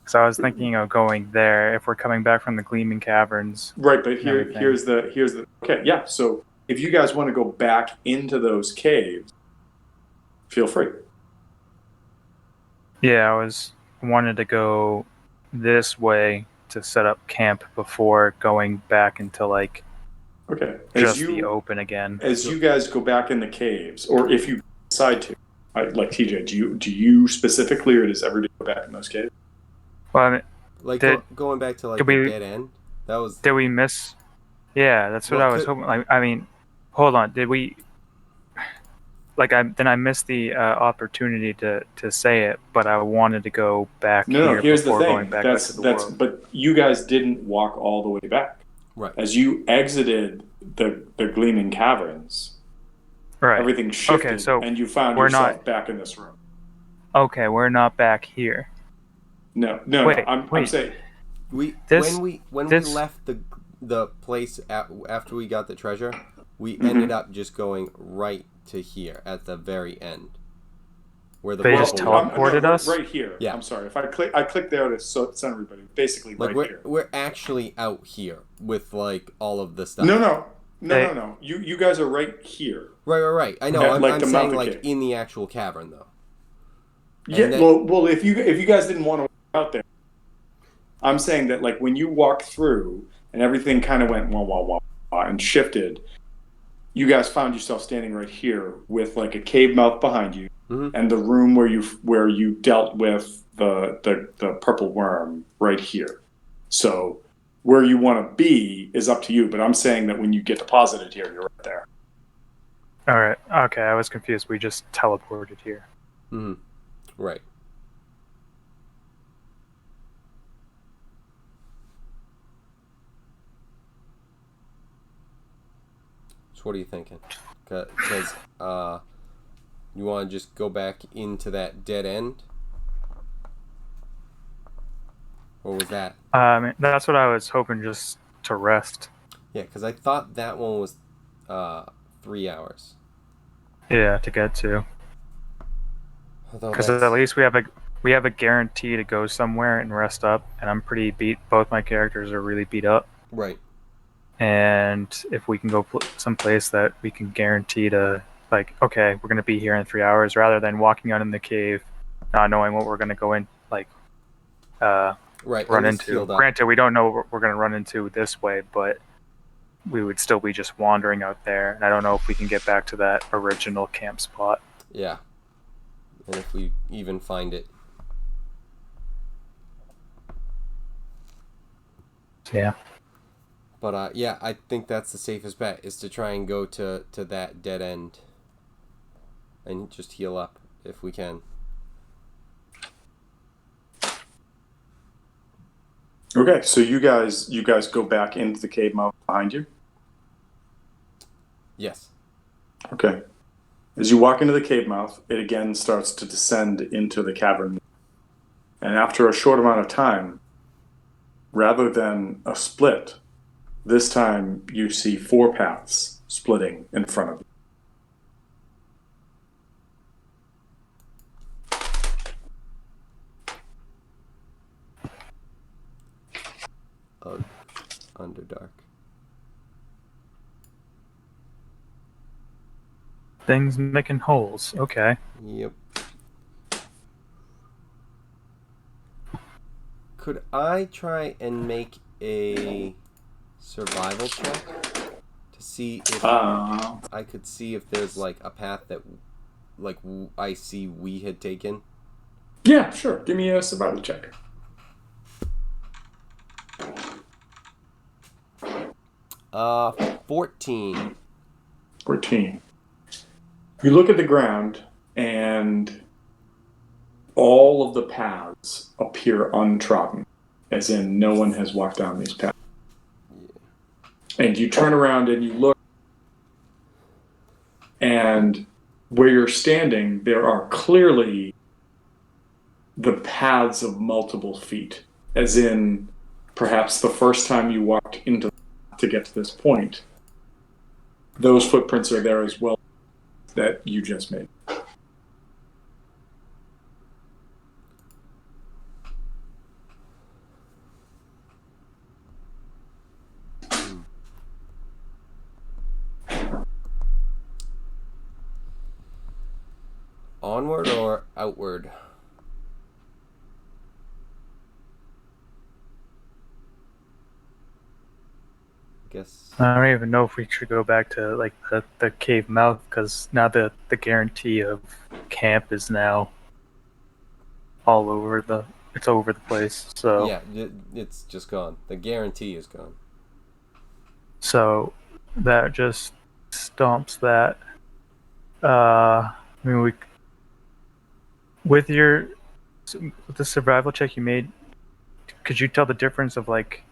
So I was thinking of going there if we're coming back from the Gleaming Caverns. Right, but here's the okay, yeah. So if you guys want to go back into those caves, feel free. Yeah, I wanted to go this way to set up camp before going back into like just the open again. As you guys go back in the caves, or if you decide to, like TJ, do you specifically, or does everybody go back in those caves? Well, I mean, Like going back to like the dead end. That was. Did we miss? Yeah, that's what I was hoping. Like, I mean, hold on. Did we? Like, then I missed the opportunity to say it, but I wanted to go back. No, here's the thing. Going back into the world. But you guys didn't walk all the way back. Right. As you exited the Gleaming Caverns, right, everything shifted, okay, so and you found yourself back in this room. Okay, we're not back here. No. Wait. I'm saying when we left the place after we got the treasure, we ended up just going right to here at the very end, where the they just teleported us right here. Yeah. I'm sorry if I click there to send everybody. Basically, like right here. We're actually out here with like all of the stuff. No. You guys are right here. Right. I know. I'm saying like cave. In the actual cavern though. Yeah. Well, if you guys didn't want to walk out there, I'm saying that like when you walked through and everything kind of went wah and shifted, you guys found yourself standing right here with like a cave mouth behind you, and the room where you dealt with the purple worm right here. So where you want to be is up to you, but I'm saying that when you get deposited here, you're right there. All right. Okay, I was confused. We just teleported here. Mm-hmm. Right. So what are you thinking? Because you want to just go back into that dead end? Or was that? That's what I was hoping, just to rest. Yeah, because I thought that one was 3 hours. Yeah, to get to. Because at least we have a guarantee to go somewhere and rest up, and I'm pretty beat. Both my characters are really beat up. Right. And if we can go someplace that we can guarantee to, like, okay, we're going to be here in 3 hours, rather than walking out in the cave, not knowing what we're going to go in, like, run into. Granted, we don't know what we're going to run into this way, but we would still be just wandering out there, and I don't know if we can get back to that original camp spot. Yeah. And if we even find it. Yeah. But yeah, I think that's the safest bet, is to try and go to that dead end and just heal up if we can. Okay, so you guys go back into the cave mouth behind you? Yes. Okay. As you walk into the cave mouth, it again starts to descend into the cavern. And after a short amount of time, rather than a split, this time you see 4 paths splitting in front of you. Underdark. Things making holes. Okay. Yep. Could I try and make a survival check to see if I could see if there's like a path that like I see we had taken? Yeah, sure. Give me a survival check. 14. 14. You look at the ground, and all of the paths appear untrodden, as in no one has walked down these paths. Yeah. And you turn around and you look, and where you're standing, there are clearly the paths of multiple feet, as in perhaps the first time you walked into the path to get to this point, those footprints are there as well that you just made. Onward or outward? Guess. I don't even know if we should go back to like the cave mouth, because now the guarantee of camp is now all over it's over the place. So yeah, it's just gone. The guarantee is gone. So that just stomps that. I mean, with the survival check you made, could you tell the difference of like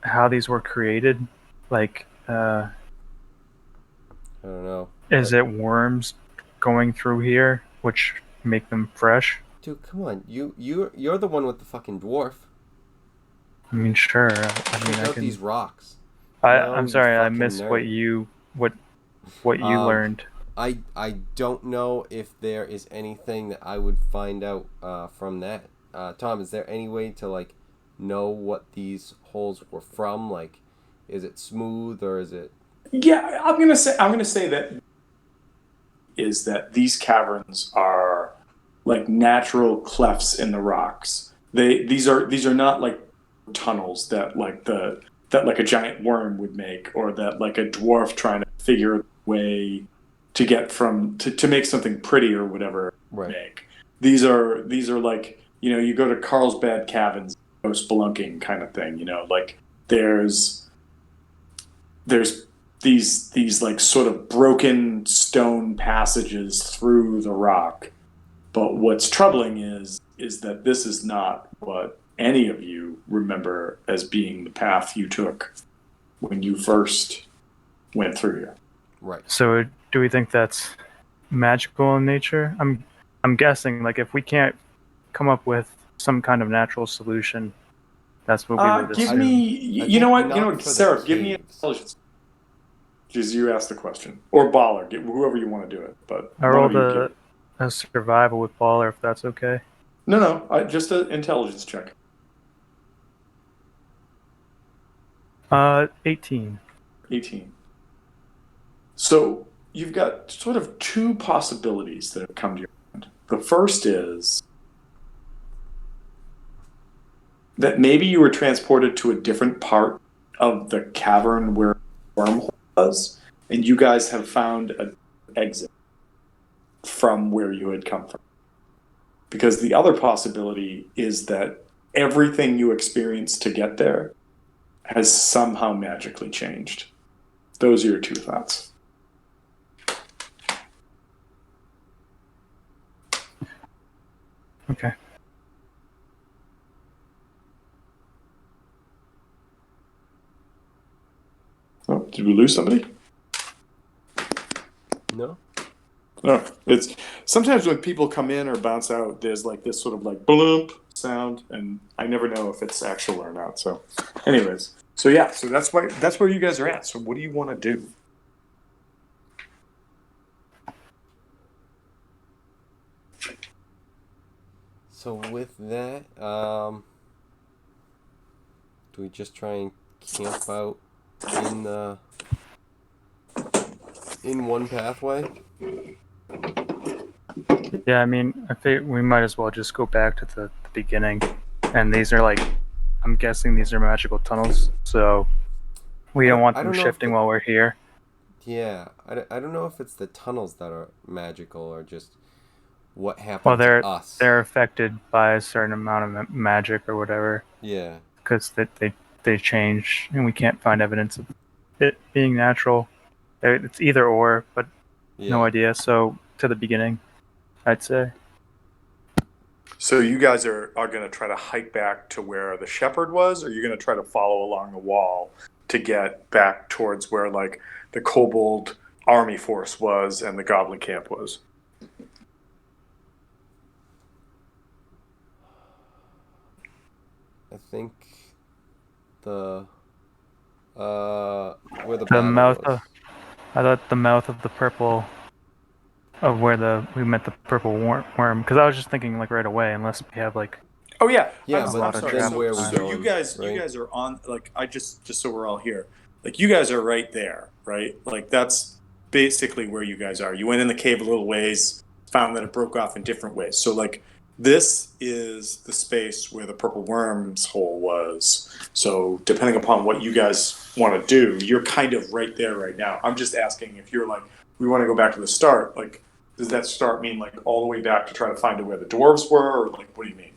how these were created? Like, I don't know. Is it worms going through here which make them fresh? Dude, come on. You're the one with the fucking dwarf. I mean, sure. Check out these rocks. I'm sorry, I missed nerd. what you learned. I don't know if there is anything that I would find out from that. Tom, is there any way to like know what these holes were from? Like, is it smooth or is it? Yeah, I'm gonna say that these caverns are like natural clefts in the rocks. These are not like tunnels that like a giant worm would make, or that like a dwarf trying to figure a way to get from to make something pretty or whatever make. These are like, you go to Carlsbad Caverns, go spelunking kind of thing, like there's these like sort of broken stone passages through the rock. But what's troubling is that this is not what any of you remember as being the path you took when you first went through here. Right. So do we think that's magical in nature? I'm guessing, like, if we can't come up with some kind of natural solution, that's what we would assume. Give me, you know what, Sarah, give me intelligence. Because you asked the question. Or Baller, whoever you want to do it. But I rolled a survival with Baller, if that's okay. No, just an intelligence check. 18. 18. So you've got sort of two possibilities that have come to your mind. The first is that maybe you were transported to a different part of the cavern where the wormhole was, and you guys have found an exit from where you had come from. Because the other possibility is that everything you experienced to get there has somehow magically changed. Those are your two thoughts. Okay. Oh, did we lose somebody? No. No. It's sometimes when people come in or bounce out, there's like this sort of like bloop sound, and I never know if it's actual or not. So, anyways, so that's where you guys are at. So, what do you want to do? So with that, do we just try and camp out in one pathway? Yeah, I mean, I think we might as well just go back to the beginning. And these are like, I'm guessing these are magical tunnels, so we don't want them shifting while we're here. Yeah, I don't know if it's the tunnels that are magical or just what happened to us. They're affected by a certain amount of magic or whatever. Yeah. Because they change, and we can't find evidence of it being natural. It's either or, but no idea. So to the beginning, I'd say. So you guys are going to try to hike back to where the shepherd was, or you're going to try to follow along the wall to get back towards where like the kobold army force was and the goblin camp was? I think the where the mouth was. I thought the mouth of the purple of where we met the purple worm, because I was just thinking like right away, unless we have like oh yeah yeah, I'm but sorry. then where we so going, you guys are on like I just so we're all here, like you guys are right there, right? Like that's basically where you guys are. You went in the cave a little ways, found that it broke off in different ways. So like this is the space where the purple worm's hole was. So depending upon what you guys want to do, you're kind of right there right now. I'm just asking if you're like, we want to go back to the start, like does that start mean like all the way back to try to find out where the dwarves were, or like what do you mean?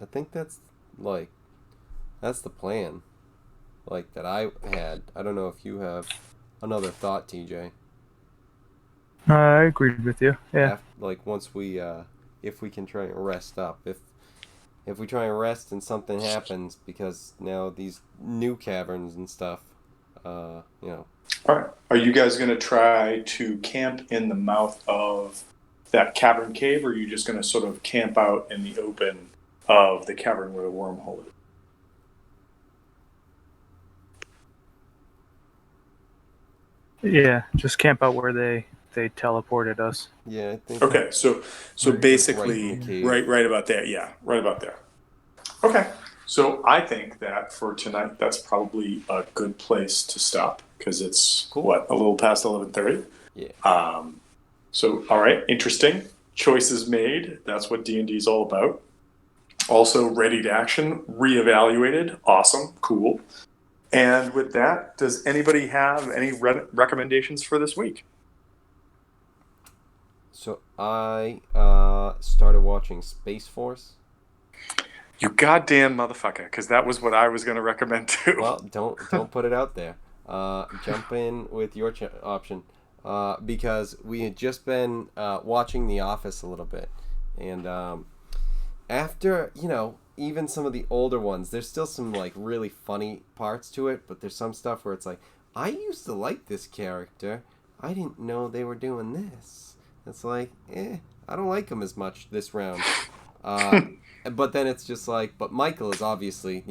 I think that's the plan, like that I had. I don't know if you have another thought, TJ. I agreed with you. Yeah. Like once we, if we can try and rest up, if we try and rest and something happens, because now these new caverns and stuff, you know. All right. Are you guys going to try to camp in the mouth of that cavern cave, or are you just going to sort of camp out in the open of the cavern where the wormhole is? Yeah, just camp out where they teleported us. Yeah, I think. Okay, so basically right about there. Yeah, right about there. Okay, so I think that for tonight, that's probably a good place to stop because it's cool. A little past 11:30. Yeah. So all right, interesting choices made. That's what D&D is all about. Also, ready to action, reevaluated. Awesome, cool. And with that, does anybody have any recommendations for this week? So I started watching Space Force. You goddamn motherfucker, because that was what I was going to recommend too. Well, don't put it out there. Jump in with your option, because we had just been watching The Office a little bit, and after even some of the older ones, there's still some like really funny parts to it, but there's some stuff where it's like, I used to like this character, I didn't know they were doing this. It's like, I don't like him as much this round. But then it's just like, but Michael is obviously,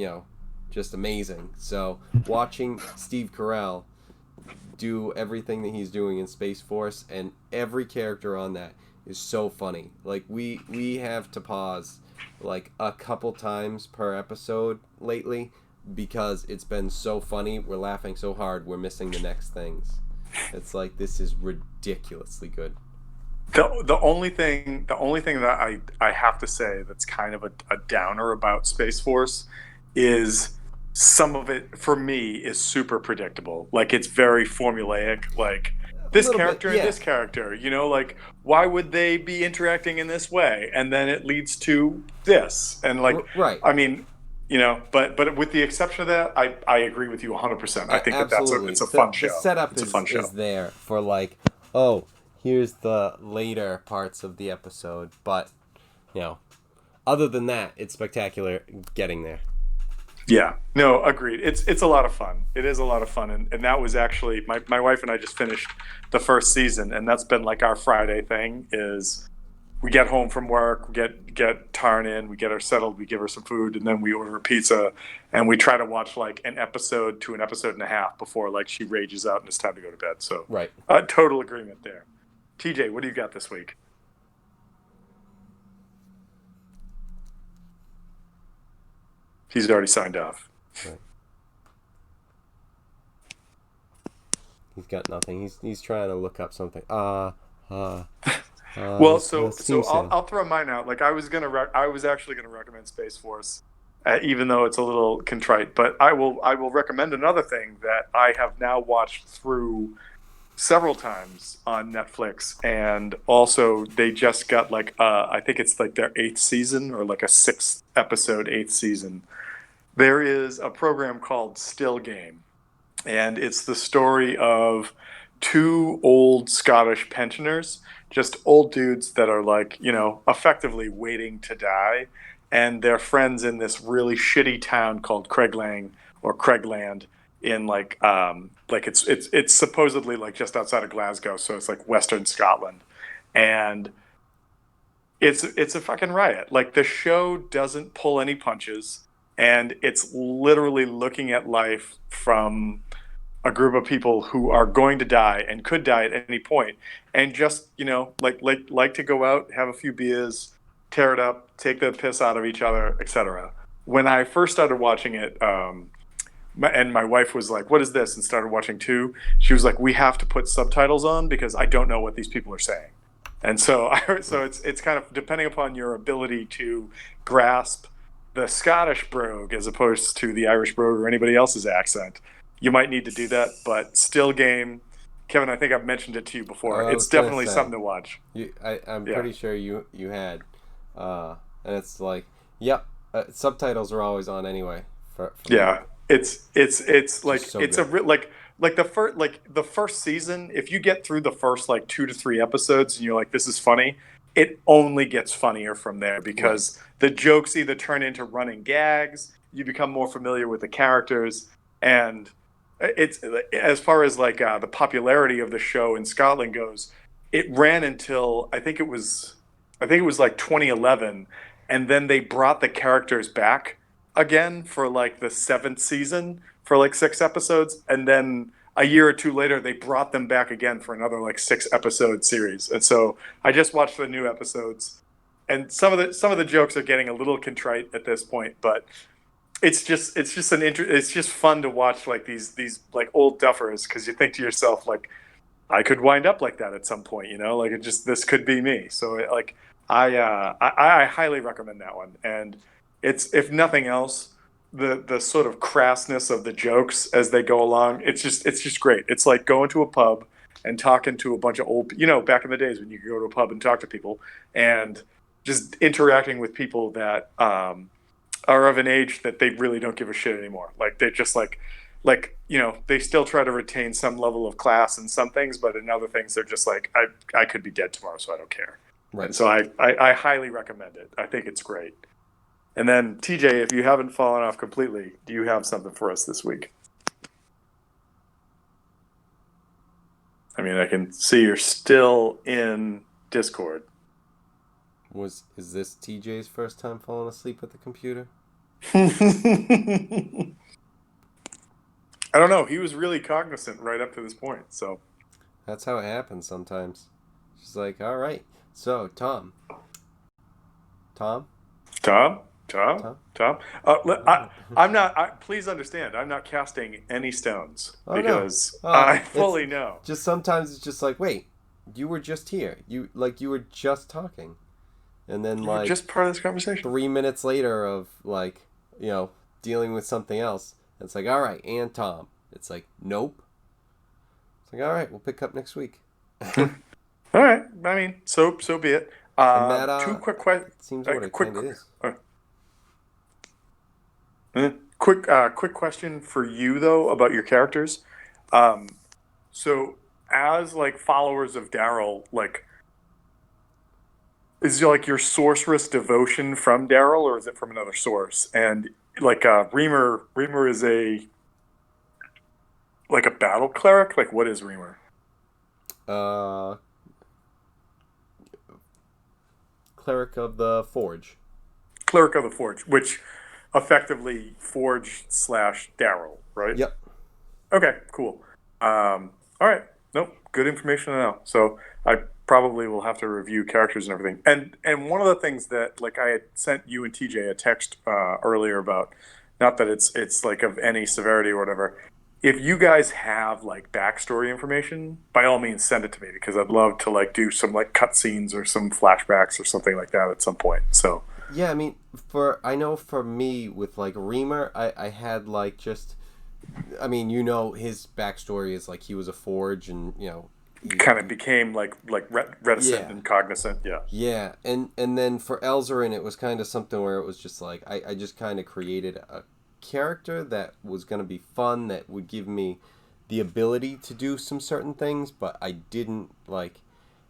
just amazing. So watching Steve Carell do everything that he's doing in Space Force, and every character on that is so funny. Like we have to pause like a couple times per episode lately because it's been so funny. We're laughing so hard we're missing the next things. It's like, this is ridiculously good. The only thing that I have to say that's kind of a downer about Space Force is some of it for me is super predictable. Like it's very formulaic. Like this character and this character, like why would they be interacting in this way? And then it leads to this. And like, right. I mean, but with the exception of that, I agree with you 100%. I think it's a fun show. The setup it's a fun show. Is there for like, oh, here's the later parts of the episode, but other than that, it's spectacular getting there. Yeah, no, agreed. It's a lot of fun. It is a lot of fun, and that was actually my wife and I just finished the first season, and that's been like our Friday thing. Is we get home from work, we get Taryn in, we get her settled, we give her some food, and then we order a pizza, and we try to watch like an episode to an episode and a half before like she rages out and it's time to go to bed. So right, total agreement there. TJ, what do you got this week? He's already signed off. Right. He's got nothing. He's trying to look up something. Well, so I'll throw mine out. Like I was actually gonna recommend Space Force, even though it's a little contrite. But I will recommend another thing that I have now watched through several times on Netflix, and also they just got like I think it's like their 8th season or like a 6th episode 8th season. There is a program called Still Game, and it's the story of two old Scottish pensioners, just old dudes that are like, effectively waiting to die, and they're friends in this really shitty town called Craiglang or Craigland in like it's supposedly like just outside of Glasgow, so it's like Western Scotland, and it's a fucking riot. Like the show doesn't pull any punches, and it's literally looking at life from a group of people who are going to die and could die at any point, and just like to go out, have a few beers, tear it up, take the piss out of each other, etc. When I first started watching it, and my wife was like, "What is this?" and started watching too. She was like, "We have to put subtitles on because I don't know what these people are saying." And so, it's kind of depending upon your ability to grasp the Scottish brogue as opposed to the Irish brogue or anybody else's accent. You might need to do that, but Still Game, Kevin, I think I've mentioned it to you before. It's definitely something to watch. I'm pretty sure you had, and it's like, yep, subtitles are always on anyway. Yeah. It's like so it's good. the first season. If you get through the first like 2 to 3 episodes and you're like, this is funny, it only gets funnier from there because the jokes either turn into running gags, you become more familiar with the characters, and it's as far as like the popularity of the show in Scotland goes. It ran until I think it was like 2011, and then they brought the characters back again for like the 7th season for like 6 episodes, and then a year or two later they brought them back again for another like 6 episode series. And so I just watched the new episodes, and some of the jokes are getting a little contrite at this point, but it's just fun to watch like these like old duffers, because you think to yourself like, I could wind up like that at some point, like this could be me. So I highly recommend that one. And it's, if nothing else, the sort of crassness of the jokes as they go along, it's just great. It's like going to a pub and talking to a bunch of old, back in the days when you could go to a pub and talk to people, and just interacting with people that are of an age that they really don't give a shit anymore. Like they're just like they still try to retain some level of class in some things, but in other things they're just like, I could be dead tomorrow, so I don't care. Right. And so I highly recommend it. I think it's great. And then, TJ, if you haven't fallen off completely, do you have something for us this week? I mean, I can see you're still in Discord. Is this TJ's first time falling asleep at the computer? I don't know. He was really cognizant right up to this point, so. That's how it happens sometimes. She's like, all right. So, Tom. I'm not. Please understand, I'm not casting any stones because I fully know. Just sometimes it's just like, wait, you were just here. You were just talking, and then You're just part of this conversation. 3 minutes later of like, dealing with something else. It's like, all right, and Tom. It's like, nope. It's like, all right, we'll pick up next week. All right. I mean, so be it. And that, 2 quick questions. Seems what it kind of is. Quick question for you though about your characters. So as like followers of Daryl, like, is like your sorceress devotion from Daryl, or is it from another source? And like Reamer is a battle cleric. Like, what is Reamer? Cleric of the Forge. Cleric of the Forge, which effectively Forge / Daryl, right? Yep. Okay, cool. All right. Nope. Good information to know. So I probably will have to review characters and everything. And one of the things that, like, I had sent you and TJ a text earlier about, not that it's like of any severity or whatever. If you guys have like backstory information, by all means send it to me, because I'd love to like do some like cutscenes or some flashbacks or something like that at some point. So yeah, I mean, I know for me with like Reamer, I had like just I mean, you know, his backstory is like he was a forge, and you know, kind of became like reticent Yeah. and cognizant. Yeah. yeah, and then for Elzerin, it was kind of something where it was just like I just kind of created a character that was going to be fun, that would give me the ability to do some certain things, but I didn't like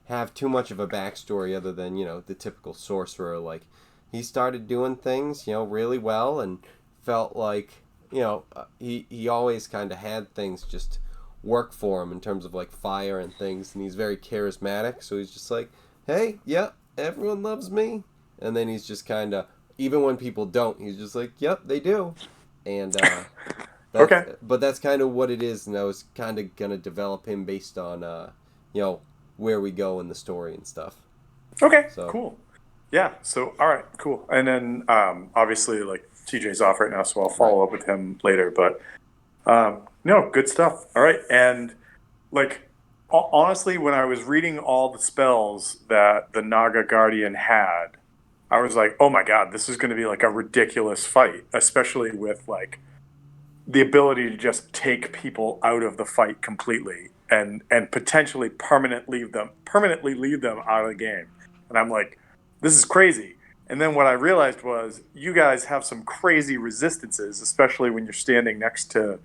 have too much of a backstory other than, you know, the typical sorcerer. Like, he started doing things, you know, really well, and felt like, you know, he always kind of had things just work for him in terms of like fire and things, and he's very charismatic, so he's just like, hey, yep, everyone loves me. And then he's just kind of, even when people don't, he's just like, yep, they do. And Okay. but that's kind of what it is, and I was kind of gonna develop him based on you know, where we go in the story and stuff. Okay. So Cool. Yeah. So all right. Cool. And then obviously like TJ's off right now, so I'll follow up with him later. But no, good stuff. All right. And like honestly, when I was reading all the spells that the Naga Guardian had, I was like, oh my god, this is going to be like a ridiculous fight, especially with like the ability to just take people out of the fight completely and potentially permanently leave them out of the game. And I'm like, this is crazy. And then what I realized was you guys have some crazy resistances, especially when you're standing next to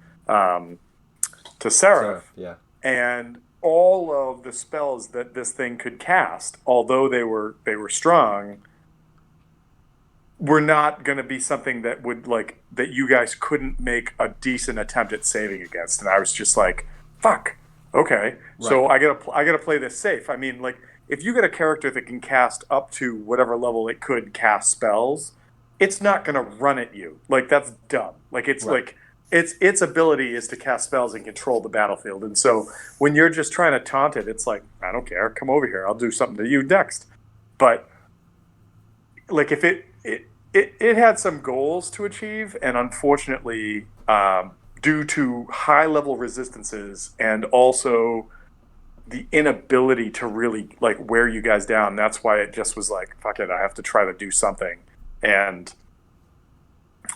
Seraph. yeah. And all of the spells that this thing could cast, although they were strong, were not going to be something that would like that you guys couldn't make a decent attempt at saving against. And I was just like, fuck, okay. So I gotta play this safe. I mean, like, if you get a character that can cast up to whatever level it could cast spells, it's not gonna run at you. Like, that's dumb. Like, it's like its ability is to cast spells and control the battlefield. And so when you're just trying to taunt it, it's like, I don't care, come over here, I'll do something to you next. But like, if it had some goals to achieve, and unfortunately, due to high level resistances and also the inability to really like wear you guys down, that's why it just was like, fuck it, I have to try to do something. And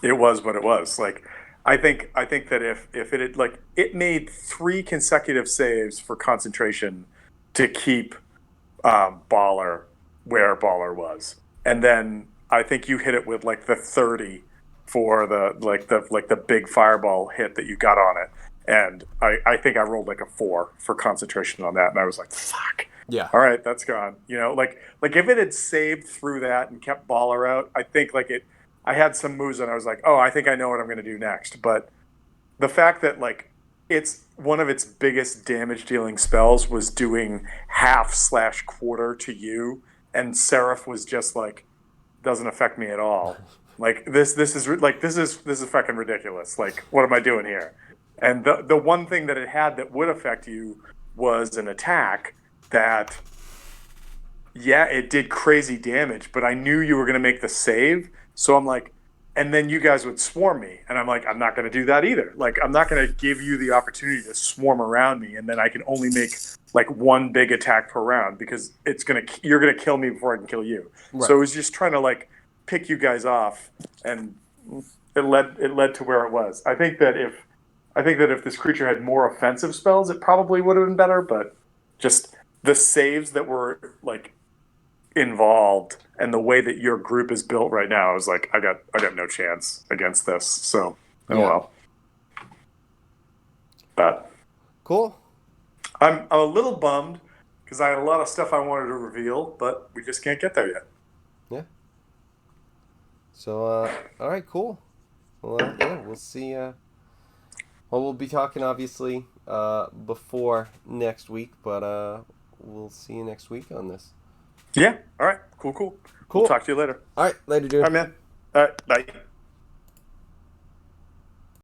it was what it was. Like, I think that if it had like, it made 3 consecutive saves for concentration to keep Baller where Baller was, and then I think you hit it with like the 30 for the big fireball hit that you got on it. And I think I rolled like a 4 for concentration on that, and I was like, fuck. Yeah. All right, that's gone. You know, like if it had saved through that and kept Baller out, I think I had some moves and I was like, oh, I think I know what I'm gonna do next. But the fact that like it's one of its biggest damage dealing spells was doing half/quarter to you, and Seraph was just like, doesn't affect me at all. Like, this is fucking ridiculous. Like, what am I doing here? And the one thing that it had that would affect you was an attack that, yeah, it did crazy damage, but I knew you were going to make the save. So I'm like, and then you guys would swarm me, and I'm like, I'm not going to do that either. Like, I'm not going to give you the opportunity to swarm around me, and then I can only make like one big attack per round because you're gonna kill me before I can kill you. Right. So it was just trying to like pick you guys off, and it led to where it was. I think that if this creature had more offensive spells, it probably would have been better. But just the saves that were like involved and the way that your group is built right now, I was like, I got no chance against this. So well, but cool. I'm a little bummed because I had a lot of stuff I wanted to reveal, but we just can't get there yet. Yeah. So, all right, cool. Well, yeah, we'll see. Well, we'll be talking obviously before next week, but we'll see you next week on this. Yeah. All right. Cool. We'll talk to you later. All right. Later, dude. All right, man. All right. Bye.